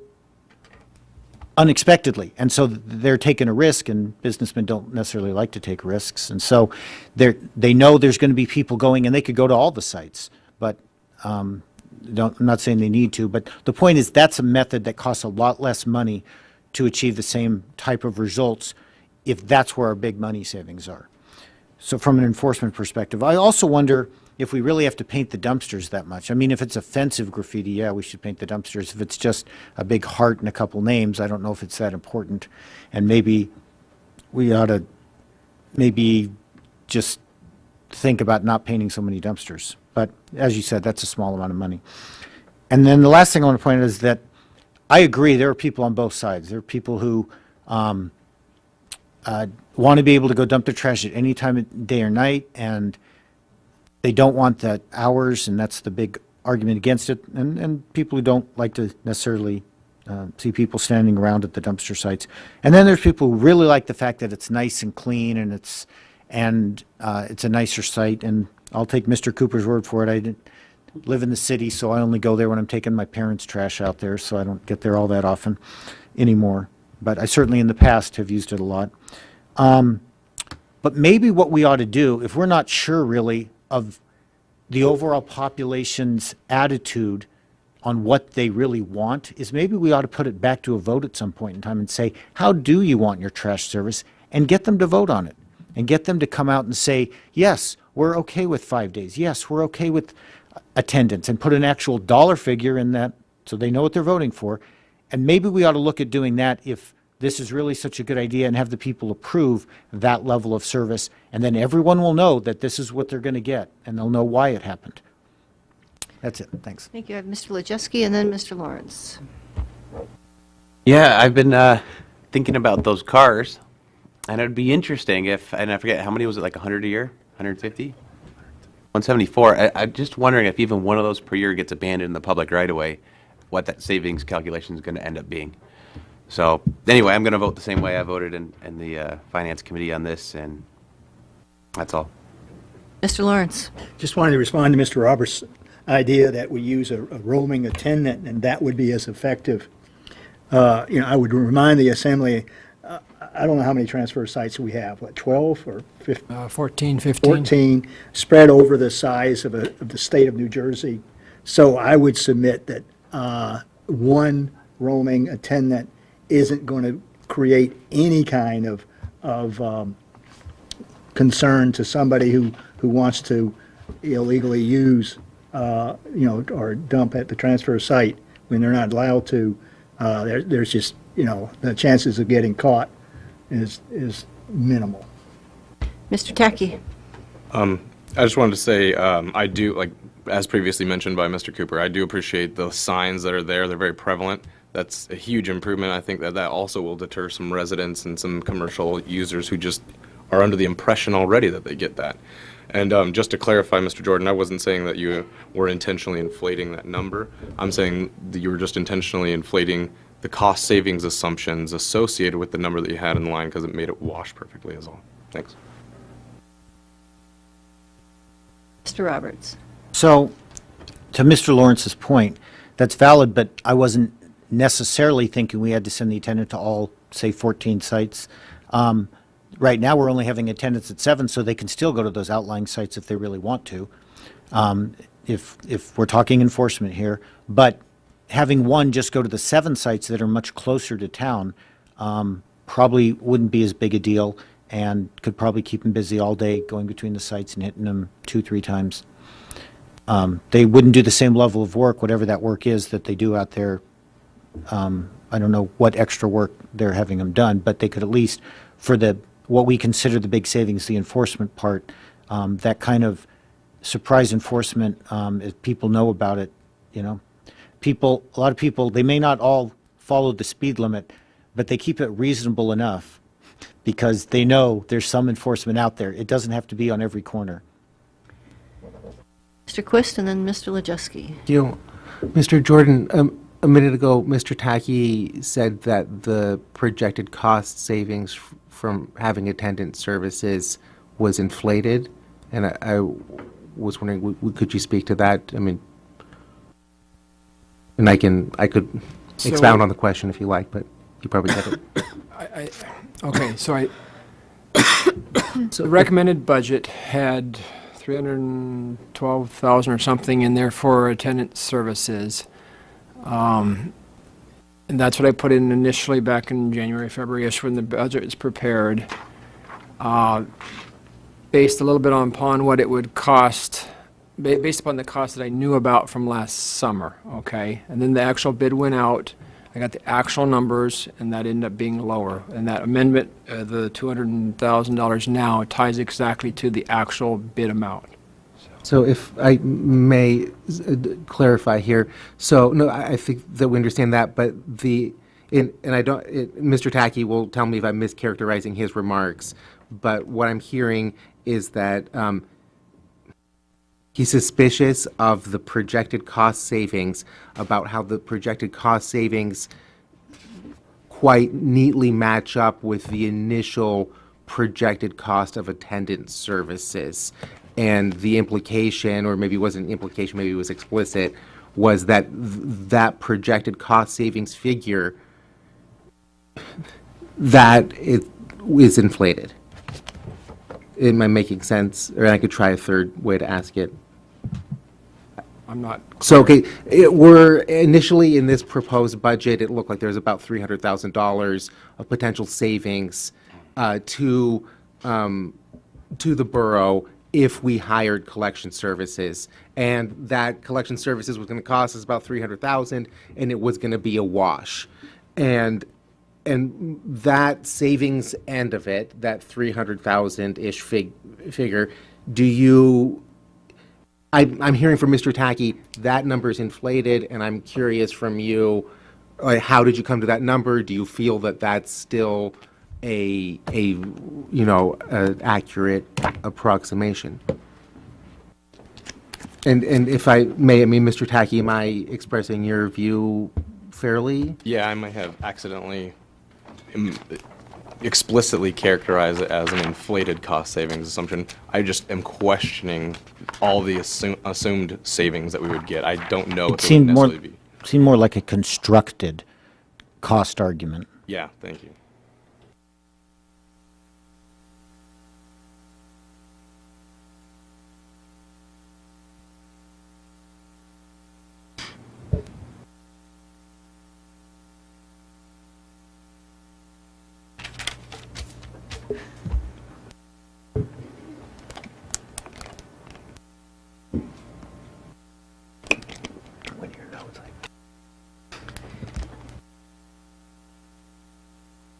unexpectedly. And so they're taking a risk, and businessmen don't necessarily like to take risks. And so they know there's going to be people going, and they could go to all the sites, but I'm not saying they need to. But the point is that's a method that costs a lot less money to achieve the same type of results if that's where our big money savings are. So from an enforcement perspective, I also wonder if we really have to paint the dumpsters that much. I mean, if it's offensive graffiti, yeah, we should paint the dumpsters. If it's just a big heart and a couple names, I don't know if it's that important. And maybe we ought to just think about not painting so many dumpsters. But as you said, that's a small amount of money. And then the last thing I want to point out is that I agree there are people on both sides. There are people who want to be able to go dump their trash at any time of day or night, and they don't want that hours, and that's the big argument against it. And people who don't like to necessarily see people standing around at the dumpster sites. And then there's people who really like the fact that it's nice and clean, and it's a nicer site. And I'll take Mr. Cooper's word for it. I didn't live in the city, so I only go there when I'm taking my parents' trash out there, so I don't get there all that often anymore. But I certainly in the past have used it a lot. But maybe what we ought to do, if we're not sure really of the overall population's attitude on what they really want, is maybe we ought to put it back to a vote at some point in time and say, how do you want your trash service? And get them to vote on it. And get them to come out and say, yes, we're okay with 5 days. Yes, we're okay with attendance, and put an actual dollar figure in that so they know what they're voting for. And maybe we ought to look at doing that if this is really such a good idea, and have the people approve that level of service. And then everyone will know that this is what they're going to get, and they'll know why it happened. That's it. Thanks. Thank you. I have Mr. Lejeski and then Mr. Lawrence. Yeah, I've been thinking about those cars, and it would be interesting if, and I forget, how many was it, like 100 a year? 150? 174. I'm just wondering if even one of those per year gets abandoned in the public right away, what that savings calculation is going to end up being. So anyway, I'm going to vote the same way I voted in the Finance Committee on this, and that's all. Mr. Lawrence. Just wanted to respond to Mr. Roberts' idea that we use a roaming attendant, and that would be as effective. I would remind the Assembly, I don't know how many transfer sites we have, what, 12 or 15? 14, 15. 14, spread over the size of the state of New Jersey. So I would submit that one roaming attendant isn't going to create any kind of concern to somebody who wants to illegally use, or dump at the transfer site when they're not allowed to. There's just, the chances of getting caught is minimal. Mr. Tacky. I just wanted to say, I do, like, as previously mentioned by Mr. Cooper, I do appreciate the signs that are there. They're very prevalent. That's a huge improvement. I think that also will deter some residents and some commercial users who just are under the impression already that they get that. And just to clarify, Mr. Jordan, I wasn't saying that you were intentionally inflating that number. I'm saying that you were just intentionally inflating the cost savings assumptions associated with the number that you had in the line because it made it wash perfectly is all. Thanks. Mr. Roberts. So, to Mr. Lawrence's point, that's valid, but I wasn't necessarily thinking we had to send the attendant to all, say, 14 sites. Right now, we're only having attendants at 7, so they can still go to those outlying sites if they really want to, if we're talking enforcement here. But having one just go to the 7 sites that are much closer to town probably wouldn't be as big a deal, and could probably keep them busy all day going between the sites and hitting them 2-3 times. They wouldn't do the same level of work, whatever that work is that they do out there. I don't know what extra work they're having them done, but they could at least, for what we consider the big savings, the enforcement part, that kind of surprise enforcement, if people know about it, a lot of people, they may not all follow the speed limit, but they keep it reasonable enough because they know there's some enforcement out there. It doesn't have to be on every corner. Mr. Quist and then Mr. Lejeski. Mr. Jordan, a minute ago, Mr. Tacky said that the projected cost savings from having attendant services was inflated, and I was wondering, could you speak to that? I mean, And I could So- expound on the question if you like, but you probably get it. Okay, so the recommended budget had 312,000 or something in there for attendance services. And that's what I put in initially back in January, February-ish when the budget was prepared. Based a little bit upon what it would cost, based upon the cost that I knew about from last summer, okay? And then the actual bid went out. I got the actual numbers, and that ended up being lower. And that amendment, the $200,000 now ties exactly to the actual bid amount. So if I may clarify here, so no, I think that we understand that, but Mr. Tacky will tell me if I'm mischaracterizing his remarks, but what I'm hearing is that he's suspicious of the projected cost savings, about how the projected cost savings quite neatly match up with the initial projected cost of attendance services. And the implication, or maybe it wasn't implication, maybe it was explicit, was that that projected cost savings figure, that it is inflated. Am I making sense? Or I could try a third way to ask it. I'm not. So, okay, we're initially in this proposed budget, it looked like there's about $300,000 of potential savings to the borough if we hired collection services. And that collection services was going to cost us about $300,000, and it was going to be a wash. And that savings end of it, that 300,000-ish figure, I'm hearing from Mr. Tacky, that number is inflated, and I'm curious from you, how did you come to that number? Do you feel that that's still an accurate approximation? And if I may, Mr. Tacky, am I expressing your view fairly? Yeah, I might have accidentally explicitly characterized it as an inflated cost savings assumption. I just am questioning all the assumed savings that we would get. I don't know It if it would seemed necessarily be. seemed more like a constructed cost argument. Yeah, thank you.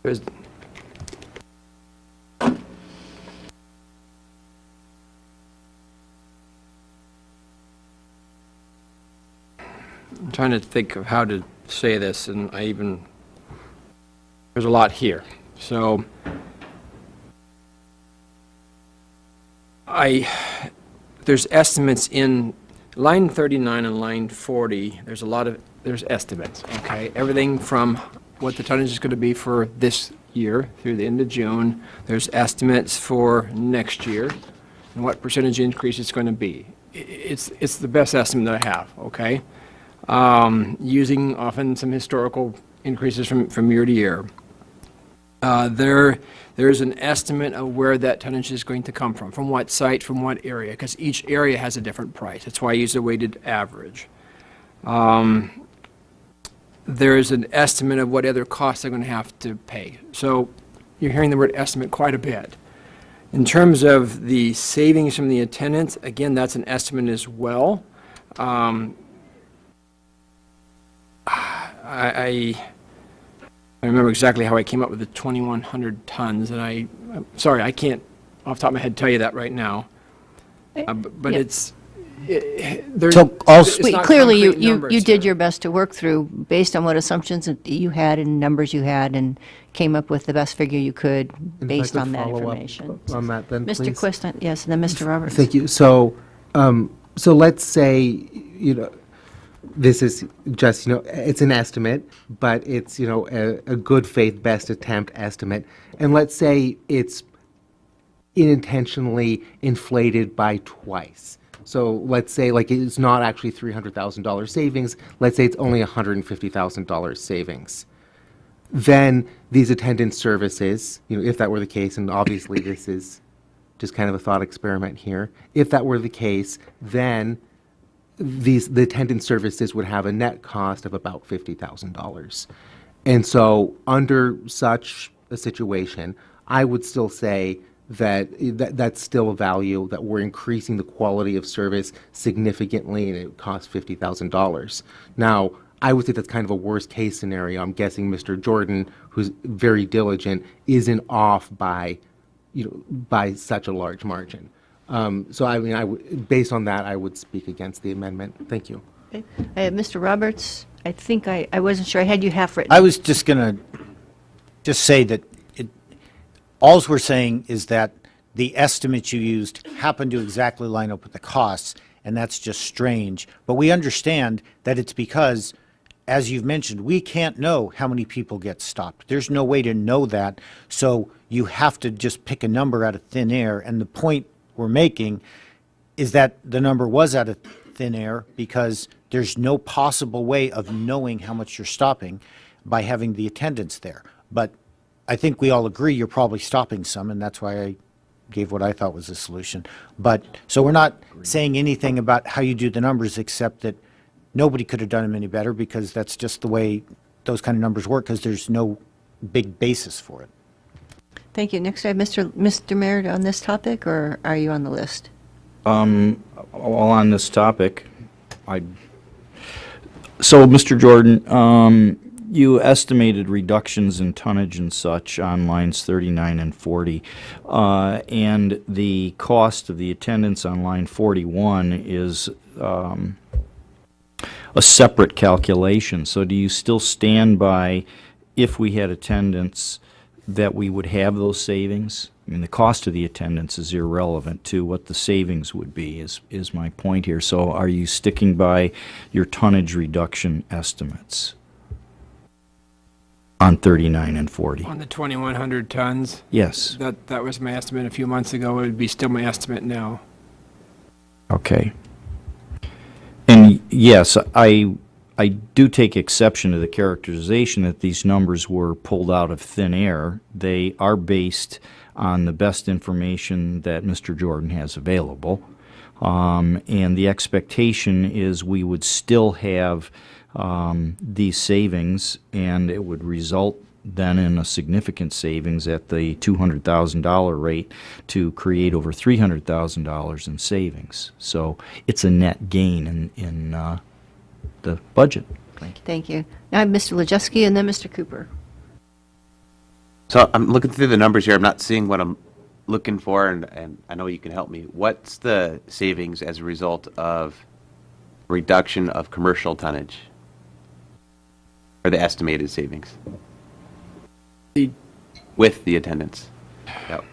There's, I'm trying to think of how to say this, and there's a lot here. So there's estimates in line 39 and line 40, there's estimates, okay? Everything from what the tonnage is going to be for this year through the end of June. There's estimates for next year and what percentage increase it's going to be. It's the best estimate that I have, okay? Using often some historical increases from year to year. There's an estimate of where that tonnage is going to come from what site, from what area, because each area has a different price. That's why I use a weighted average. There's an estimate of what other costs they're going to have to pay. So you're hearing the word estimate quite a bit. In terms of the savings from the attendance, again, that's an estimate as well. I remember exactly how I came up with the 2,100 tons, and I'm sorry, I can't off the top of my head tell you that right now. But Yeah. there's So also- it's not Clearly, concrete you numbers did here. your best to work through, based on what assumptions that you had and numbers you had, and came up with the best figure you could If I based could on that follow up information. on that then, Mr. please. Quist, yes, and then Mr. Roberts. Thank you. So let's say, this is just, it's an estimate, but it's, a good faith, best attempt estimate. And let's say it's unintentionally inflated by twice. So let's say like it's not actually $300,000 savings. Let's say it's only $150,000 savings. Then these attendance services, if that were the case, and obviously this is just kind of a thought experiment here. If that were the case, then the attendance services would have a net cost of about $50,000. And so under such a situation, I would still say that's still a value, that we're increasing the quality of service significantly, and it costs $50,000. Now, I would say that's kind of a worst case scenario. I'm guessing Mr. Jordan, who's very diligent, isn't off by such a large margin. So I mean, based on that, I would speak against the amendment. Thank you. Okay. Mr. Roberts, I think I wasn't sure. I had you half written. I was just going to say that all we're saying is that the estimates you used happen to exactly line up with the costs, and that's just strange. But we understand that it's because, as you've mentioned, we can't know how many people get stopped. There's no way to know that, so you have to just pick a number out of thin air. And the point we're making is that the number was out of thin air because there's no possible way of knowing how much you're stopping by having the attendance there. But I think we all agree you're probably stopping some, and that's why I gave what I thought was the solution. But so we're not saying anything about how you do the numbers, except that nobody could have done them any better, because that's just the way those kind of numbers work, because there's no big basis for it. Thank you. Next, I have Mr. Merritt on this topic, or are you on the list? All on this topic, so Mr. Jordan, you estimated reductions in tonnage and such on lines 39 and 40, and the cost of the attendance on line 41 is a separate calculation. So do you still stand by, if we had attendance, that we would have those savings? I mean, the cost of the attendance is irrelevant to what the savings would be, is my point here. So are you sticking by your tonnage reduction estimates on 39 and 40? On the 2,100 tons? Yes. That was my estimate a few months ago. It would be still my estimate now. Okay. And yes, I do take exception to the characterization that these numbers were pulled out of thin air. They are based on the best information that Mr. Jordan has available. And the expectation is we would still have these savings, and it would result then in a significant savings at the $200,000 rate to create over $300,000 in savings. So it's a net gain in the budget. Thank you. Now I have Mr. Lejewski and then Mr. Cooper. So I'm looking through the numbers here. I'm not seeing what I'm looking for, and I know you can help me. What's the savings as a result of reduction of commercial tonnage? Or the estimated savings? With the attendance. Yep.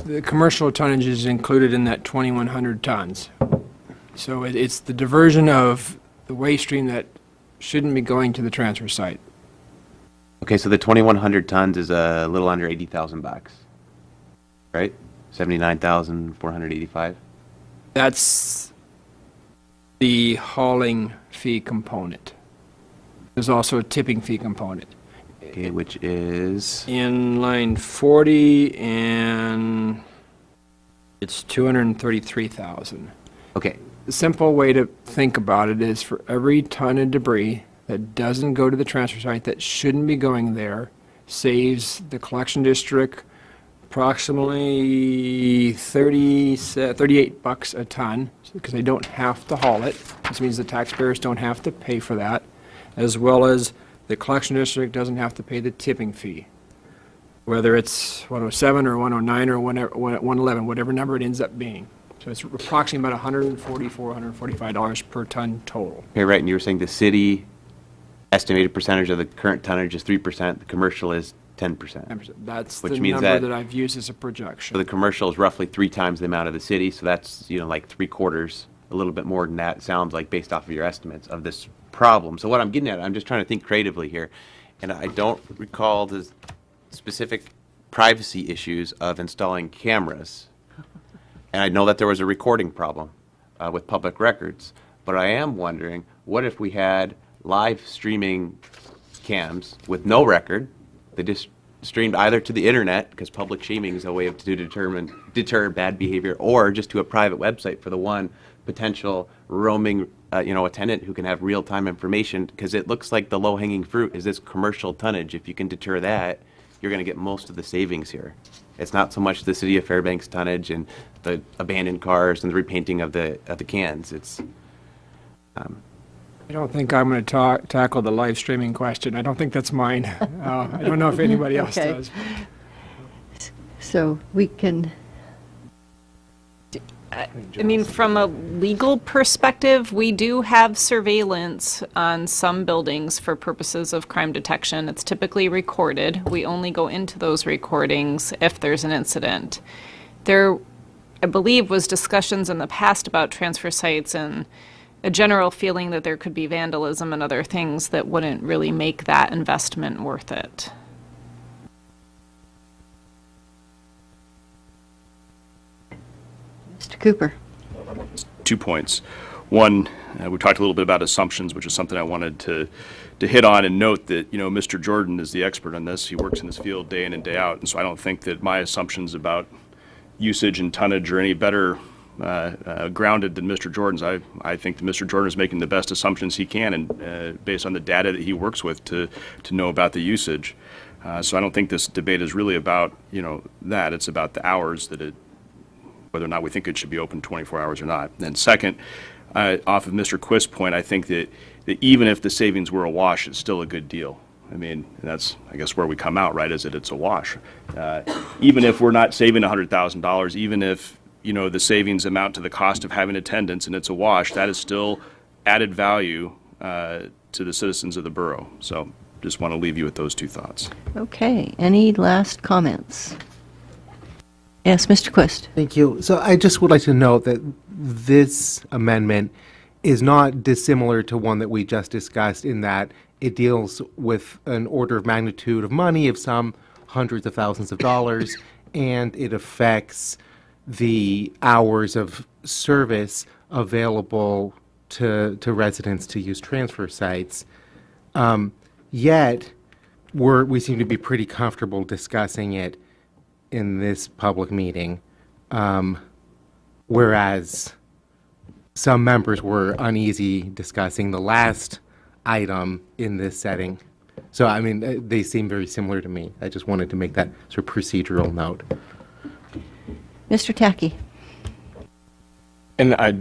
The commercial tonnage is included in that 2,100 tons. So it's the diversion of the waste stream that shouldn't be going to the transfer site. Okay, so the 2,100 tons is a little under 80,000 bucks, right? 79,485. That's the hauling fee component. There's also a tipping fee component. Okay, which is in line 40, and it's 233,000. Okay. The simple way to think about it is, for every ton of debris that doesn't go to the transfer site that shouldn't be going there, saves the collection district approximately 38 bucks a ton, because they don't have to haul it. This means the taxpayers don't have to pay for that, as well as the collection district doesn't have to pay the tipping fee, whether it's 107 or 109 or 111, whatever number it ends up being. So it's approximately about $144, $145 per ton total. okay, right? And you were saying the city estimated percentage of the current tonnage is 3%. The commercial is 10%. That's which the means number that I've used as a projection. So the commercial is roughly 3 times the amount of the city. So that's like 3/4, a little bit more than that. It sounds like, based off of your estimates of this problem. So what I'm getting at, I'm just trying to think creatively here, and I don't recall the specific privacy issues of installing cameras. And I know that there was a recording problem with public records, but I am wondering, what if we had live streaming cams with no record? They just streamed either to the internet, because public shaming is a way to deter bad behavior, or just to a private website for the one potential roaming a tenant who can have real-time information, because it looks like the low-hanging fruit is this commercial tonnage. If you can deter that, you're going to get most of the savings here. It's not so much the city of Fairbanks tonnage and the abandoned cars and the repainting of the cans. It's I don't think I'm going to tackle the live streaming question. I don't think that's mine. I don't know if anybody else Okay. does. So we can, I mean, from a legal perspective, we do have surveillance on some buildings for purposes of crime detection. It's typically recorded. We only go into those recordings if there's an incident. There, I believe, was discussions in the past about transfer sites and a general feeling that there could be vandalism and other things that wouldn't really make that investment worth it. Mr. Cooper. 2 points. One, we talked a little bit about assumptions, which is something I wanted to hit on and note that, Mr. Jordan is the expert on this. He works in this field day in and day out, and so I don't think that my assumptions about usage and tonnage are any better grounded than Mr. Jordan's. I think that Mr. Jordan is making the best assumptions he can, and based on the data that he works with to know about the usage. So I don't think this debate is really about that. It's about the hours that whether or not we think it should be open 24 hours or not. And second, off of Mr. Quist's point, I think that even if the savings were a wash, it's still a good deal. I mean, that's, I guess, where we come out, right, is that it's a wash. Even if we're not saving $100,000, even if the savings amount to the cost of having attendance and it's a wash, that is still added value to the citizens of the borough. So just want to leave you with those 2 thoughts. Okay, any last comments? Yes, Mr. Quist. Thank you. So I just would like to note that this amendment is not dissimilar to one that we just discussed, in that it deals with an order of magnitude of money of some hundreds of thousands of dollars, and it affects the hours of service available to residents to use transfer sites. Yet, we seem to be pretty comfortable discussing it in this public meeting, whereas some members were uneasy discussing the last item in this setting. So, I mean, they seem very similar to me. I just wanted to make that sort of procedural note. Mr. Tacky. And I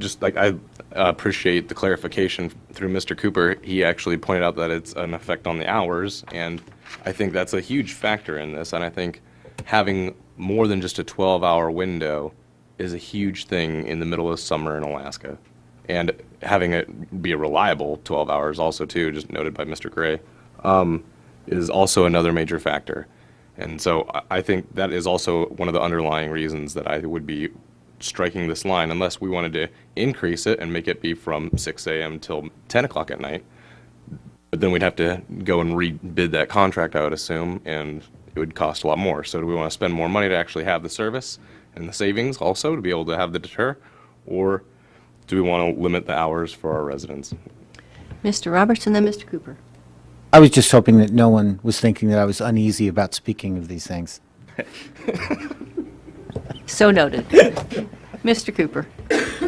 appreciate the clarification through Mr. Cooper. He actually pointed out that it's an effect on the hours, and I think that's a huge factor in this. And I think having more than just a 12-hour window is a huge thing in the middle of summer in Alaska. And having it be a reliable 12 hours also, too, just noted by Mr. Gray, is also another major factor. And so I think that is also one of the underlying reasons that I would be striking this line, unless we wanted to increase it and make it be from 6 a.m. till 10 o'clock at night. But then we'd have to go and rebid that contract, I would assume, and it would cost a lot more. So do we want to spend more money to actually have the service and the savings also to be able to have the deter? Or do we want to limit the hours for our residents? Mr. Robertson, then Mr. Cooper. I was just hoping that no one was thinking that I was uneasy about speaking of these things. So noted. Mr. Cooper.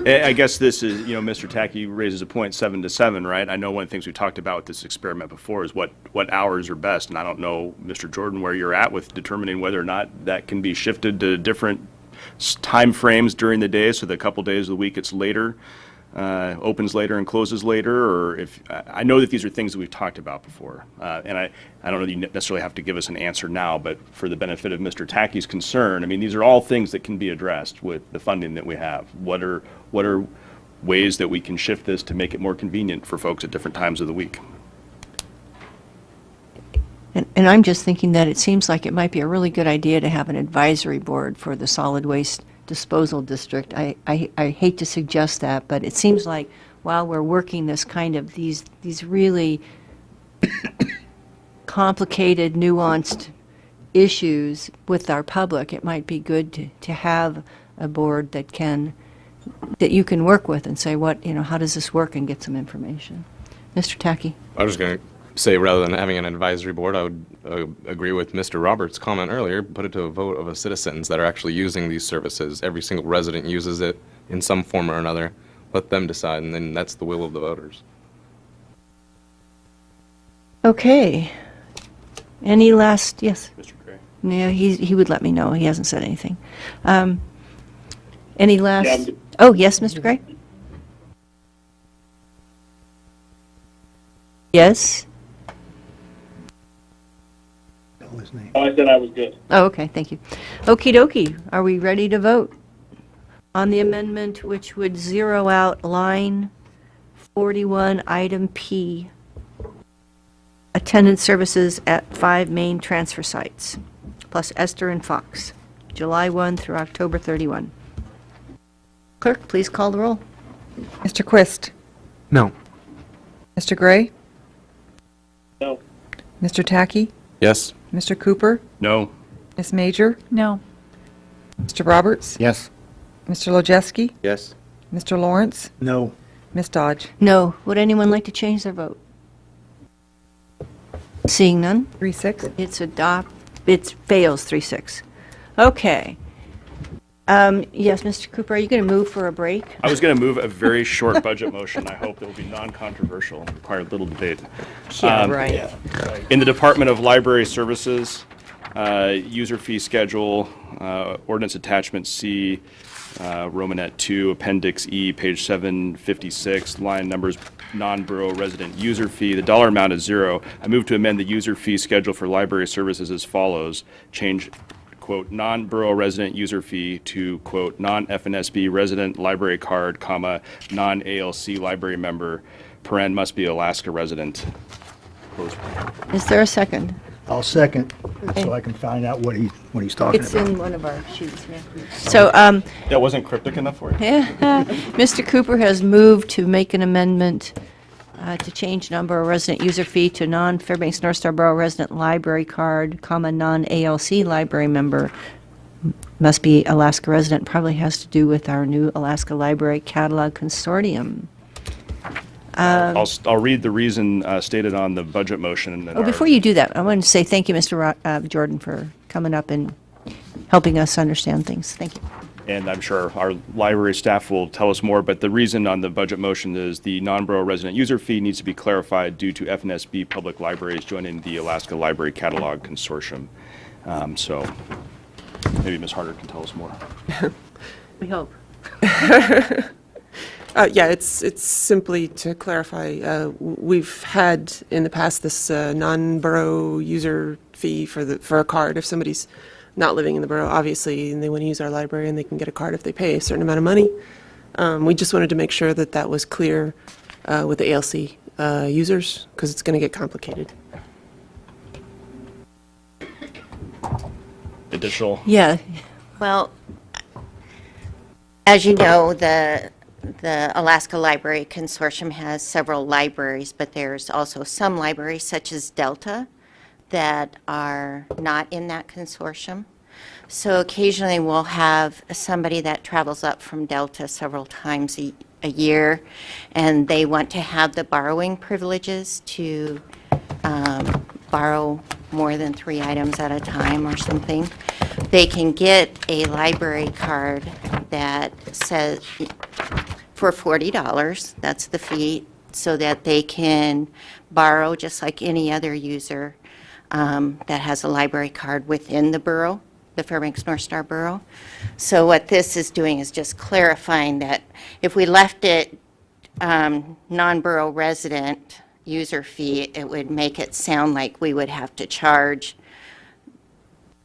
I guess this is, Mr. Tacky raises a point 7 to 7, right? I know one of the things we talked about with this experiment before is what hours are best, and I don't know, Mr. Jordan, where you're at with determining whether or not that can be shifted to different time frames during the day, so that a couple days of the week it's later, opens later and closes later, or if I know that these are things that we've talked about before, and I don't know that you necessarily have to give us an answer now, but for the benefit of Mr. Tacky's concern, I mean, these are all things that can be addressed with the funding that we have. What are ways that we can shift this to make it more convenient for folks at different times of the week? And I'm just thinking that it seems like it might be a really good idea to have an advisory board for the solid waste disposal district. I hate to suggest that, but it seems like while we're working this kind of these really complicated, nuanced issues with our public, it might be good to have a board that you can work with and say, how does this work, and get some information. Mr. Tacky? I was just going to say, rather than having an advisory board, I would agree with Mr. Roberts' comment earlier, put it to a vote of the citizens that are actually using these services. Every single resident uses it in some form or another. Let them decide, and then that's the will of the voters. Okay. Any last, yes? Mr. Gray? Yeah, he would let me know. He hasn't said anything. Any last? Yeah, Oh, yes, Mr. Gray? Yes? Spell his name. Oh, I said I was good. Oh, okay, thank you. Okey dokey, are we ready to vote on the amendment which would zero out line 41, item P, attendance services at 5 main transfer sites, plus Esther and Fox, July 1 through October 31? Clerk, please call the roll. Mr. Quist? No. Mr. Gray? No. Mr. Tacky? Yes? Mr. Cooper? No. Ms. Major? No. Mr. Roberts? Yes. Mr. Lojeski? Yes. Mr. Lawrence? No. Ms. Dodge? No. Would anyone like to change their vote? Seeing none? 3-6. It fails 3-6. Okay. Yes, Mr. Cooper, are you going to move for a break? I was going to move a very short budget motion. I hope it will be non-controversial, require little debate. Right. In the Department of Library Services, user fee schedule, ordinance attachment C, Romanet 2, Appendix E, page 756, line numbers, non-borough resident user fee. The dollar amount is 0. I move to amend the user fee schedule for library services as follows. Change, quote, non-borough resident user fee to, quote, non-FNSB resident library card, comma, non-ALC library member, paren must be Alaska resident. Close. Is there a second? I'll second, Okay. so I can find out what he's talking It's about. in one of our sheets, yeah. So, That wasn't cryptic enough for you? Mr. Cooper has moved to make an amendment to change number of resident user fee to non-Fairbanks North Star Borough resident library card, comma, non-ALC library member, must be Alaska resident. Probably has to do with our new Alaska Library Catalog Consortium. I'll read the reason stated on the budget motion. And then Before you do that, I want to say thank you, Mr. Jordan, for coming up and helping us understand things. Thank you. And I'm sure our library staff will tell us more, but the reason on the budget motion is the non-borough resident user fee needs to be clarified due to FNSB public libraries joining the Alaska Library Catalog Consortium. So maybe Ms. Harder can tell us more. We hope. Yeah, it's simply to clarify. We've had in the past this non-borough user fee for a card. If somebody's not living in the borough, obviously, and they want to use our library, and they can get a card if they pay a certain amount of money. We just wanted to make sure that that was clear with the ALC users, because it's going to get complicated. Additional? Yeah. Well, as you know, the Alaska Library Consortium has several libraries, but there's also some libraries, such as Delta, that are not in that consortium. So occasionally we'll have somebody that travels up from Delta several times a year, and they want to have the borrowing privileges to borrow more than 3 items at a time or something. They can get a library card that says for $40, that's the fee, so that they can borrow just like any other user that has a library card within the borough, the Fairbanks North Star Borough. So what this is doing is just clarifying that if we left it non-borough resident user fee, it would make it sound like we would have to charge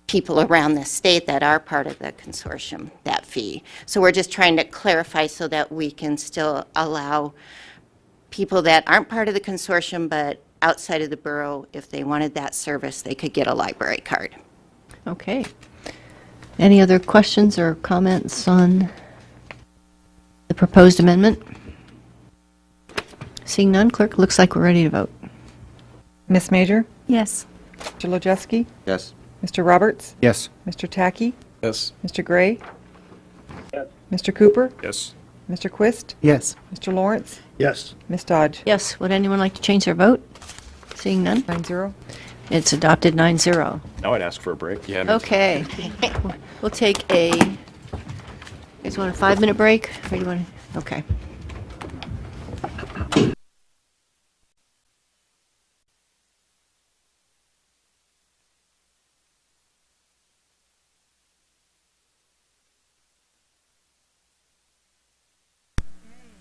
people around the state that are part of the consortium that fee. So we're just trying to clarify so that we can still allow people that aren't part of the consortium but outside of the borough, if they wanted that service, they could get a library card. Okay. Any other questions or comments on the proposed amendment? Seeing none, clerk, looks like we're ready to vote. Ms. Major? Yes. Mr. Lojeski? Yes. Mr. Roberts? Yes. Mr. Tacky? Yes. Mr. Gray? Mr. Cooper? Yes. Mr. Quist? Yes. Mr. Lawrence? Yes. Ms. Dodge? Yes, would anyone like to change their vote? Seeing none? 9-0. It's adopted 9-0. Now I'd ask for a break. Yeah. Okay. We'll take a, you guys want a 5-minute break? Or do you want to, okay.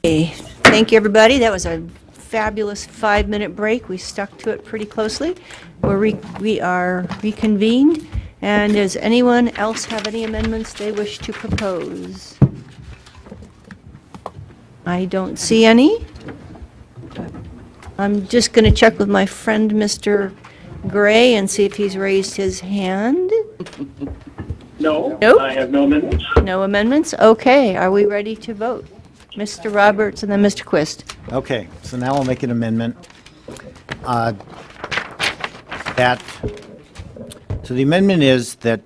Okay, thank you, everybody. That was a fabulous 5-minute break. We stuck to it pretty closely. We are reconvened. And does anyone else have any amendments they wish to propose? I don't see any. I'm just going to check with my friend, Mr. Gray, and see if he's raised his hand. No, Nope. I have no amendments. No amendments? Okay, are we ready to vote? Mr. Roberts and then Mr. Quist. Okay, so now I'll make an amendment. So the amendment is that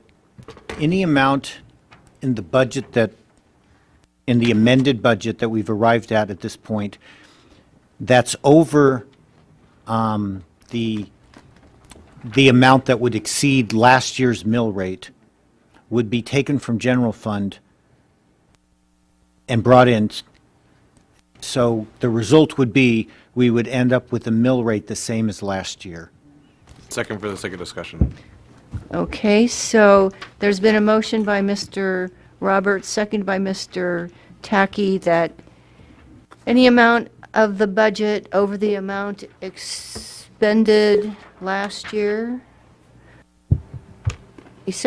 any amount in the budget in the amended budget that we've arrived at this point, that's over the amount that would exceed last year's mill rate would be taken from general fund and brought in. So the result would be we would end up with a mill rate the same as last year. Second for the sake of discussion. Okay, so there's been a motion by Mr. Roberts, second by Mr. Tacky, that any amount of the budget over the amount expended last year, it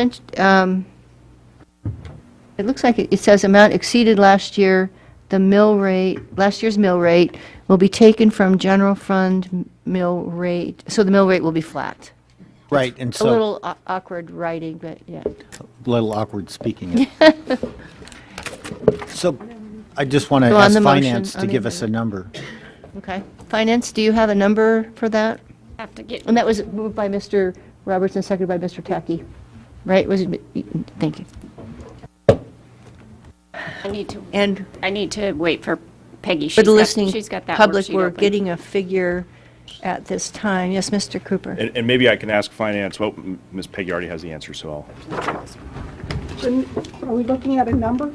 looks like it says amount exceeded last year, the mill rate, last year's mill rate will be taken from general fund mill rate, so the mill rate will be flat. Right, and A so... little awkward writing, but yeah. A little awkward speaking it. So I just want to So on ask the motion, Finance on to the give us a number. Okay. Finance, do you have a number for that? Have to get, And that was moved by Mr. Roberts and seconded by Mr. Tacky, right? Was it? Thank you. I need to wait for Peggy. For the listening She's got that public, worksheet we're open. getting a figure at this time. Yes, Mr. Cooper? And maybe I can ask Finance, well, Ms. Peggy already has the answer, so I'll. Are we looking at a number?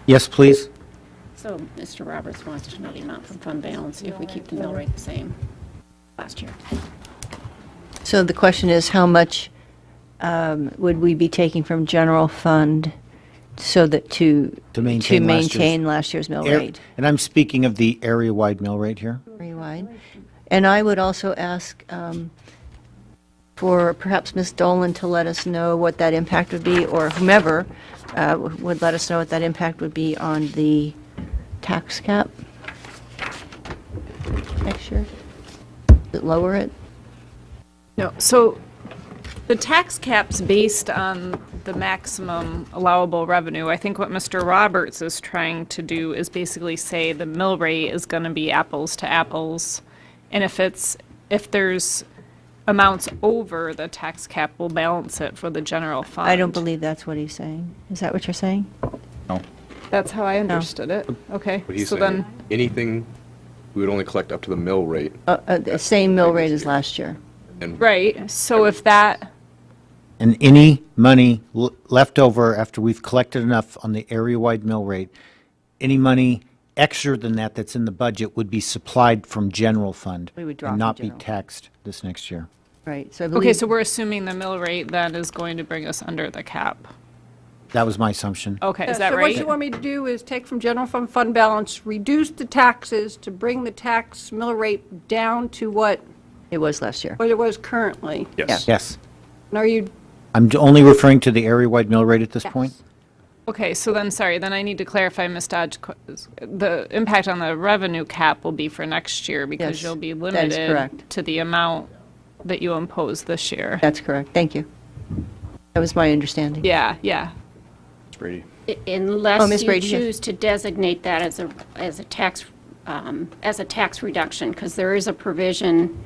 Yes, please. So Mr. Roberts wants to know the amount from fund balance if we keep the mill rate the same last year. So the question is, how much would we be taking from general fund so that to maintain last year's mill rate? And I'm speaking of the area-wide mill rate here. Area-wide. And I would also ask for perhaps Ms. Dolan to let us know what that impact would be, or whomever would let us know what that impact would be on the tax cap next year. Does it lower it? No, so the tax cap's based on the maximum allowable revenue. I think what Mr. Roberts is trying to do is basically say the mill rate is going to be apples to apples. And if there's amounts over, the tax cap will balance it for the general fund. I don't believe that's what he's saying. Is that what you're saying? No. That's how I understood it. Okay, What he's so saying, then, anything, we would only collect up to the mill rate. The same mill rate as last year. And right, so if that, And any money left over after we've collected enough on the area-wide mill rate, any money extra than that that's in the budget would be supplied from general fund. We would draw and from not be general. taxed this next year. Right, so I okay, believe, so we're assuming the mill rate then is going to bring us under the cap. That was my assumption. Okay, is Yeah, that so what right? you want me to do is take from general fund balance, reduce the taxes to bring the tax mill rate down to what it was last year. it was currently. Yes. Yes. And are you, I'm only referring to the area-wide mill rate at this point. Okay, so then, sorry, then I need to clarify, Ms. Dodge, the impact on the revenue cap will be for next year because Yes, you'll be that is limited correct. to the amount that you impose this year. That's correct. Thank you. That was my understanding. Yeah, yeah. Ms. Brady. Unless Ms. you Brady, yes. choose to designate that as a tax reduction, because there is a provision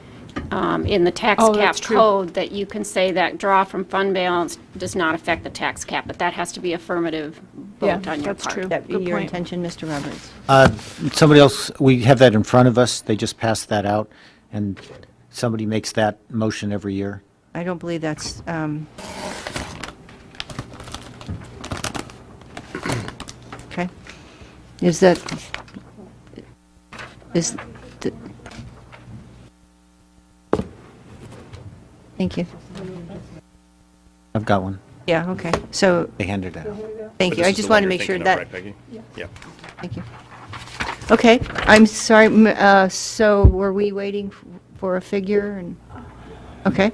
in the tax Oh, cap that's true. code that you can say that draw from fund balance does not affect the tax cap, but that has to be affirmative Yeah, vote on your that's part. true. That be Good your point. intention, Mr. Roberts? Somebody else, we have that in front of us. They just passed that out, and somebody makes that motion every year. I don't believe that's, okay. Is that, is, the- thank you. I've got one. Yeah, okay. So, They handed it out. thank you. I just wanted to make sure that, Peggy? Yeah. thank you. Okay, I'm sorry, so were we waiting for a figure? And okay.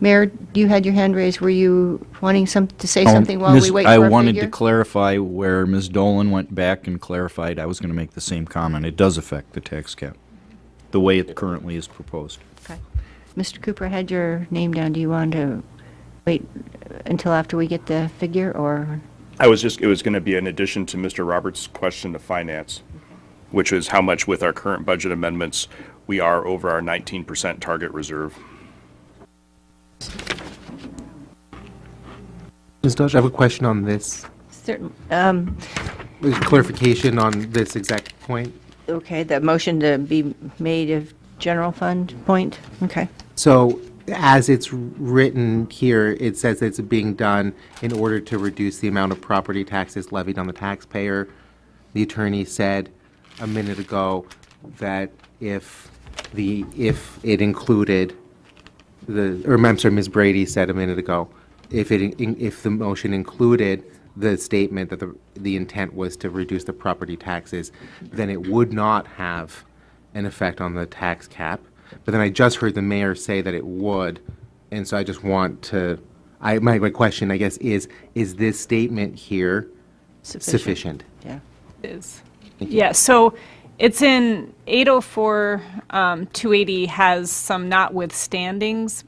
Mayor, you had your hand raised. Were you wanting to say something while we wait for a I figure? wanted to clarify where Ms. Dolan went back and clarified, I was going to make the same comment. It does affect the tax cap, the way it currently is proposed. Okay. Mr. Cooper, I had your name down. Do you want to wait until after we get the figure, or? It was going to be an addition to Mr. Roberts' question to finance, which is how much with our current budget amendments we are over our 19% target reserve. Ms. Dodge, I have a question on this. Certain, With clarification on this exact point. okay, the motion to be made of general fund point? Okay. So as it's written here, it says it's being done in order to reduce the amount of property taxes levied on the taxpayer. The attorney said a minute ago that if it included I'm sorry, Ms. Brady said a minute ago, if the motion included the statement that the intent was to reduce the property taxes, then it would not have an effect on the tax cap. But then I just heard the mayor say that it would, and so I just want to, my question, I guess, is this statement here sufficient? Yeah. Is. Yeah, so it's in 804, 280 has some notwithstandings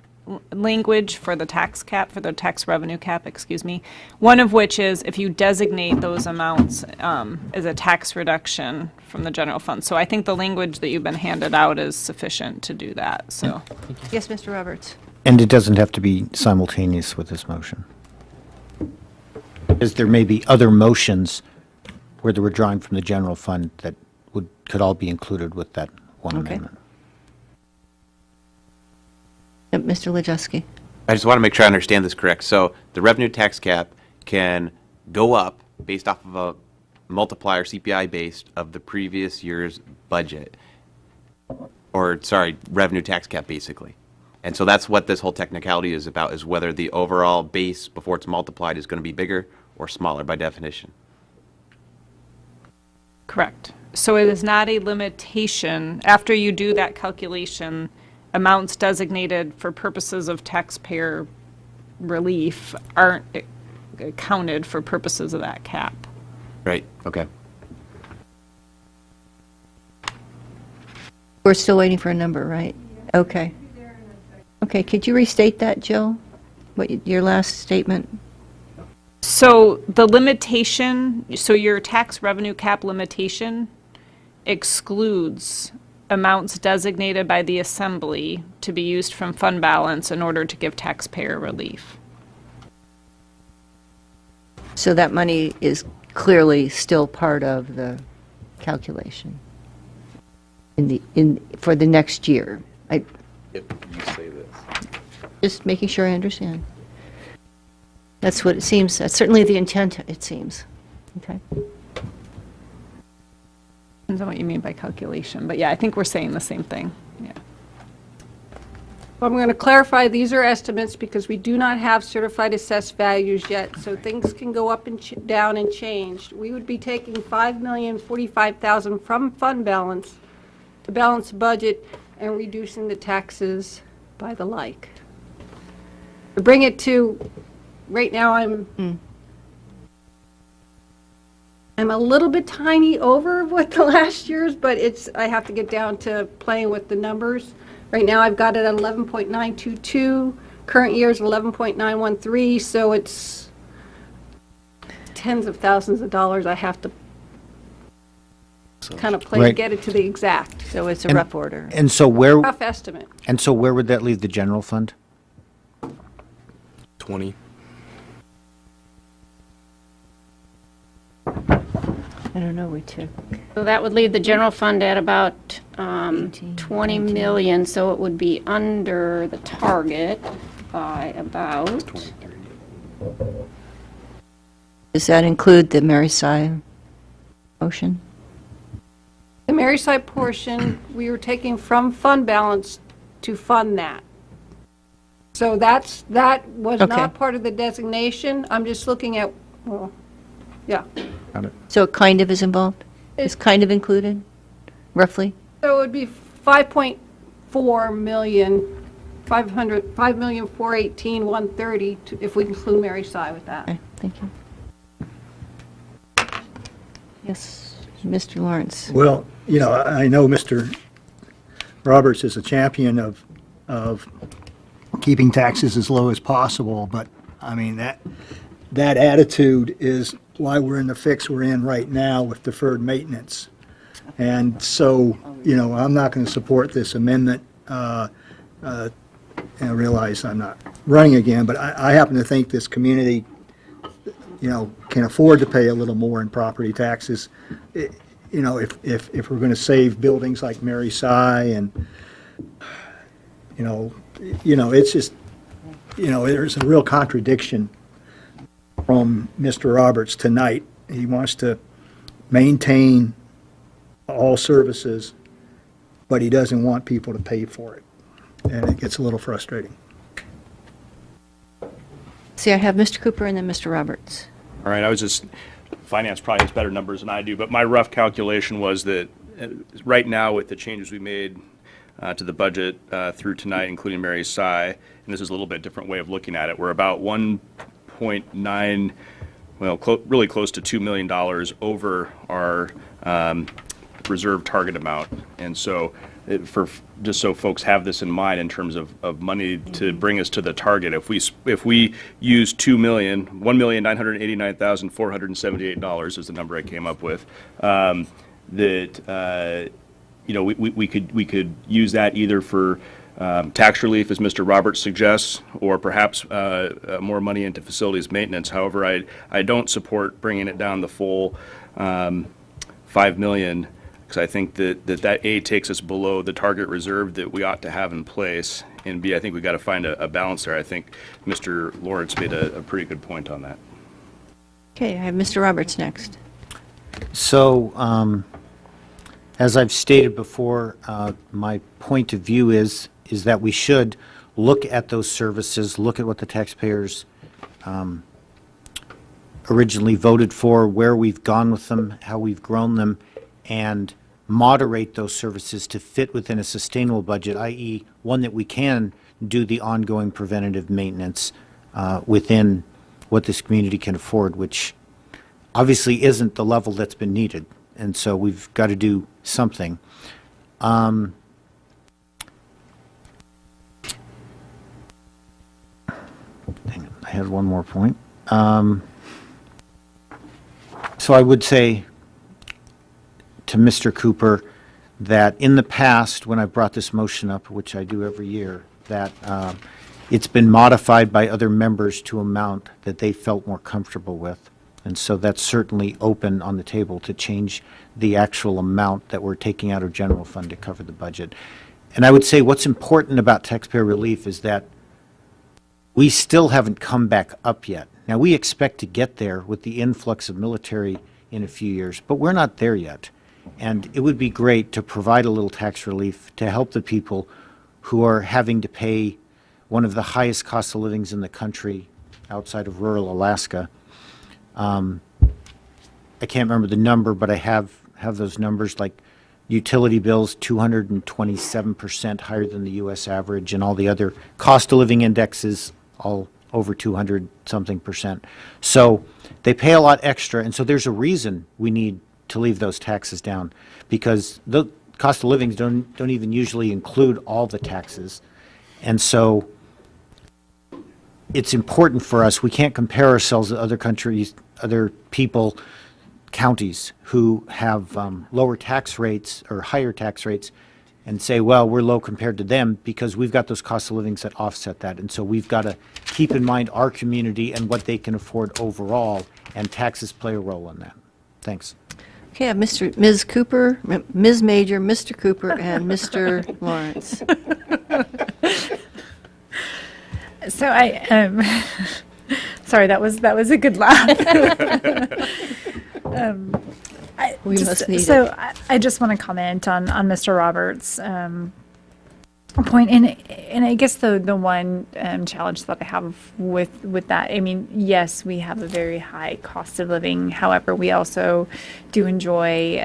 language for the tax cap, for the tax revenue cap, excuse me. One of which is if you designate those amounts as a tax reduction from the general fund. So I think the language that you've been handed out is sufficient to do that, so. Yes, Mr. Roberts? And it doesn't have to be simultaneous with this motion. Because there may be other motions where they were drawing from the general fund that could all be included with that one Okay. amendment. Mr. Lejewski? I just want to make sure I understand this correct. So the revenue tax cap can go up based off of a multiplier CPI based of the previous year's budget. Or, sorry, revenue tax cap basically. And so that's what this whole technicality is about, is whether the overall base before it's multiplied is going to be bigger or smaller by definition. Correct. So it is not a limitation. After you do that calculation, amounts designated for purposes of taxpayer relief aren't counted for purposes of that cap. Right, okay. We're still waiting for a number, right? Okay. Okay, could you restate that, Jill? Your last statement? So the limitation, so your tax revenue cap limitation excludes amounts designated by the Assembly to be used from fund balance in order to give taxpayer relief. So that money is clearly still part of the calculation for the next year. If you say this. Just making sure I understand. That's what it seems, that's certainly the intent, it seems. Okay. Depends on what you mean by calculation, but yeah, I think we're saying the same thing, yeah. I'm going to clarify, these are estimates because we do not have certified assessed values yet, so things can go up and down and change. We would be taking $5,045,000 from fund balance to balance the budget and reducing the taxes by the like. To bring it to, right now I'm a little bit tiny over what the last year's, but I have to get down to playing with the numbers. Right now I've got it at 11.922, current year's 11.913, so it's tens of thousands of dollars I have to kind of play to Right. get it to the exact. So it's a rough order. And so where, Rough estimate. and so where would that leave the general fund? 20. I don't know, we took, So that would leave the general fund at about 18, 20 19. million, so it would be under the target by about, does that include the Mary Siah motion? The Mary Side portion, we were taking from fund balance to fund that. So that was Okay. not part of the designation. I'm just looking at, well, yeah. Got it. So it kind of is involved? It's kind of included, roughly? So it would be 5.4 million, 5,418,130 if we include Mary Sy with that. Okay, thank you. Yes, Mr. Lawrence. Well, you know, I know Mr. Roberts is a champion of keeping taxes as low as possible, but, I mean, that attitude is why we're in the fix we're in right now with deferred maintenance. And so, you know, I'm not going to support this amendment. And I realize I'm not running again, but I happen to think this community, you know, can afford to pay a little more in property taxes. You know, if we're going to save buildings like Mary Sy and, you know, it's just, you know, there's a real contradiction from Mr. Roberts tonight. He wants to maintain all services, but he doesn't want people to pay for it. And it gets a little frustrating. See, I have Mr. Cooper and then Mr. Roberts. All right, finance probably has better numbers than I do, but my rough calculation was that right now with the changes we made to the budget through tonight, including Mary Sy, and this is a little bit different way of looking at it, we're about 1.9, well, really close to $2 million over our reserve target amount. And so just so folks have this in mind in terms of money to bring us to the target, if we use $1,989,478 is the number I came up with, you know, we could use that either for tax relief, as Mr. Roberts suggests, or perhaps more money into facilities maintenance. However, I don't support bringing it down the full $5 million, because I think that A, takes us below the target reserve that we ought to have in place, and B, I think we've got to find a balance there. I think Mr. Lawrence made a pretty good point on that. Okay, I have Mr. Roberts next. So, as I've stated before, my point of view is that we should look at those services, look at what the taxpayers originally voted for, where we've gone with them, how we've grown them, and moderate those services to fit within a sustainable budget, i.e. one that we can do the ongoing preventative maintenance within what this community can afford, which obviously isn't the level that's been needed. And so we've got to do something. Dang it, I had one more point. So I would say to Mr. Cooper that in the past, when I brought this motion up, which I do every year, that it's been modified by other members to amount that they felt more comfortable with. And so that's certainly open on the table to change the actual amount that we're taking out of general fund to cover the budget. And I would say what's important about taxpayer relief is that we still haven't come back up yet. Now, we expect to get there with the influx of military in a few years, but we're not there yet. And it would be great to provide a little tax relief to help the people who are having to pay one of the highest cost of livings in the country outside of rural Alaska. I can't remember the number, but I have those numbers, like utility bills 227% higher than the U.S. average, and all the other cost of living indexes all over 200-something%. So they pay a lot extra, and so there's a reason we need to leave those taxes down, because the cost of livings don't even usually include all the taxes. And so it's important for us. We can't compare ourselves to other countries, other people counties who have lower tax rates or higher tax rates and say, well, we're low compared to them because we've got those cost of livings that offset that. And so we've got to keep in mind our community and what they can afford overall, and taxes play a role in that. Thanks. Okay, I have Ms. Cooper, Ms. Major, Mr. Cooper, and Mr. Lawrence. So sorry, that was a good laugh. We must need so it. I just want to comment on Mr. Roberts' point, and I guess the one challenge that I have with that, I mean, yes, we have a very high cost of living. However, we also do enjoy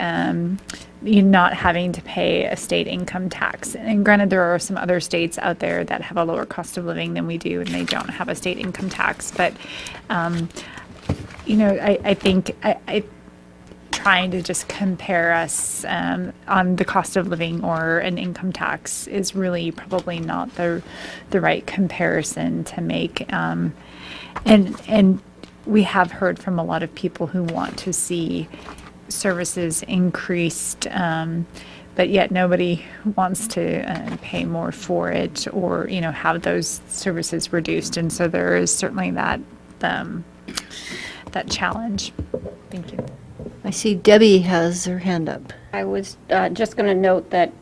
not having to pay a state income tax. And granted, there are some other states out there that have a lower cost of living than we do, and they don't have a state income tax. But I think trying to just compare us on the cost of living or an income tax is really probably not the right comparison to make. And we have heard from a lot of people who want to see services increased, but yet nobody wants to pay more for it or have those services reduced. And so there is certainly that challenge. Thank you. I see Debbie has her hand up. I was just going to note that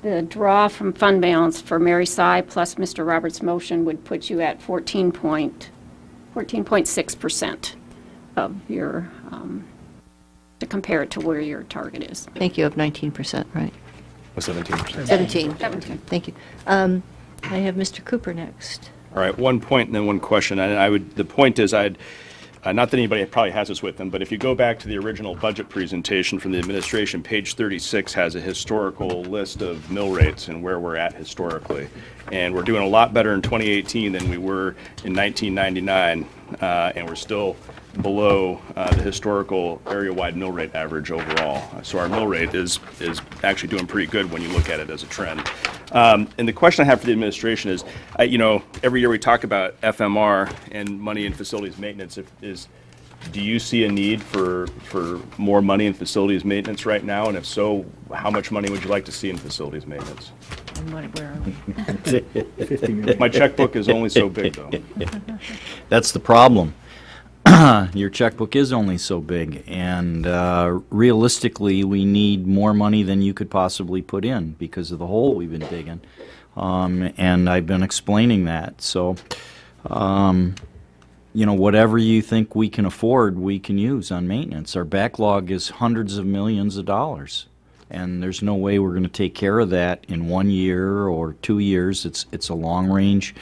the draw from fund balance for Mary Sy plus Mr. Roberts' motion would put you at 14.6% of your, to compare it to where your target is. Thank you, of 19%, right? 17%. 17. 17. Thank you. I have Mr. Cooper next. All right, one point and then one question. And the point is not that anybody probably has this with them, but if you go back to the original budget presentation from the administration, page 36 has a historical list of mill rates and where we're at historically. And we're doing a lot better in 2018 than we were in 1999, and we're still below the historical area-wide mill rate average overall. So our mill rate is actually doing pretty good when you look at it as a trend. And the question I have for the administration is, every year we talk about FMR and money in facilities maintenance. Do you see a need for more money in facilities maintenance right now? And if so, how much money would you like to see in facilities maintenance? And where are we? 50 million. My checkbook is only so big, though. That's the problem. Your checkbook is only so big, and realistically, we need more money than you could possibly put in because of the hole we've been digging. And I've been explaining that. So, whatever you think we can afford, we can use on maintenance. Our backlog is hundreds of millions of dollars, and there's no way we're going to take care of that in 1 year or 2 years. It's a long-range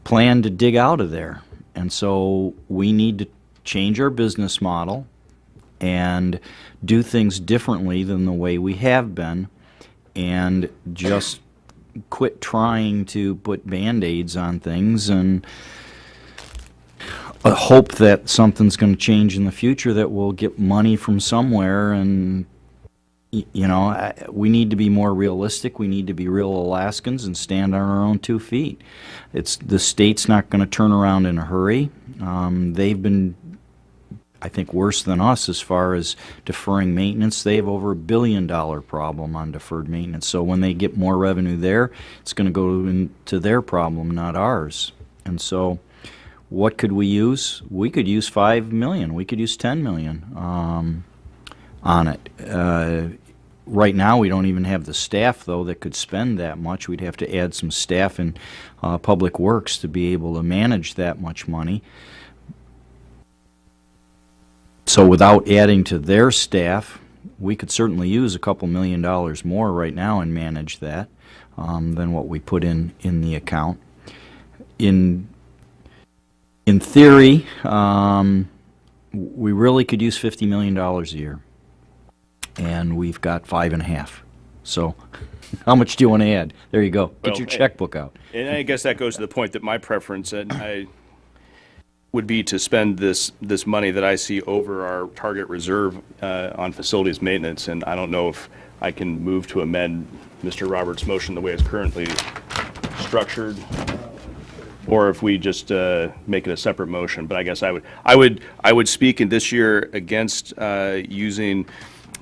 plan to dig out of there. And so we need to change our business model and do things differently than the way we have been, and just quit trying to put Band-Aids on things and hope that something's going to change in the future, that we'll get money from somewhere. And we need to be more realistic. We need to be real Alaskans and stand on our own 2 feet. The state's not going to turn around in a hurry. They've been, I think, worse than us as far as deferring maintenance. They have over $1 billion problem on deferred maintenance. So when they get more revenue there, it's going to go into their problem, not ours. And so what could we use? We could use $5 million. We could use $10 million on it. Right now, we don't even have the staff, though, that could spend that much. We'd have to add some staff in Public Works to be able to manage that much money. So without adding to their staff, we could certainly use a couple $1 million more right now and manage that than what we put in the account. In theory, we really could use $50 million a year. And we've got 5.5. So how much do you want to add? There you go. Get your checkbook out. And I guess that goes to the point that my preference would be to spend this money that I see over our target reserve on facilities maintenance. And I don't know if I can move to amend Mr. Roberts' motion the way it's currently structured. or if we just make it a separate motion. But I guess I would speak in this year against using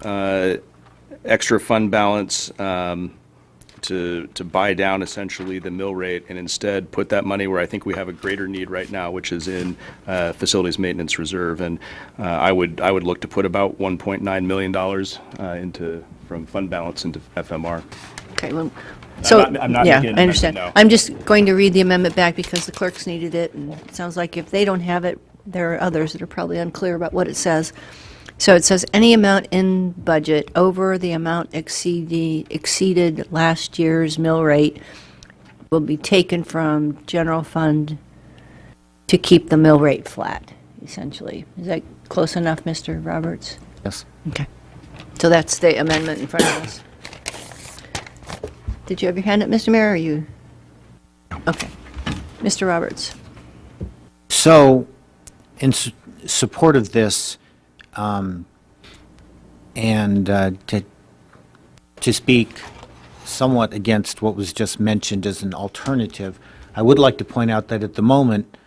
extra fund balance to buy down essentially the mill rate, and instead put that money where I think we have a greater need right now, which is in facilities maintenance reserve. And I would look to put about $1.9 million from fund balance into FMR. Okay, well, so, I'm not yeah, making an I understand. amendment, no. I'm just going to read the amendment back because the clerks needed it, and it sounds like if they don't have it, there are others that are probably unclear about what it says. So it says, any amount in budget over the amount exceeded last year's mill rate will be taken from general fund to keep the mill rate flat, essentially. Is that close enough, Mr. Roberts? Yes. Okay. So that's the amendment in front of us. Did you have your hand up, Mr. Mayor, or you? Okay. Mr. Roberts. So, in support of this, and to speak somewhat against what was just mentioned as an alternative, I would like to point out that at the moment,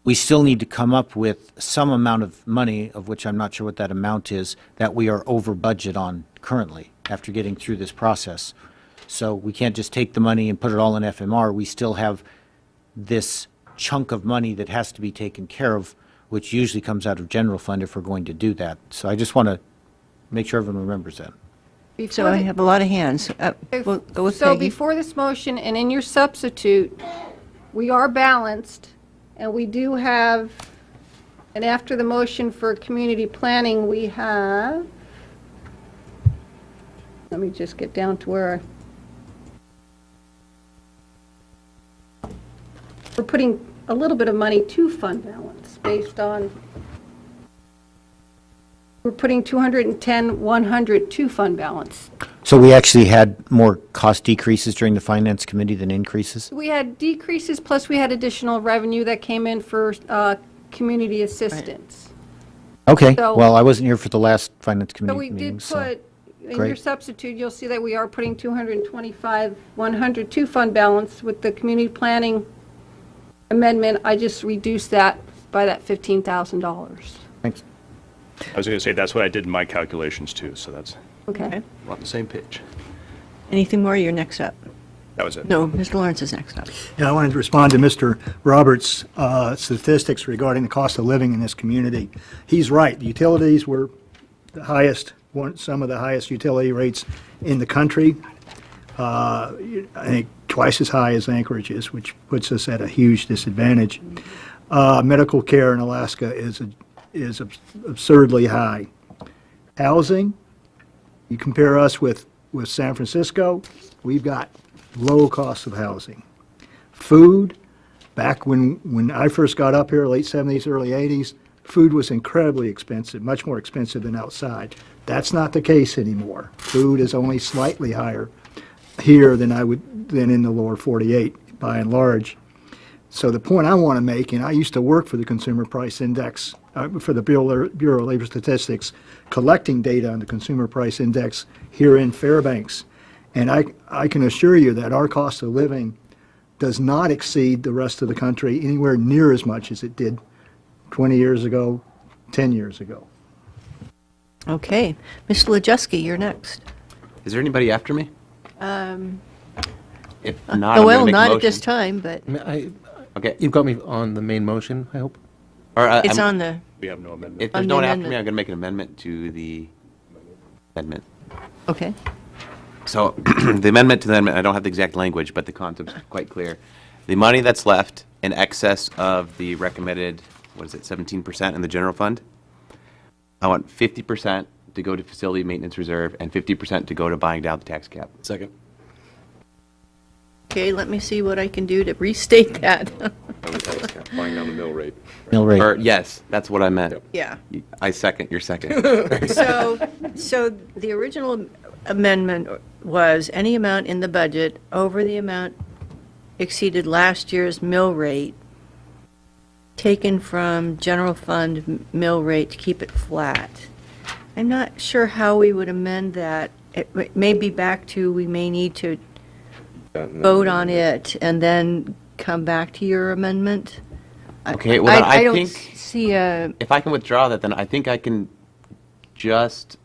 we still need to come up with some amount of money, of which I'm not sure what that amount is, that we are over budget on currently after getting through this process. So we can't just take the money and put it all in FMR. We still have this chunk of money that has to be taken care of, which usually comes out of general fund if we're going to do that. So I just want to make sure everyone remembers that. So I have a lot of hands. We'll go with So Peggy. before this motion and in your substitute, we are balanced, and we do have, and after the motion for community planning, we have, let me just get down to where, we're putting a little bit of money to fund balance based on, we're putting 210, 100 to fund balance. So we actually had more cost decreases during the Finance Committee than increases? We had decreases, plus we had additional revenue that came in for community assistance. Okay, So- well, I wasn't here for the last Finance So Committee we meeting, did so. put, in your Great. substitute, you'll see that we are putting 225, 100 to fund balance. With the community planning amendment, I just reduced that by that $15,000. Thanks. I was going to say, that's what I did in my calculations too, so that's, Okay. we're on the same page. Anything more? You're next up. That was it. No, Mr. Lawrence is next up. Yeah, I wanted to respond to Mr. Roberts' statistics regarding the cost of living in this community. He's right. The utilities were the highest, some of the highest utility rates in the country. I think twice as high as Anchorage is, which puts us at a huge disadvantage. Medical care in Alaska is absurdly high. Housing, you compare us with San Francisco, we've got low cost of housing. Food, back when I first got up here, late 70s, early 80s, food was incredibly expensive, much more expensive than outside. That's not the case anymore. Food is only slightly higher here than in the lower 48, by and large. So the point I want to make, and I used to work for the Consumer Price Index, for the Bureau of Labor Statistics, collecting data on the Consumer Price Index here in Fairbanks. And I can assure you that our cost of living does not exceed the rest of the country anywhere near as much as it did 20 years ago, 10 years ago. Okay. Mr. Lajewski, you're next. Is there anybody after me? If not, I'm Well, gonna make a not at this motion. time, but Okay. You've got me on the main motion, I hope? Or, it's on the, We have no amendment. If on there's the no one after amendment. me, I'm going to make an amendment to the amendment. okay. So the amendment to the amendment, I don't have the exact language, but the concept's quite clear. The money that's left in excess of the recommended, 17% in the general fund, I want 50% to go to facility maintenance reserve and 50% to go to buying down the tax cap. Second. Okay, let me see what I can do to restate that. Buying down the mill rate. Mill rate. Or, yes, that's what I meant. Yeah. I second your second. So the original amendment was any amount in the budget over the amount exceeded last year's mill rate taken from general fund mill rate to keep it flat. I'm not sure how we would amend that. It may be back to, we may need to vote on it and then come back to your amendment. Okay, well, then I don't think see a, if I can withdraw that, then I think I can just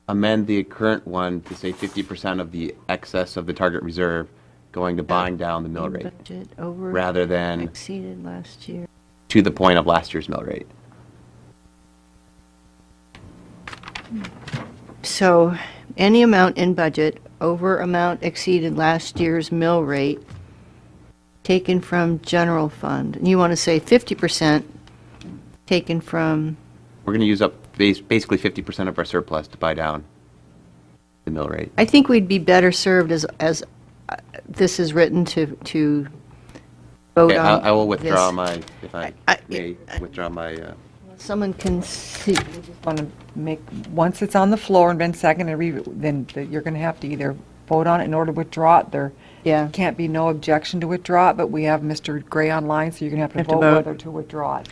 amend the current one to say 50% of the excess of the target reserve going to buying down the mill rate, budget over rather than exceeded last year. to the point of last year's mill rate. So any amount in budget over amount exceeded last year's mill rate taken from general fund. And you want to say 50% taken from, We're going to use up basically 50% of our surplus to buy down the mill rate. I think we'd be better served as this is written to vote Okay, on. I will withdraw this. my, if I may withdraw my, Someone can see. Want to make, once it's on the floor and been seconded, then you're going to have to either vote on it in order to withdraw it. There can't be no objection to withdraw it, but we have Mr. Gray online, so you're going to have to vote whether to withdraw it.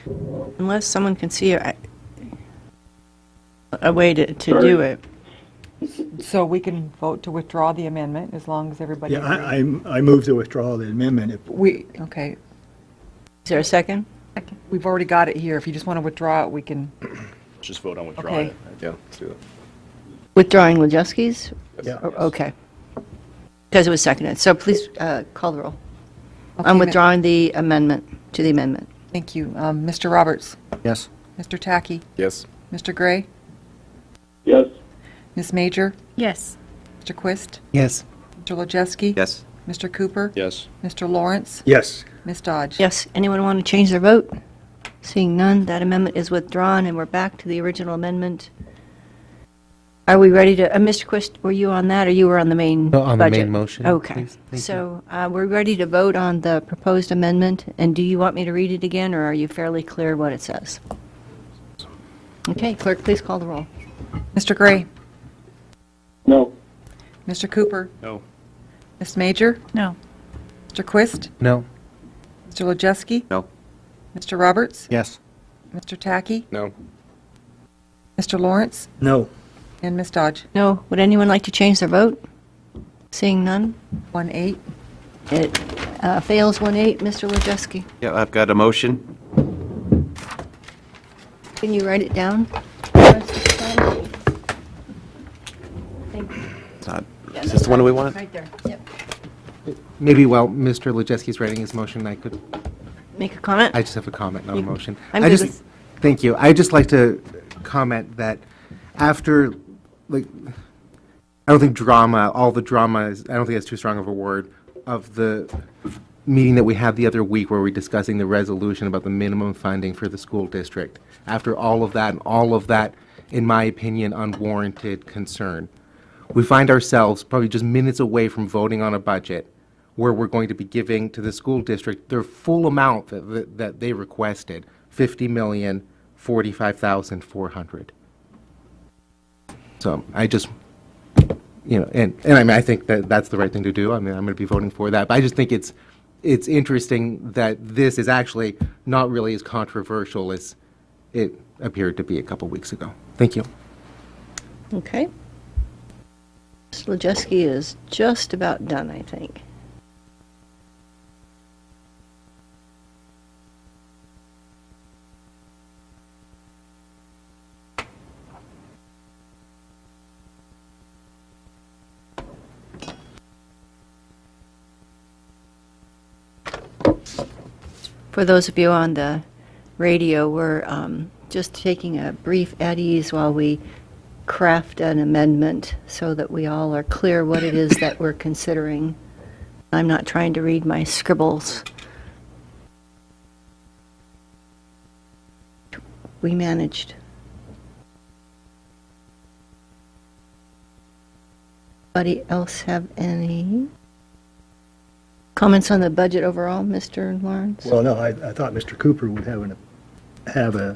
Unless someone can see a way to do it. So we can vote to withdraw the amendment as long as everybody Yeah, agrees. I move to withdraw the amendment. Okay. Is there a second? We've already got it here. If you just want to withdraw it, we can. Just vote on withdrawing Okay. it. Yeah, let's do that. Withdrawing Wojciechowski's? Yeah. Okay. Because it was seconded. So please call the roll. Okay, I'm withdrawing the amendment to the amendment. Thank you. Mr. Roberts? Yes. Mr. Tacky? Yes. Mr. Gray? Yes. Ms. Major? Yes. Mr. Quist? Yes. Mr. Lojewski? yes. Mr. Cooper? Yes. Mr. Lawrence? Yes. Ms. Dodge? Yes. Anyone want to change their vote? Seeing none, that amendment is withdrawn, and we're back to the original amendment. Are we ready to, Mr. Quist, were you on that, or you were on the main No, on the budget? main motion, Okay. please. Thank you. So we're ready to vote on the proposed amendment, and do you want me to read it again, or are you fairly clear what it says? Okay, clerk, please call the roll. Mr. Gray? No. Mr. Cooper? No. Ms. Major? No. Mr. Quist? No. Mr. Lojewski? No. Mr. Roberts? Yes. Mr. Tacky? No. Mr. Lawrence? No. And Ms. Dodge? No. Would anyone like to change their vote? Seeing none, 1-8. it fails 1-8. Mr. Lojewski, Yeah, I've got a motion. can you write it down? It's not, is this the one we want? Right there. Yep. Maybe while Mr. Lojewski's writing his motion, I could, Make a comment? I just have a comment, not a motion. I'm I good just, with- thank you. I'd just like to comment that after, like, I don't think drama, all the drama is, I don't think that's too strong of a word, of the meeting that we had the other week where we're discussing the resolution about the minimum funding for the school district. After all of that, and all of that, in my opinion, unwarranted concern, we find ourselves probably just minutes away from voting on a budget where we're going to be giving to the school district their full amount that they requested, $50,045,400. So I just, and I mean, I think that that's the right thing to do. I mean, I'm going to be voting for that. But I just think it's interesting that this is actually not really as controversial as it appeared to be a couple weeks ago. Thank you. Okay. Mr. Lojewski is just about done, I think. For those of you on the radio, we're just taking a brief at ease while we craft an amendment so that we all are clear what it is that we're considering. I'm not trying to read my scribbles. We managed. Anybody else have any comments on the budget overall, Mr. Lawrence? Well, no, I thought Mr. Cooper would have an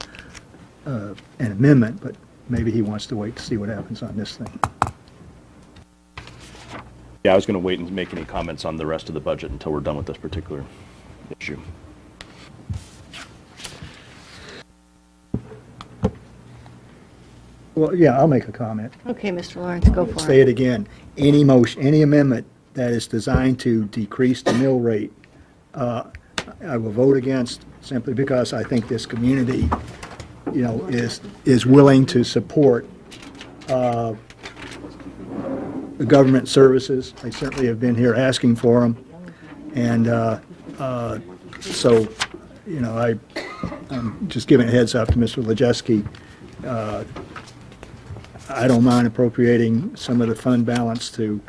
amendment, but maybe he wants to wait to see what happens on this thing. Yeah, I was going to wait and make any comments on the rest of the budget until we're done with this particular issue. Well, yeah, I'll make a comment. Okay, Mr. Lawrence, go for Say it. it again. Any motion, any amendment that is designed to decrease the mill rate I will vote against simply because I think this community, is willing to support the government services. I certainly have been here asking for them. And so, I'm just giving a heads up to Mr. Lejeski. I don't mind appropriating some of the fund balance to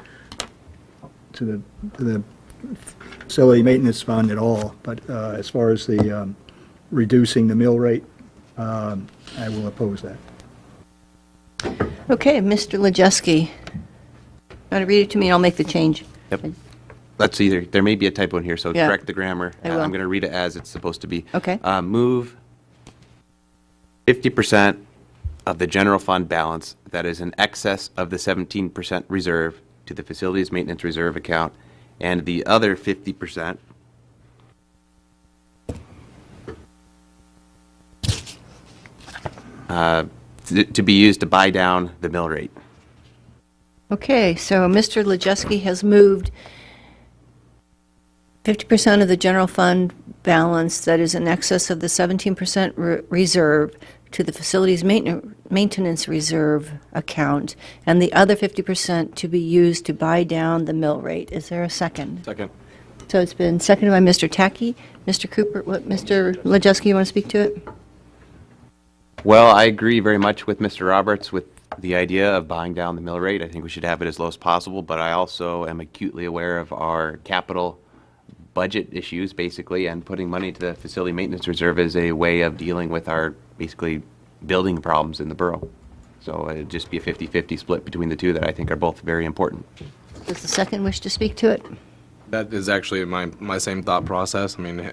the facility maintenance fund at all, but as far as the reducing the mill rate, I will oppose that. Okay, Mr. Lejeski. Want to read it to me, and I'll make the change. Yep. Let's either, there may be a typo in here, so Yeah. correct the grammar. I will. I'm going to read it as it's supposed to be. Okay. Move 50% of the general fund balance that is in excess of the 17% reserve to the facilities maintenance reserve account, and the other 50% to be used to buy down the mill rate. Okay, so Mr. Lejeski has moved 50% of the general fund balance that is in excess of the 17% reserve to the facilities maintenance reserve account, and the other 50% to be used to buy down the mill rate. Is there a second? Second. So it's been seconded by Mr. Tackey. Mr. Cooper, Mr. Lejeski, you want to speak to it? Well, I agree very much with Mr. Roberts with the idea of buying down the mill rate. I think we should have it as low as possible, but I also am acutely aware of our capital budget issues, basically, and putting money to the facility maintenance reserve is a way of dealing with our, basically, building problems in the borough. So it'd just be a 50-50 split between the two that I think are both very important. Does the second wish to speak to it? That is actually my same thought process. I mean, a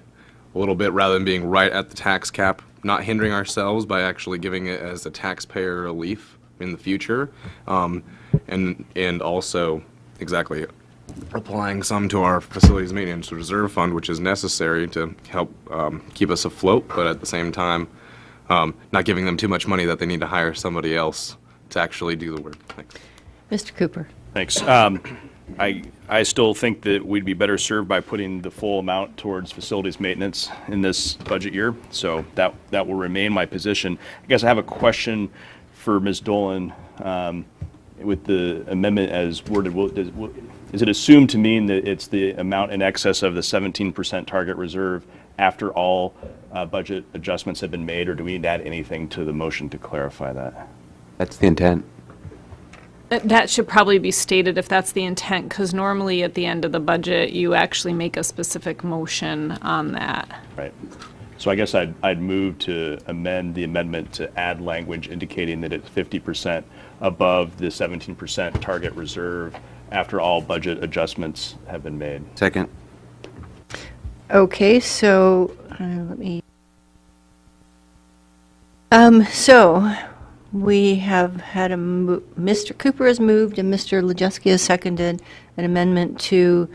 little bit rather than being right at the tax cap, not hindering ourselves by actually giving it as a taxpayer relief in the future, and also exactly applying some to our facilities maintenance reserve fund, which is necessary to help keep us afloat, but at the same time, not giving them too much money that they need to hire somebody else to actually do the work. Thanks. Mr. Cooper. Thanks. I still think that we'd be better served by putting the full amount towards facilities maintenance in this budget year, so that will remain my position. I guess I have a question for Ms. Dolan with the amendment as worded. Is it assumed to mean that it's the amount in excess of the 17% target reserve after all budget adjustments have been made, or do we need to add anything to the motion to clarify that? That's the intent. That should probably be stated if that's the intent, because normally at the end of the budget, you actually make a specific motion on that. Right. So I guess I'd move to amend the amendment to add language indicating that it's 50% above the 17% target reserve after all budget adjustments have been made. Second. Okay, so let me. So we have had Mr. Cooper has moved and Mr. Lejeski has seconded an amendment to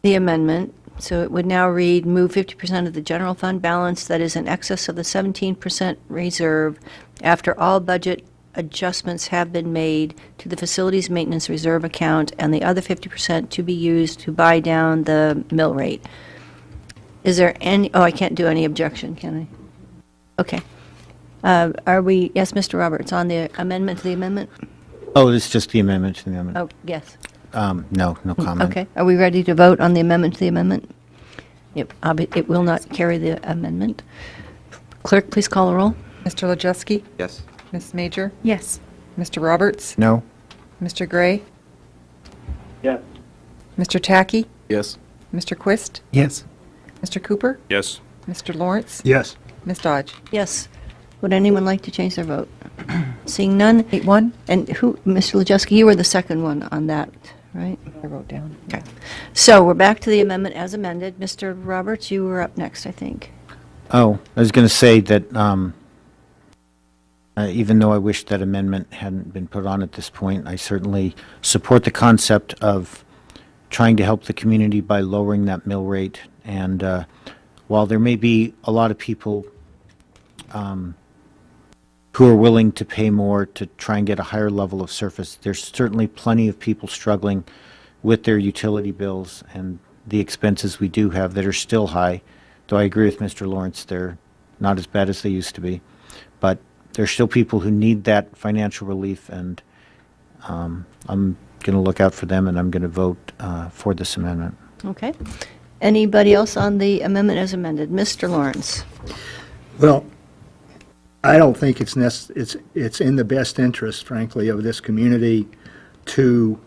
the amendment. So it would now read, move 50% of the general fund balance that is in excess of the 17% reserve after all budget adjustments have been made to the facilities maintenance reserve account, and the other 50% to be used to buy down the mill rate. Is there any, I can't do any objection, can I? Okay. Are we, yes, Mr. Roberts, on the amendment to the amendment? Oh, it's just the amendment to the amendment. Oh, yes. No comment. Okay. Are we ready to vote on the amendment to the amendment? It will not carry the amendment. Clerk, please call the roll. Mr. Lejeski? Yes. Ms. Major? Yes. Mr. Roberts? No? Mr. Gray? Yes. Mr. Tackey? Yes. Mr. Quist? Yes. Mr. Cooper? Yes. Mr. Lawrence? Yes. Ms. Dodge? Yes. Would anyone like to change their vote? Seeing none? 8-1? And who, Mr. Lejeski, you were the second one on that, right? I wrote down. Okay. So we're back to the amendment as amended. Mr. Roberts, you were up next, I think. Oh, I was going to say that even though I wish that amendment hadn't been put on at this point, I certainly support the concept of trying to help the community by lowering that mill rate. And while there may be a lot of people who are willing to pay more to try and get a higher level of service, there's certainly plenty of people struggling with their utility bills, and the expenses we do have that are still high, though I agree with Mr. Lawrence, they're not as bad as they used to be. But there's still people who need that financial relief, and I'm going to look out for them, and I'm going to vote for this amendment. Okay. Anybody else on the amendment as amended? Mr. Lawrence? Well, I don't think it's in the best interest, frankly, of this community to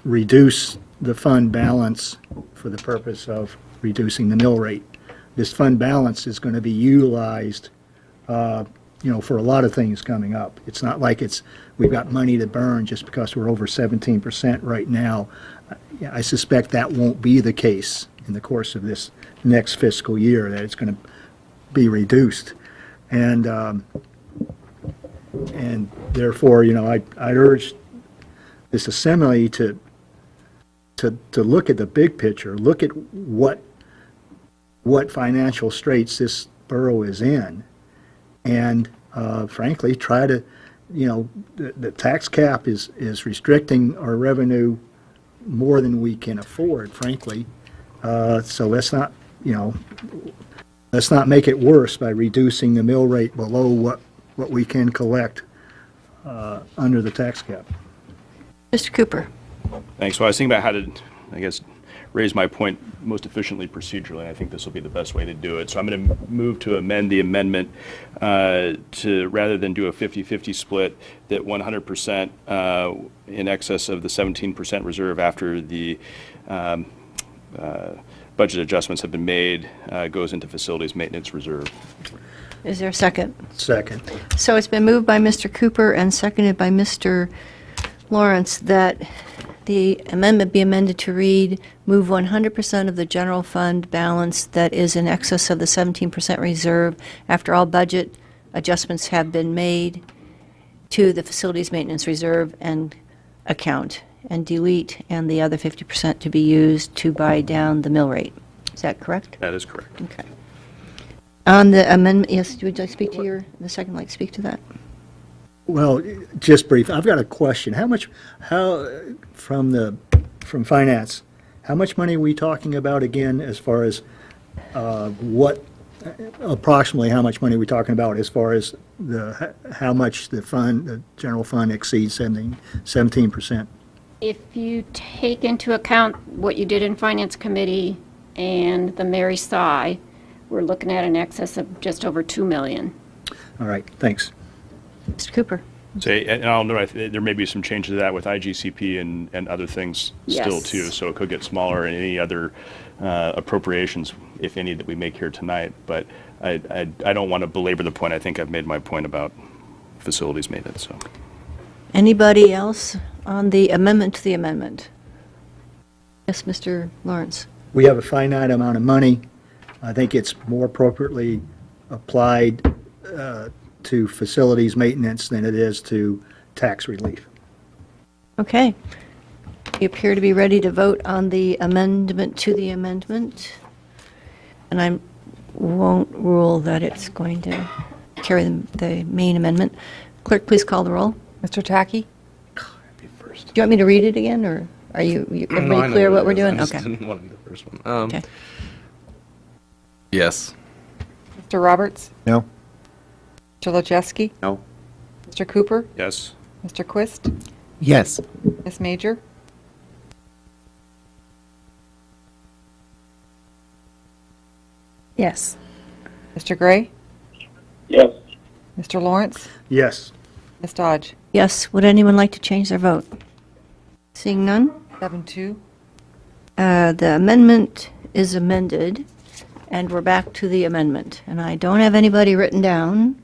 reduce the fund balance for the purpose of reducing the mill rate. This fund balance is going to be utilized, for a lot of things coming up. It's not like we've got money to burn just because we're over 17% right now. I suspect that won't be the case in the course of this next fiscal year, that it's going to be reduced. And therefore, I'd urge this assembly to look at the big picture, look at what financial straits this borough is in, and frankly, try to, the tax cap is restricting our revenue more than we can afford, frankly. So let's not make it worse by reducing the mill rate below what we can collect under the tax cap. Mr. Cooper? Thanks. So I was thinking about how to, raise my point most efficiently procedurally, and I think this will be the best way to do it. So I'm going to move to amend the amendment to, rather than do a 50-50 split, that 100% in excess of the 17% reserve after the budget adjustments have been made goes into facilities maintenance reserve. Is there a second? Second. So it's been moved by Mr. Cooper and seconded by Mr. Lawrence that the amendment be amended to read, move 100% of the general fund balance that is in excess of the 17% reserve after all budget adjustments have been made to the facilities maintenance reserve and account, and delete and the other 50% to be used to buy down the mill rate. Is that correct? That is correct. Okay. On the amendment, yes, would you like to speak to the second like to speak to that? Well, just brief. I've got a question. From finance, how much money are we talking about again, as far as approximately how much money are we talking about as far as how much the general fund exceeds 17%? If you take into account what you did in Finance Committee and the Mary Sy, we're looking at an excess of just over $2 million. All right, thanks. Mr. Cooper? And I'll know there may be some changes to that with IGCP and other things still Yes. too, so it could get smaller in any other appropriations, if any, that we make here tonight. But I don't want to belabor the point. I think I've made my point about facilities maintenance. So. Anybody else on the amendment to the amendment? Yes, Mr. Lawrence. We have a finite amount of money. I think it's more appropriately applied to facilities maintenance than it is to tax relief. Okay. We appear to be ready to vote on the amendment to the amendment. And I won't rule that it's going to carry the main amendment. Clerk, please call the roll. Mr. Tacky? Do you want me to read it again, or are everybody clear what we're doing? I just Okay. didn't want to do the first one. Okay. Yes. Mr. Roberts? No? Mr. Lajewski? No. Mr. Cooper? Yes. Mr. Quist? Yes. Ms. Major? Yes. Mr. Gray? Yes. Mr. Lawrence? Yes. Ms. Dodge? Yes. Would anyone like to change their vote? Seeing none? 7-2. The amendment is amended, and we're back to the amendment. And I don't have anybody written down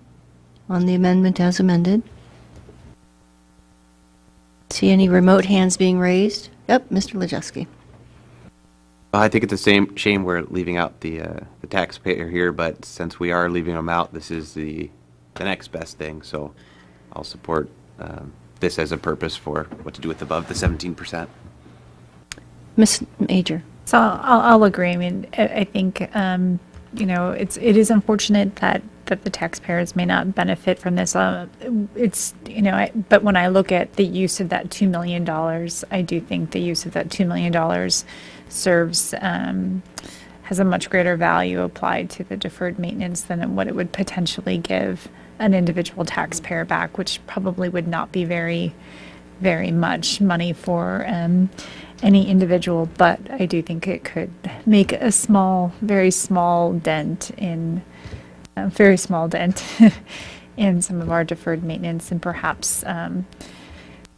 on the amendment as amended. See any remote hands being raised? Yep, Mr. Lajewski. I think it's a shame we're leaving out the taxpayer here, but since we are leaving them out, this is the next best thing. So I'll support this as a purpose for what to do with above the 17%. Ms. Major. So I'll agree. I mean, I think, it is unfortunate that that the taxpayers may not benefit from this. It's, but when I look at the use of that $2 million, I do think the use of that $2 million serves, has a much greater value applied to the deferred maintenance than what it would potentially give an individual taxpayer back, which probably would not be very, very much money for any individual, but I do think it could make a small, very small dent in, very small dent in some of our deferred maintenance, and perhaps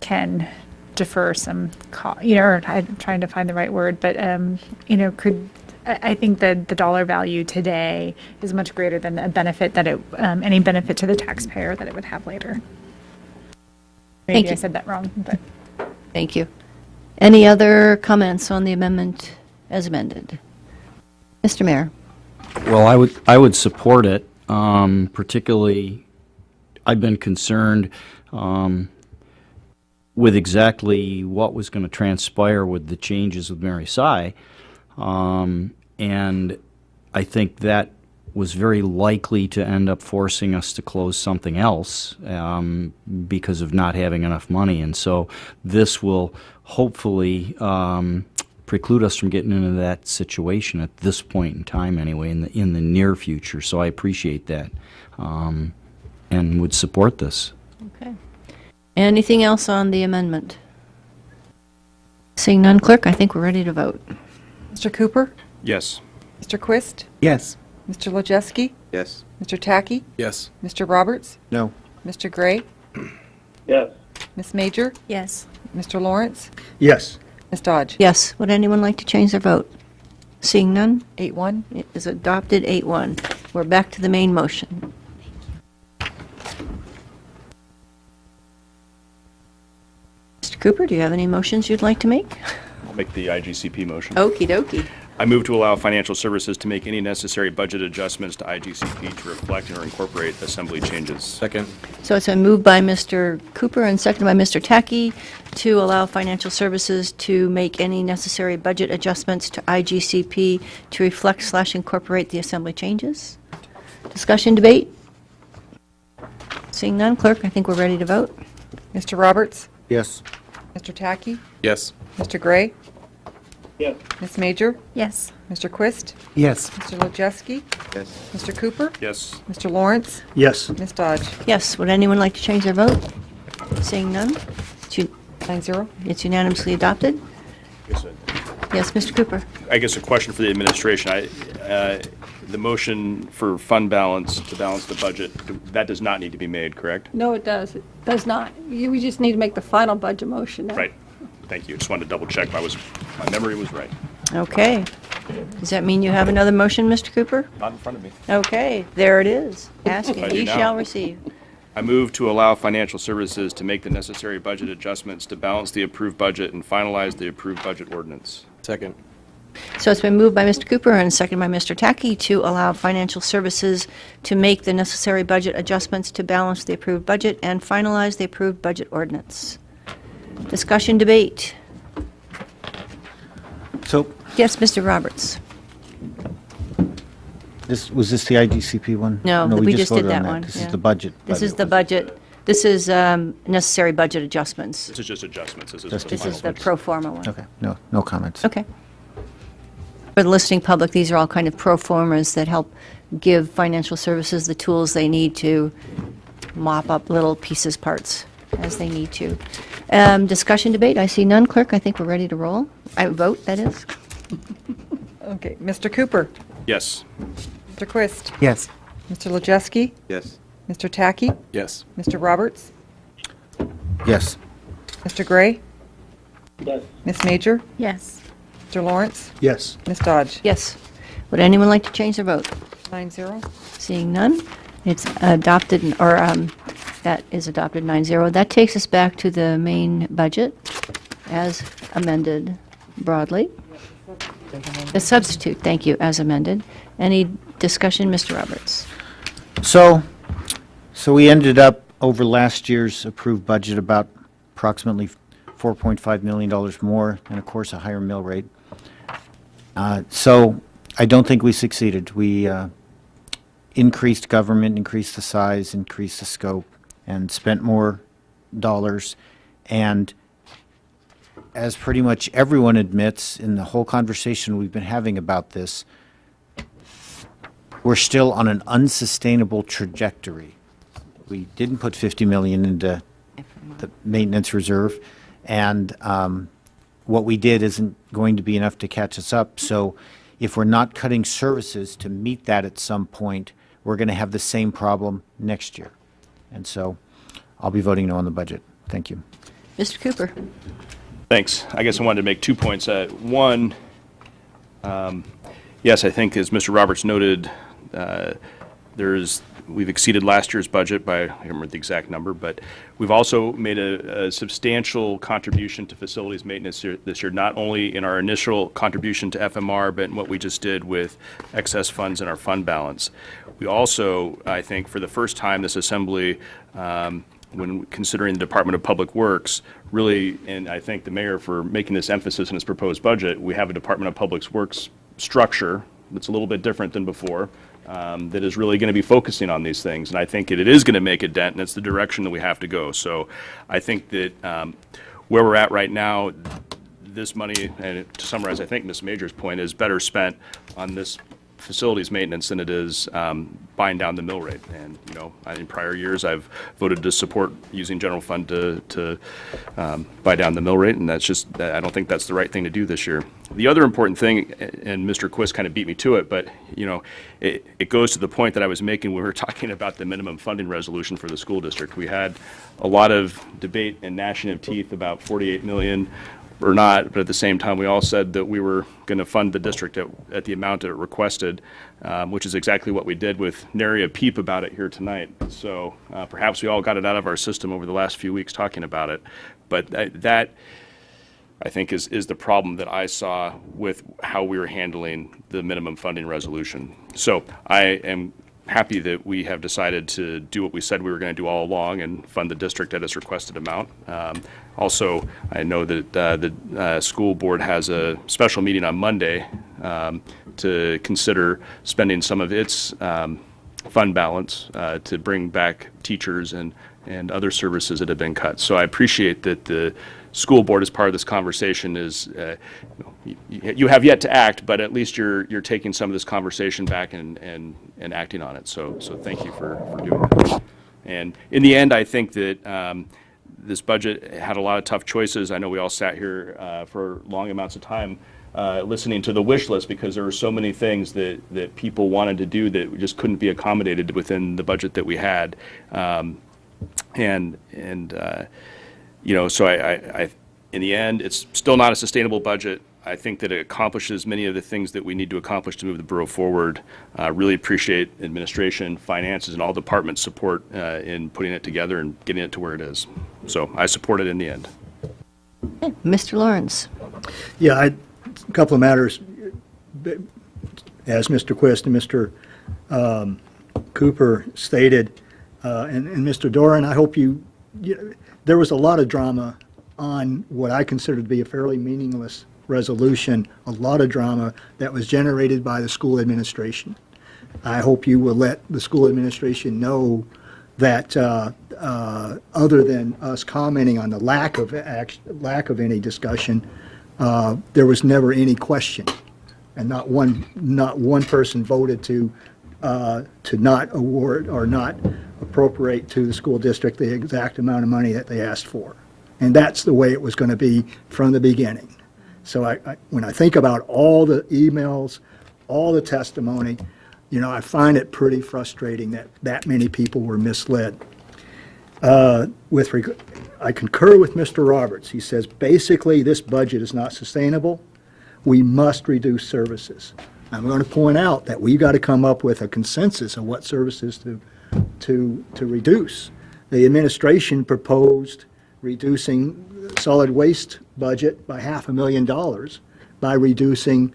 can defer some, or I'm trying to find the right word, but I think that the dollar value today is much greater than the benefit that any benefit to the taxpayer that it would have later. Maybe I said that wrong, but. Thank you. Any other comments on the amendment as amended? Mr. Mayor? Well, I would support it, particularly, I've been concerned with exactly what was going to transpire with the changes with Mary Sy, and I think that was very likely to end up forcing us to close something else because of not having enough money. And so this will hopefully preclude us from getting into that situation at this point in time anyway, in the near future. So I appreciate that and would support this. Okay. Anything else on the amendment? Seeing none, clerk, I think we're ready to vote. Mr. Cooper? Yes. Mr. Quist? Yes. Mr. Wojcicki? Yes. Mr. Tacky? Yes. Mr. Roberts? No. Mr. Gray? Yes. Ms. Major? Yes. Mr. Lawrence? Yes. Ms. Dodge? Yes. Would anyone like to change their vote? Seeing none, 8-1. it is adopted 8-1. We're back to the main motion. Mr. Cooper, do you have any motions you'd like to make? I'll make the IGCP motion. Okie dokie. I move to allow financial services to make any necessary budget adjustments to IGCP to reflect or incorporate assembly changes. Second. So it's been moved by Mr. Cooper and seconded by Mr. Tacky to allow financial services to make any necessary budget adjustments to IGCP to reflect/incorporate the assembly changes. Discussion, debate? Seeing none, clerk, I think we're ready to vote. Mr. Roberts? Yes. Mr. Tacky? Yes. Mr. Gray? Yes. Ms. Major? Yes. Mr. Quist? Yes. Mr. Wojcicki? Yes. Mr. Cooper? Yes. Mr. Lawrence? Yes. Ms. Dodge? Yes, would anyone like to change their vote? Seeing none, 9-0. it's unanimously adopted. Yes, Mr. Cooper? I guess a question for the administration. The motion for fund balance to balance the budget, that does not need to be made, correct? No, it does. It does not. We just need to make the final budget motion now. Right. Thank you. Just wanted to double check. My memory was right. Okay. Does that mean you have another motion, Mr. Cooper? Not in front of me. Okay, there it is. Ask I and do ye now. shall receive. I move to allow financial services to make the necessary budget adjustments to balance the approved budget and finalize the approved budget ordinance. Second. So it's been moved by Mr. Cooper and seconded by Mr. Tacky to allow financial services to make the necessary budget adjustments to balance the approved budget and finalize the approved budget ordinance. Discussion, debate. So Yes, Mr. Roberts. was this the IGCP one? No, we just did voted that on one, This yeah. is the budget. This is the budget. This is necessary budget adjustments. This is just adjustments. This Just is This the is final the one. pro forma one. Okay, no comments. Okay. For the listening public, these are all kind of pro formas that help give financial services the tools they need to mop up little pieces, parts, as they need to. Discussion, debate, I see none. Clerk, I think we're ready to roll. Vote, that is. Okay. Mr. Cooper? Yes. Mr. Quist? Yes. Mr. Wojcicki? Yes. Mr. Tacky? Yes. Mr. Roberts? Yes. Mr. Gray? Yes. Ms. Major? Yes. Mr. Lawrence? Yes. Ms. Dodge? Yes. Would anyone like to change their vote? 9-0. Seeing none, it's adopted, or that is adopted 9-0. That takes us back to the main budget as amended broadly. The substitute, thank you, as amended. Any discussion, Mr. Roberts? So we ended up over last year's approved budget about approximately $4.5 million more, and of course a higher mill rate. So I don't think we succeeded. We increased government, increased the size, increased the scope, and spent more dollars. And as pretty much everyone admits in the whole conversation we've been having about this, we're still on an unsustainable trajectory. We didn't put 50 million into the maintenance reserve, and what we did isn't going to be enough to catch us up. So if we're not cutting services to meet that at some point, we're going to have the same problem next year. And so I'll be voting no on the budget. Thank you. Mr. Cooper. Thanks. I guess I wanted to make 2 points. One, yes, I think as Mr. Roberts noted, we've exceeded last year's budget by, I can't remember the exact number, but we've also made a substantial contribution to facilities maintenance this year, not only in our initial contribution to FMR, but in what we just did with excess funds in our fund balance. We also, I think, for the first time this assembly, when considering the Department of Public Works, really, and I thank the mayor for making this emphasis in his proposed budget, we have a Department of Public Works structure that's a little bit different than before, that is really going to be focusing on these things. And I think it is going to make a dent, and it's the direction that we have to go. So I think that where we're at right now, this money, and to summarize, I think Ms. Major's point, is better spent on this facilities maintenance than it is buying down the mill rate. And, you know, in prior years, I've voted to support using general fund to buy down the mill rate, and that's just, I don't think that's the right thing to do this year. The other important thing, and Mr. Quist kind of beat me to it, but, you know, it goes to the point that I was making when we were talking about the minimum funding resolution for the school district. We had a lot of debate and gnashing of teeth about 48 million or not, but at the same time, we all said that we were going to fund the district at the amount it requested, which is exactly what we did with nary a peep about it here tonight. So perhaps we all got it out of our system over the last few weeks talking about it. But that, I think, is the problem that I saw with how we were handling the minimum funding resolution. So I am happy that we have decided to do what we said we were going to do all along and fund the district at its requested amount. Also, I know that the school board has a special meeting on Monday to consider spending some of its fund balance to bring back teachers and other services that have been cut. So I appreciate that the school board, as part of this conversation, is you have yet to act, but at least you're taking some of this conversation back and acting on it. So thank you for doing that. And in the end, I think that this budget had a lot of tough choices. I know we all sat here for long amounts of time listening to the wish list because there were so many things that people wanted to do that just couldn't be accommodated within the budget that we had. You know, so I, in the end, it's still not a sustainable budget. I think that it accomplishes many of the things that we need to accomplish to move the borough forward. Really appreciate administration, finances, and all departments' support in putting it together and getting it to where it is. So I support it in the end. Okay. Mr. Lawrence. Yeah, a couple of matters. As Mr. Quist and Mr. Cooper stated, and Mr. Doran, I hope there was a lot of drama on what I consider to be a fairly meaningless resolution, a lot of drama that was generated by the school administration. I hope you will let the school administration know that other than us commenting on the lack of any discussion, there was never any question, and not one person voted to not award or not appropriate to the school district the exact amount of money that they asked for. And that's the way it was going to be from the beginning. So when I think about all the emails, all the testimony, you know, I find it pretty frustrating that many people were misled. I concur with Mr. Roberts. He says, basically, this budget is not sustainable. We must reduce services. I'm going to point out that we've got to come up with a consensus of what services to reduce. The administration proposed reducing the solid waste budget by $500,000 by reducing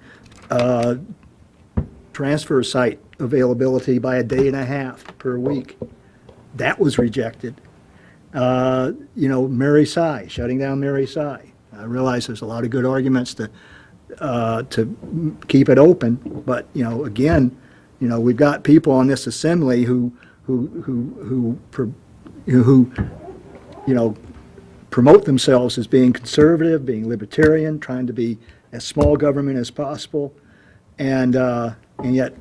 transfer site availability by a day and a half per week. That was rejected. You know, Mary Siah, shutting down Mary Siah. I realize there's a lot of good arguments to keep it open, but, you know, again, You know, we've got people on this assembly who you know, promote themselves as being conservative, being libertarian, trying to be as small government as possible, and yet,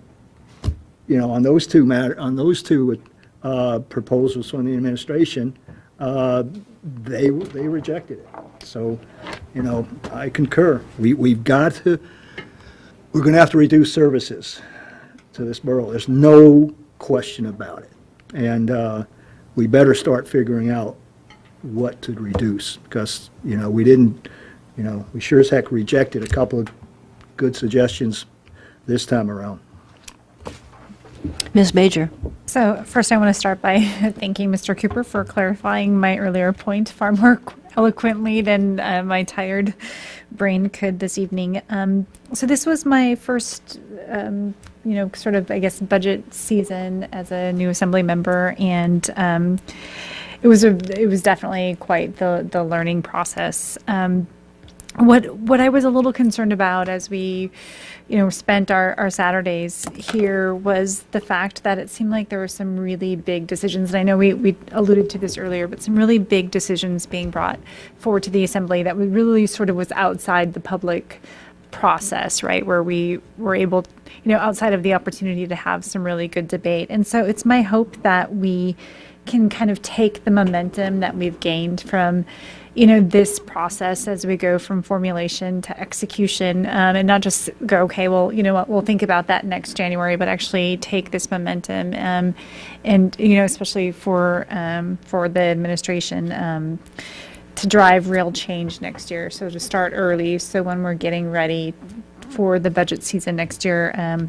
you know, on those two proposals from the administration, they rejected it. So, you know, I concur. We're going to have to reduce services to this borough. There's no question about it. And we better start figuring out what to reduce, because, you know, we sure as heck rejected a couple of good suggestions this time around. Ms. Major. So first, I want to start by thanking Mr. Cooper for clarifying my earlier point far more eloquently than my tired brain could this evening. So this was my first, sort of, I guess, budget season as a new assembly member, and it was definitely quite the learning process. What I was a little concerned about as we, spent our Saturdays here was the fact that it seemed like there were some really big decisions. And I know we alluded to this earlier, but some really big decisions being brought forward to the assembly that really sort of was outside the public process, right? Where we were able, outside of the opportunity to have some really good debate. And so it's my hope that we can kind of take the momentum that we've gained from this process as we go from formulation to execution, and not just go, okay, well, you know what, we'll think about that next January, but actually take this momentum, and especially for the administration, to drive real change next year. So to start early, so when we're getting ready for the budget season next year,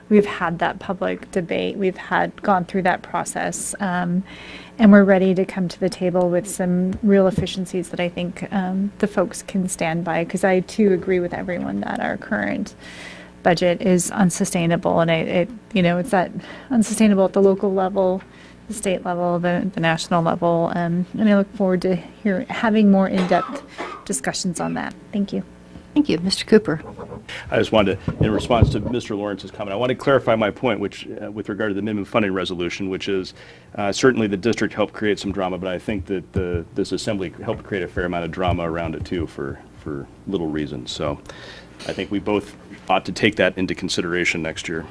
we've had that public debate, we've gone through that process, and we're ready to come to the table with some real efficiencies that I think the folks can stand by, because I too agree with everyone that our current budget is unsustainable, and it's that unsustainable at the local level, the state level, the national level, and I look forward to having more in-depth discussions on that. Thank you. Thank you. Mr. Cooper. I just wanted to, in response to Mr. Lawrence's comment, I want to clarify my point, which, with regard to the minimum funding resolution, which is certainly the district helped create some drama, but I think that this assembly helped create a fair amount of drama around it too for little reasons. So I think we both ought to take that into consideration next year.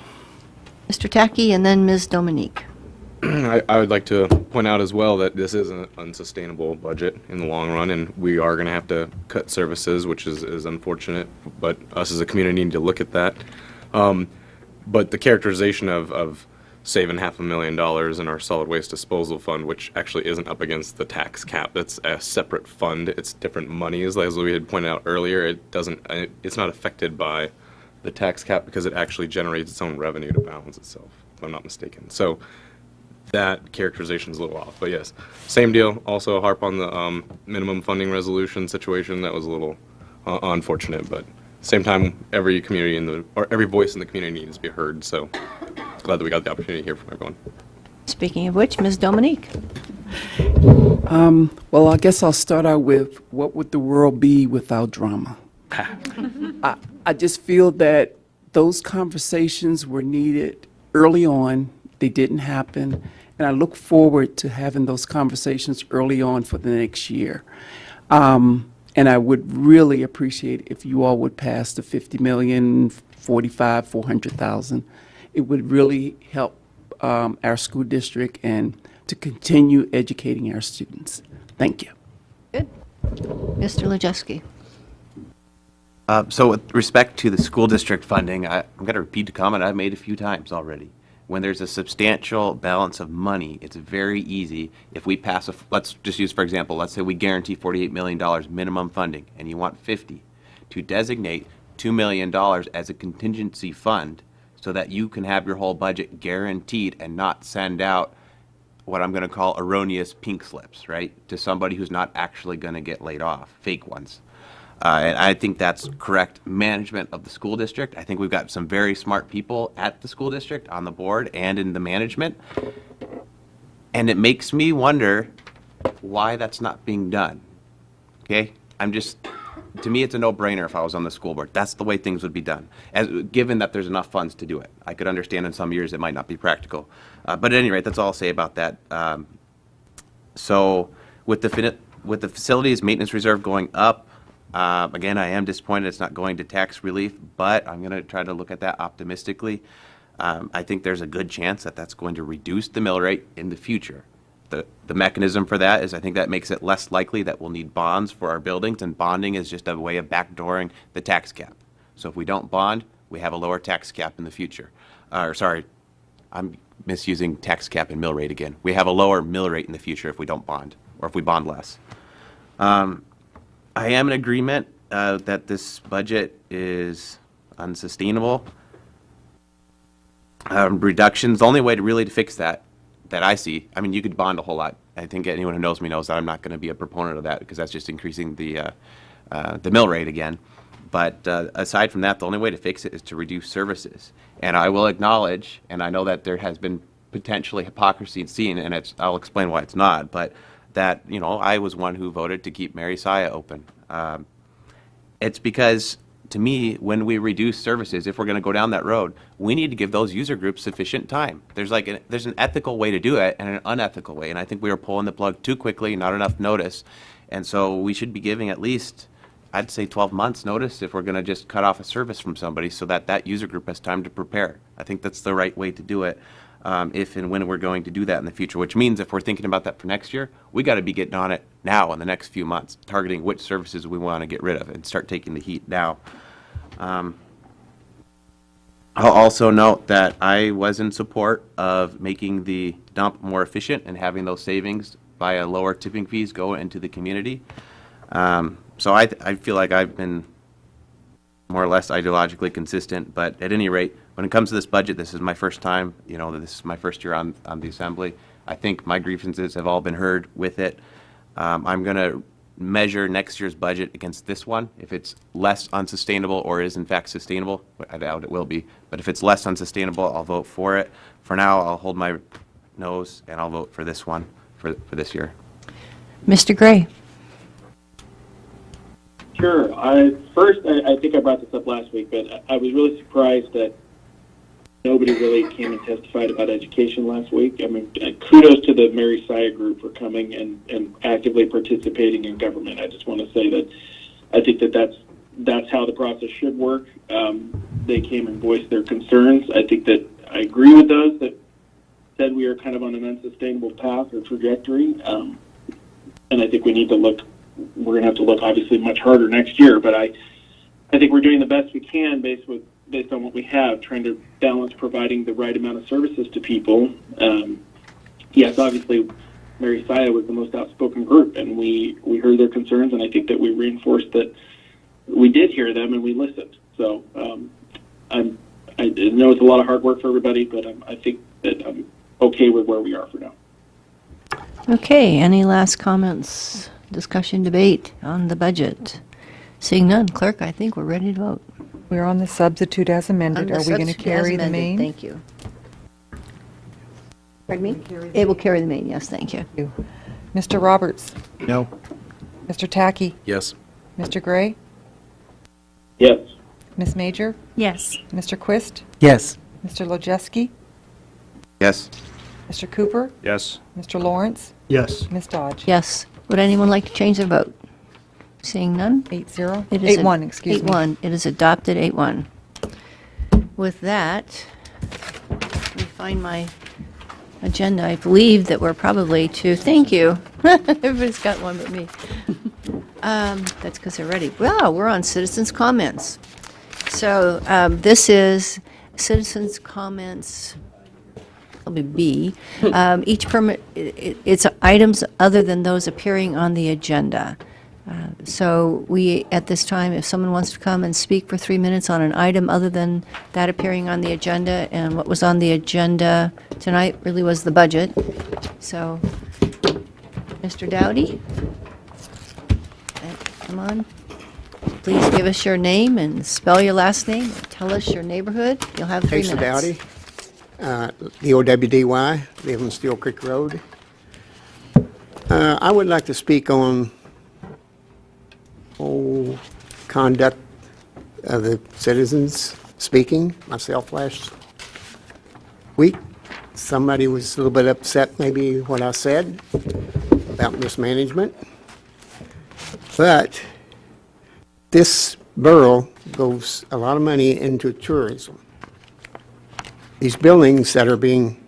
Mr. Tackey, and then Ms. Dominique. I would like to point out as well that this is an unsustainable budget in the long run, and we are going to have to cut services, which is unfortunate, but us as a community need to look at that. But the characterization of saving $500,000 in our solid waste disposal fund, which actually isn't up against the tax cap, that's a separate fund. It's different monies, as we had pointed out earlier. It's not affected by the tax cap because it actually generates its own revenue to balance itself, if I'm not mistaken. So that characterization is a little off, but yes, same deal. Also harp on the minimum funding resolution situation. That was a little unfortunate, but same time, every voice in the community needs to be heard. So glad that we got the opportunity to hear from everyone. Speaking of which, Ms. Dominique. Well, I guess I'll start out with, what would the world be without drama? I just feel that those conversations were needed early on. They didn't happen. And I look forward to having those conversations early on for the next year. And I would really appreciate if you all would pass the 50 million, 45, 400,000. It would really help our school district and to continue educating our students. Thank you. Good. Mr. Lajewski. So with respect to the school district funding, I'm going to repeat the comment I've made a few times already. When there's a substantial balance of money, it's very easy if we pass let's just use, for example, let's say we guarantee $48 million minimum funding and you want 50, to designate $2 million as a contingency fund so that you can have your whole budget guaranteed and not send out what I'm going to call erroneous pink slips, right, to somebody who's not actually going to get laid off, fake ones. And I think that's correct management of the school district. I think we've got some very smart people at the school district, on the board, and in the management. And it makes me wonder why that's not being done. Okay? to me, it's a no-brainer if I was on the school board. That's the way things would be done, given that there's enough funds to do it. I could understand in some years it might not be practical. But at any rate, that's all I'll say about that. So with the facilities maintenance reserve going up, again, I am disappointed it's not going to tax relief, but I'm going to try to look at that optimistically. I think there's a good chance that that's going to reduce the mill rate in the future. The mechanism for that is I think that makes it less likely that we'll need bonds for our buildings, and bonding is just a way of backdooring the tax cap. So if we don't bond, we have a lower tax cap in the future. Sorry, I'm misusing tax cap and mill rate again. We have a lower mill rate in the future if we don't bond, or if we bond less. I am in agreement that this budget is unsustainable. Reductions, the only way to really fix that I see, I mean, you could bond a whole lot. I think anyone who knows me knows that I'm not going to be a proponent of that, because that's just increasing the mill rate again. But aside from that, the only way to fix it is to reduce services. And I will acknowledge, and I know that there has been potentially hypocrisy seen, and I'll explain why it's not, but that, you know, I was one who voted to keep Mary Siah open. It's because, to me, when we reduce services, if we're going to go down that road, we need to give those user groups sufficient time. There's an ethical way to do it and an unethical way, and I think we were pulling the plug too quickly, not enough notice, and so we should be giving at least, I'd say, 12 months notice if we're going to just cut off a service from somebody, so that that user group has time to prepare. I think that's the right way to do it, if and when we're going to do that in the future, which means if we're thinking about that for next year, we got to be getting on it now in the next few months, targeting which services we want to get rid of and start taking the heat now. I'll also note that I was in support of making the dump more efficient and having those savings via lower tipping fees go into the community. So I feel like I've been more or less ideologically consistent, but at any rate, when it comes to this budget, this is my first time, you know, this is my first year on the Assembly. I think my grievances have all been heard with it. I'm going to measure next year's budget against this one. If it's less unsustainable or is in fact sustainable, I doubt it will be, but if it's less unsustainable, I'll vote for it. For now, I'll hold my nose and I'll vote for this one for this year. Mr. Gray. Sure. First, I think I brought this up last week, but I was really surprised that nobody really came and testified about education last week. I mean, kudos to the Mary Siah group for coming and actively participating in government. I just want to say that I think that's how the process should work. They came and voiced their concerns. I think that I agree with those that said we are kind of on an unsustainable path or trajectory. And I think we need to look, we're going to have to look obviously much harder next year, but I think we're doing the best we can based on what we have, trying to balance providing the right amount of services to people. Yes, obviously, Mary Siah was the most outspoken group, and we heard their concerns, and I think that we reinforced that we did hear them and we listened. So I know it's a lot of hard work for everybody, but I think that I'm okay with where we are for now. Okay, any last comments, discussion, debate on the budget? Seeing none, Clerk, I think we're ready to vote. We're on the substitute as amended. Are we going to carry the main? Thank you. Pardon me? It will carry the main, yes, thank you. Mr. Roberts? No. Mr. Tackey? Yes. Mr. Gray? Yes. Ms. Major? Yes. Mr. Quist? Yes. Mr. Lojeski? Yes. Mr. Cooper? Yes. Mr. Lawrence? Yes. Ms. Dodge? Yes. Would anyone like to change their vote? Seeing none? 8-0? It is 8-1, excuse me. 8-1. It is adopted 8-1. With that, let me find my agenda. I believe that we're probably to, thank you. Everybody's got one but me. That's because they're ready. Well, we're on citizens' comments. So this is citizens' comments, probably B. Each permit, it's items other than those appearing on the agenda. So we, at this time, if someone wants to come and speak for 3 minutes on an item other than that appearing on the agenda, and what was on the agenda tonight really was the budget. So, Mr. Dowdy, come on. Please give us your name and spell your last name. And tell us your neighborhood. You'll have 3 Asa minutes. Dowdy, D-O-W-D-Y, live on Steel Creek Road. I would like to speak on conduct of the citizens speaking, myself last week. Somebody was a little bit upset maybe what I said about mismanagement. But this borough goes a lot of money into tourism. These buildings that are being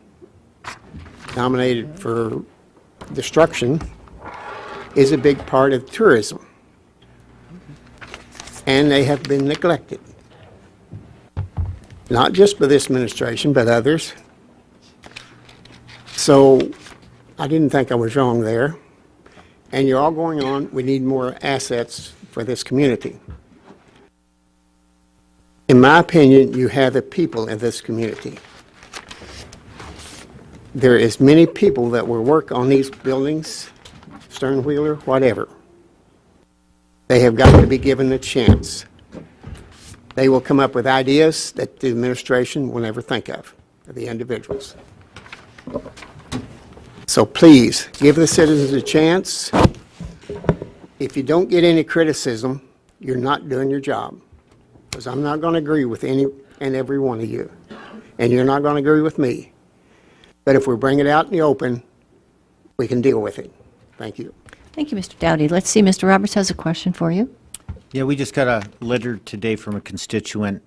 nominated for destruction is a big part of tourism. And they have been neglected. Not just by this administration, but others. So I didn't think I was wrong there. And you're all going on, we need more assets for this community. In my opinion, you have the people in this community. There is many people that will work on these buildings, Stern Wheeler, whatever. They have got to be given a chance. They will come up with ideas that the administration will never think of, the individuals. So please, give the citizens a chance. If you don't get any criticism, you're not doing your job. Because I'm not going to agree with any and every one of you. And you're not going to agree with me. But if we bring it out in the open, we can deal with it. Thank you. Thank you, Mr. Dowdy. Let's see, Mr. Roberts has a question for you. Yeah, we just got a letter today from a constituent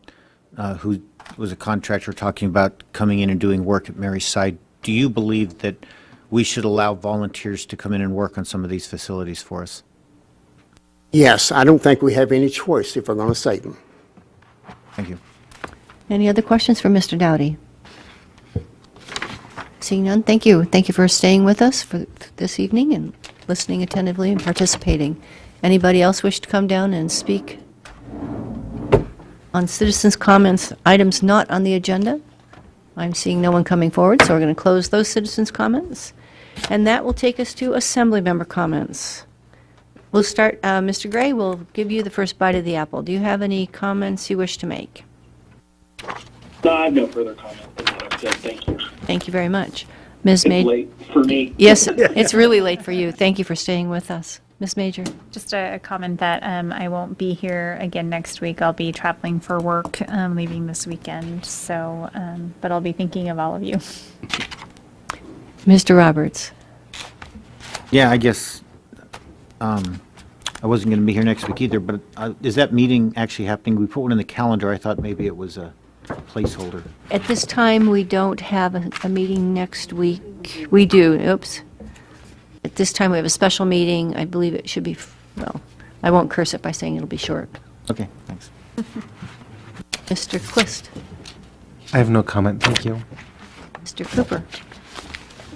who was a contractor talking about coming in and doing work at Mary's side. Do you believe that we should allow volunteers to come in and work on some of these facilities for us? Yes, I don't think we have any choice if we're going to save them. Thank you. Any other questions for Mr. Dowdy? Seeing none, thank you. Thank you for staying with us for this evening and listening attentively and participating. Anybody else wish to come down and speak on citizens' comments, items not on the agenda? I'm seeing no one coming forward, so we're going to close those citizens' comments. And that will take us to assembly member comments. We'll start, Mr. Gray, we'll give you the first bite of the apple. Do you have any comments you wish to make? No, I have no further comment than that. I'm good. Thank you. Thank you very much. Ms. It's Major? late for me. Yes, it's really late for you. Thank you for staying with us. Ms. Major? Just a comment that I won't be here again next week. I'll be traveling for work, leaving this weekend. So, but I'll be thinking of all of you. Mr. Roberts? Yeah, I guess I wasn't going to be here next week either, but is that meeting actually happening? We put one in the calendar. I thought maybe it was a placeholder. At this time, we don't have a meeting next week. We do, oops. At this time, we have a special meeting. I believe it should be, well, I won't curse it by saying it'll be short. Okay, thanks. Mr. Quist? I have no comment, thank you. Mr. Cooper?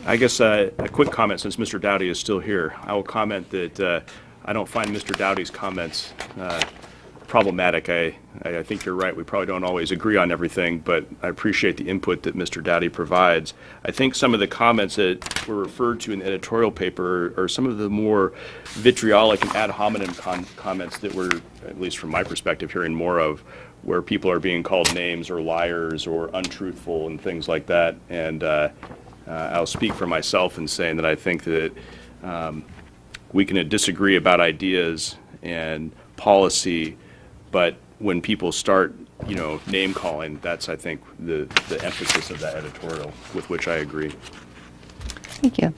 I guess a quick comment since Mr. Dowdy is still here. I will comment that I don't find Mr. Dowdy's comments problematic. I think you're right. We probably don't always agree on everything, but I appreciate the input that Mr. Dowdy provides. I think some of the comments that were referred to in the editorial paper are some of the more vitriolic and ad hominem comments that we're, at least from my perspective, hearing more of, where people are being called names or liars or untruthful and things like that. And I'll speak for myself in saying that I think that we can disagree about ideas and policy, but when people start, name calling, that's, I think, the emphasis of that editorial, with which I agree. Thank you.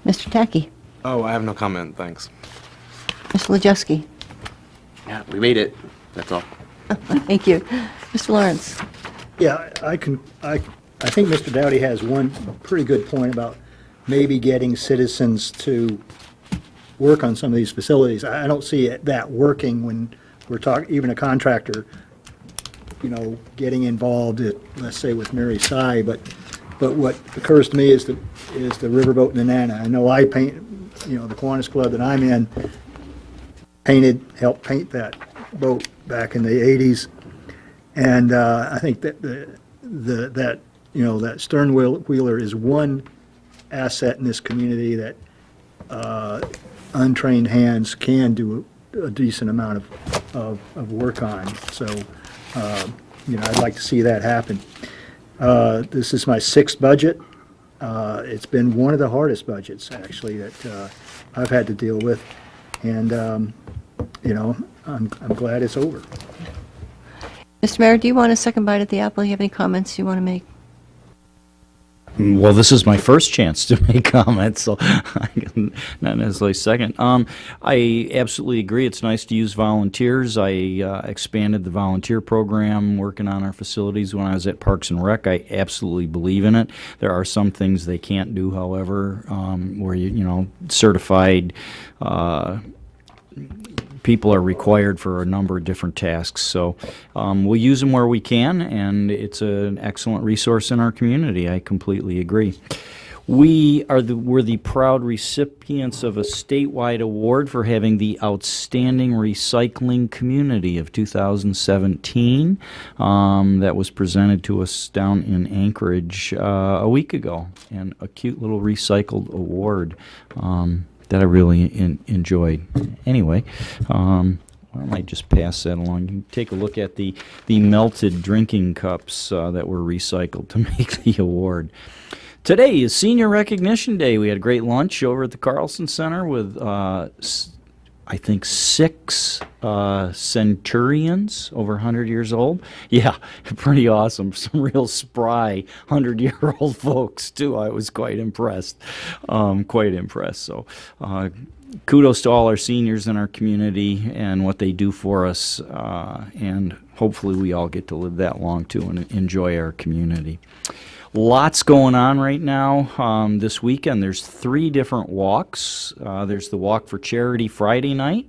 Mr. Tackey? Oh, I have no comment, thanks. Mr. Lajewski? Yeah, we made it, that's all. Thank you. Mr. Lawrence? Yeah, I think Mr. Dowdy has one pretty good point about maybe getting citizens to work on some of these facilities. I don't see that working when we're talking, even a contractor, getting involved, let's say with Mary Sy, but what occurs to me is the riverboat Nanana. I know I paint, the Kiwanis Club that I'm in, helped paint that boat back in the 80s, and I think that that stern wheeler is one asset in this community that untrained hands can do a decent amount of work on. So, I'd like to see that happen. This is my 6th budget. It's been one of the hardest budgets, actually, that I've had to deal with. And, I'm glad it's over. Mr. Mayor, do you want a second bite at the apple? You have any comments you want to make? Well, this is my first chance to make comments, so I can not necessarily second. I absolutely agree. It's nice to use volunteers. I expanded the volunteer program working on our facilities when I was at Parks and Rec. I absolutely believe in it. There are some things they can't do, however, where you know, certified people are required for a number of different tasks. So we'll use them where we can, and it's an excellent resource in our community. I completely agree. We're the proud recipients of a statewide award for having the Outstanding Recycling Community of 2017 that was presented to us down in Anchorage a week ago, and a cute little recycled award that I really enjoyed. Anyway, I might just pass that along. You can take a look at the melted drinking cups that were recycled to make the award. Today is Senior Recognition Day. We had a great lunch over at the Carlson Center with, I think, 6 centurions over 100 years old. Yeah, pretty awesome. Some real spry 100-year-old folks, too. I was quite impressed. So kudos to all our seniors in our community and what they do for us. And hopefully we all get to live that long, too, and enjoy our community. Lots going on right now. This weekend, there's 3 different walks. There's the Walk for Charity Friday night,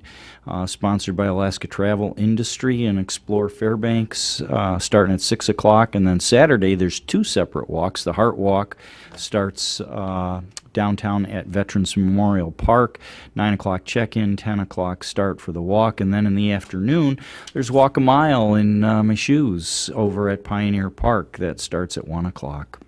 sponsored by Alaska Travel Industry and Explore Fairbanks, starting at 6 o'clock. And then Saturday, there's 2 separate walks. The Heart Walk starts downtown at Veterans Memorial Park, 9 o'clock check-in, 10 o'clock start for the walk. And then in the afternoon, there's Walk a Mile in my shoes over at Pioneer Park that starts at 1 o'clock.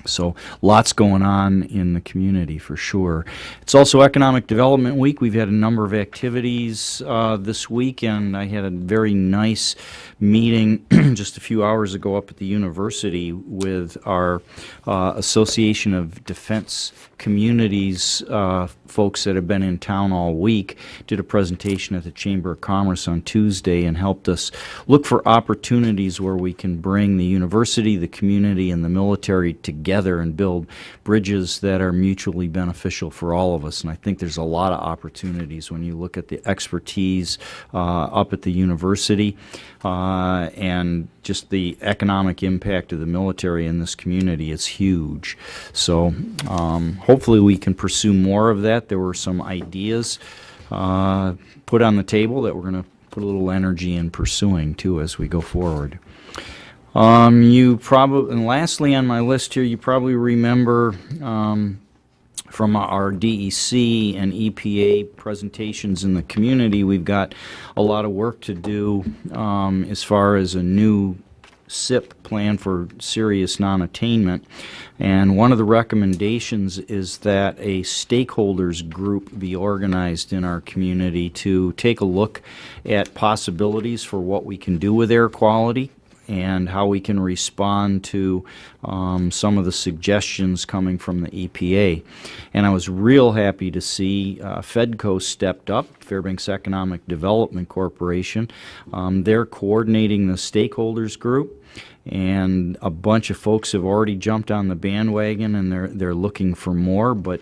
So lots going on in the community for sure. It's also Economic Development Week. We've had a number of activities this week, and I had a very nice meeting just a few hours ago up at the university with our Association of Defense Communities folks that have been in town all week. Did a presentation at the Chamber of Commerce on Tuesday and helped us look for opportunities where we can bring the university, the community, and the military together and build bridges that are mutually beneficial for all of us. And I think there's a lot of opportunities when you look at the expertise up at the university and just the economic impact of the military in this community is huge. So hopefully we can pursue more of that. There were some ideas put on the table that we're going to put a little energy in pursuing too as we go forward. You probably, and lastly on my list here, you probably remember from our DEC and EPA presentations in the community, we've got a lot of work to do as far as a new SIP plan for serious non-attainment. And one of the recommendations is that a stakeholders group be organized in our community to take a look at possibilities for what we can do with air quality and how we can respond to some of the suggestions coming from the EPA. And I was real happy to see FEDCO stepped up, Fairbanks Economic Development Corporation. They're coordinating the stakeholders group, and a bunch of folks have already jumped on the bandwagon, and they're looking for more, but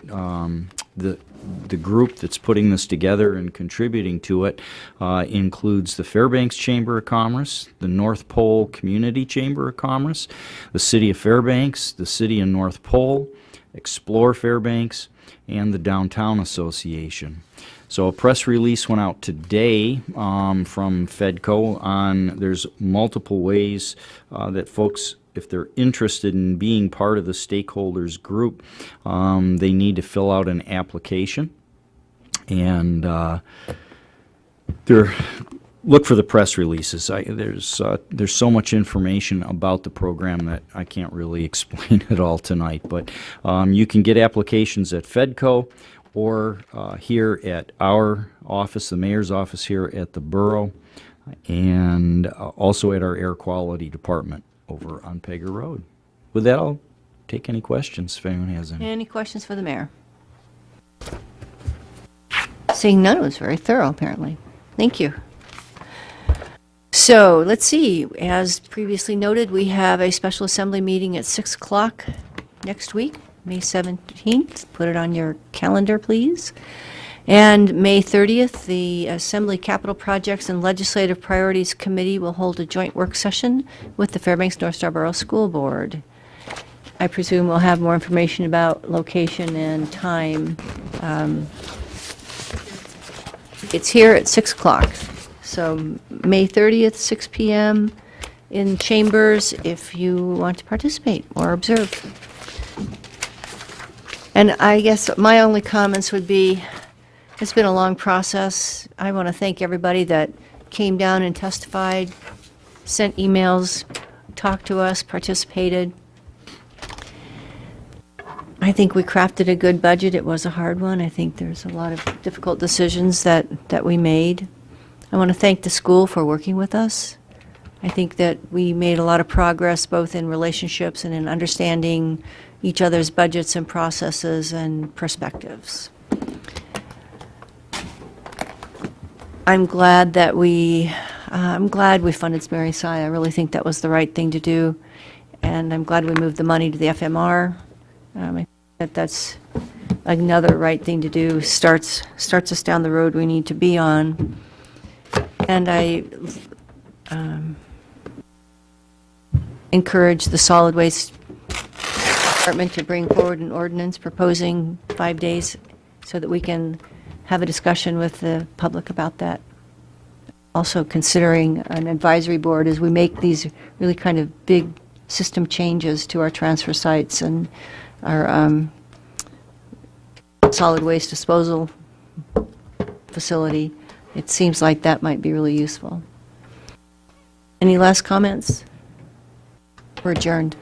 the group that's putting this together and contributing to it includes the Fairbanks Chamber of Commerce, the North Pole Community Chamber of Commerce, the City of Fairbanks, the City of North Pole, Explore Fairbanks, and the Downtown Association. So a press release went out today from FEDCO on there's multiple ways that folks, if they're interested in being part of the stakeholders group, they need to fill out an application. And look for the press releases. There's so much information about the program that I can't really explain it all tonight. But you can get applications at FEDCO or here at our office, the mayor's office here at the borough, and also at our air quality department over on Pegger Road. With that, I'll take any questions if anyone has any. Any questions for the mayor? Seeing none, it was very thorough, apparently. Thank you. So let's see, as previously noted, we have a special assembly meeting at 6 o'clock next week, May 17th. Put it on your calendar, please. And May 30th, the Assembly Capital Projects and Legislative Priorities Committee will hold a joint work session with the Fairbanks North Star Borough School Board. I presume we'll have more information about location and time. It's here at 6 o'clock. So May 30th, 6 p.m. in Chambers if you want to participate or observe. And I guess my only comments would be, it's been a long process. I want to thank everybody that came down and testified, sent emails, talked to us, participated. I think we crafted a good budget. It was a hard one. I think there's a lot of difficult decisions that we made. I want to thank the school for working with us. I think that we made a lot of progress both in relationships and in understanding each other's budgets and processes and perspectives. I'm glad we funded Mary Siah. I really think that was the right thing to do, and I'm glad we moved the money to the FMR. I think that's another right thing to do. Starts us down the road we need to be on. And I encourage the Solid Waste Department to bring forward an ordinance proposing 5 days so that we can have a discussion with the public about that. Also considering an advisory board as we make these really kind of big system changes to our transfer sites and our solid waste disposal facility. It seems like that might be really useful. Any last comments? We're adjourned.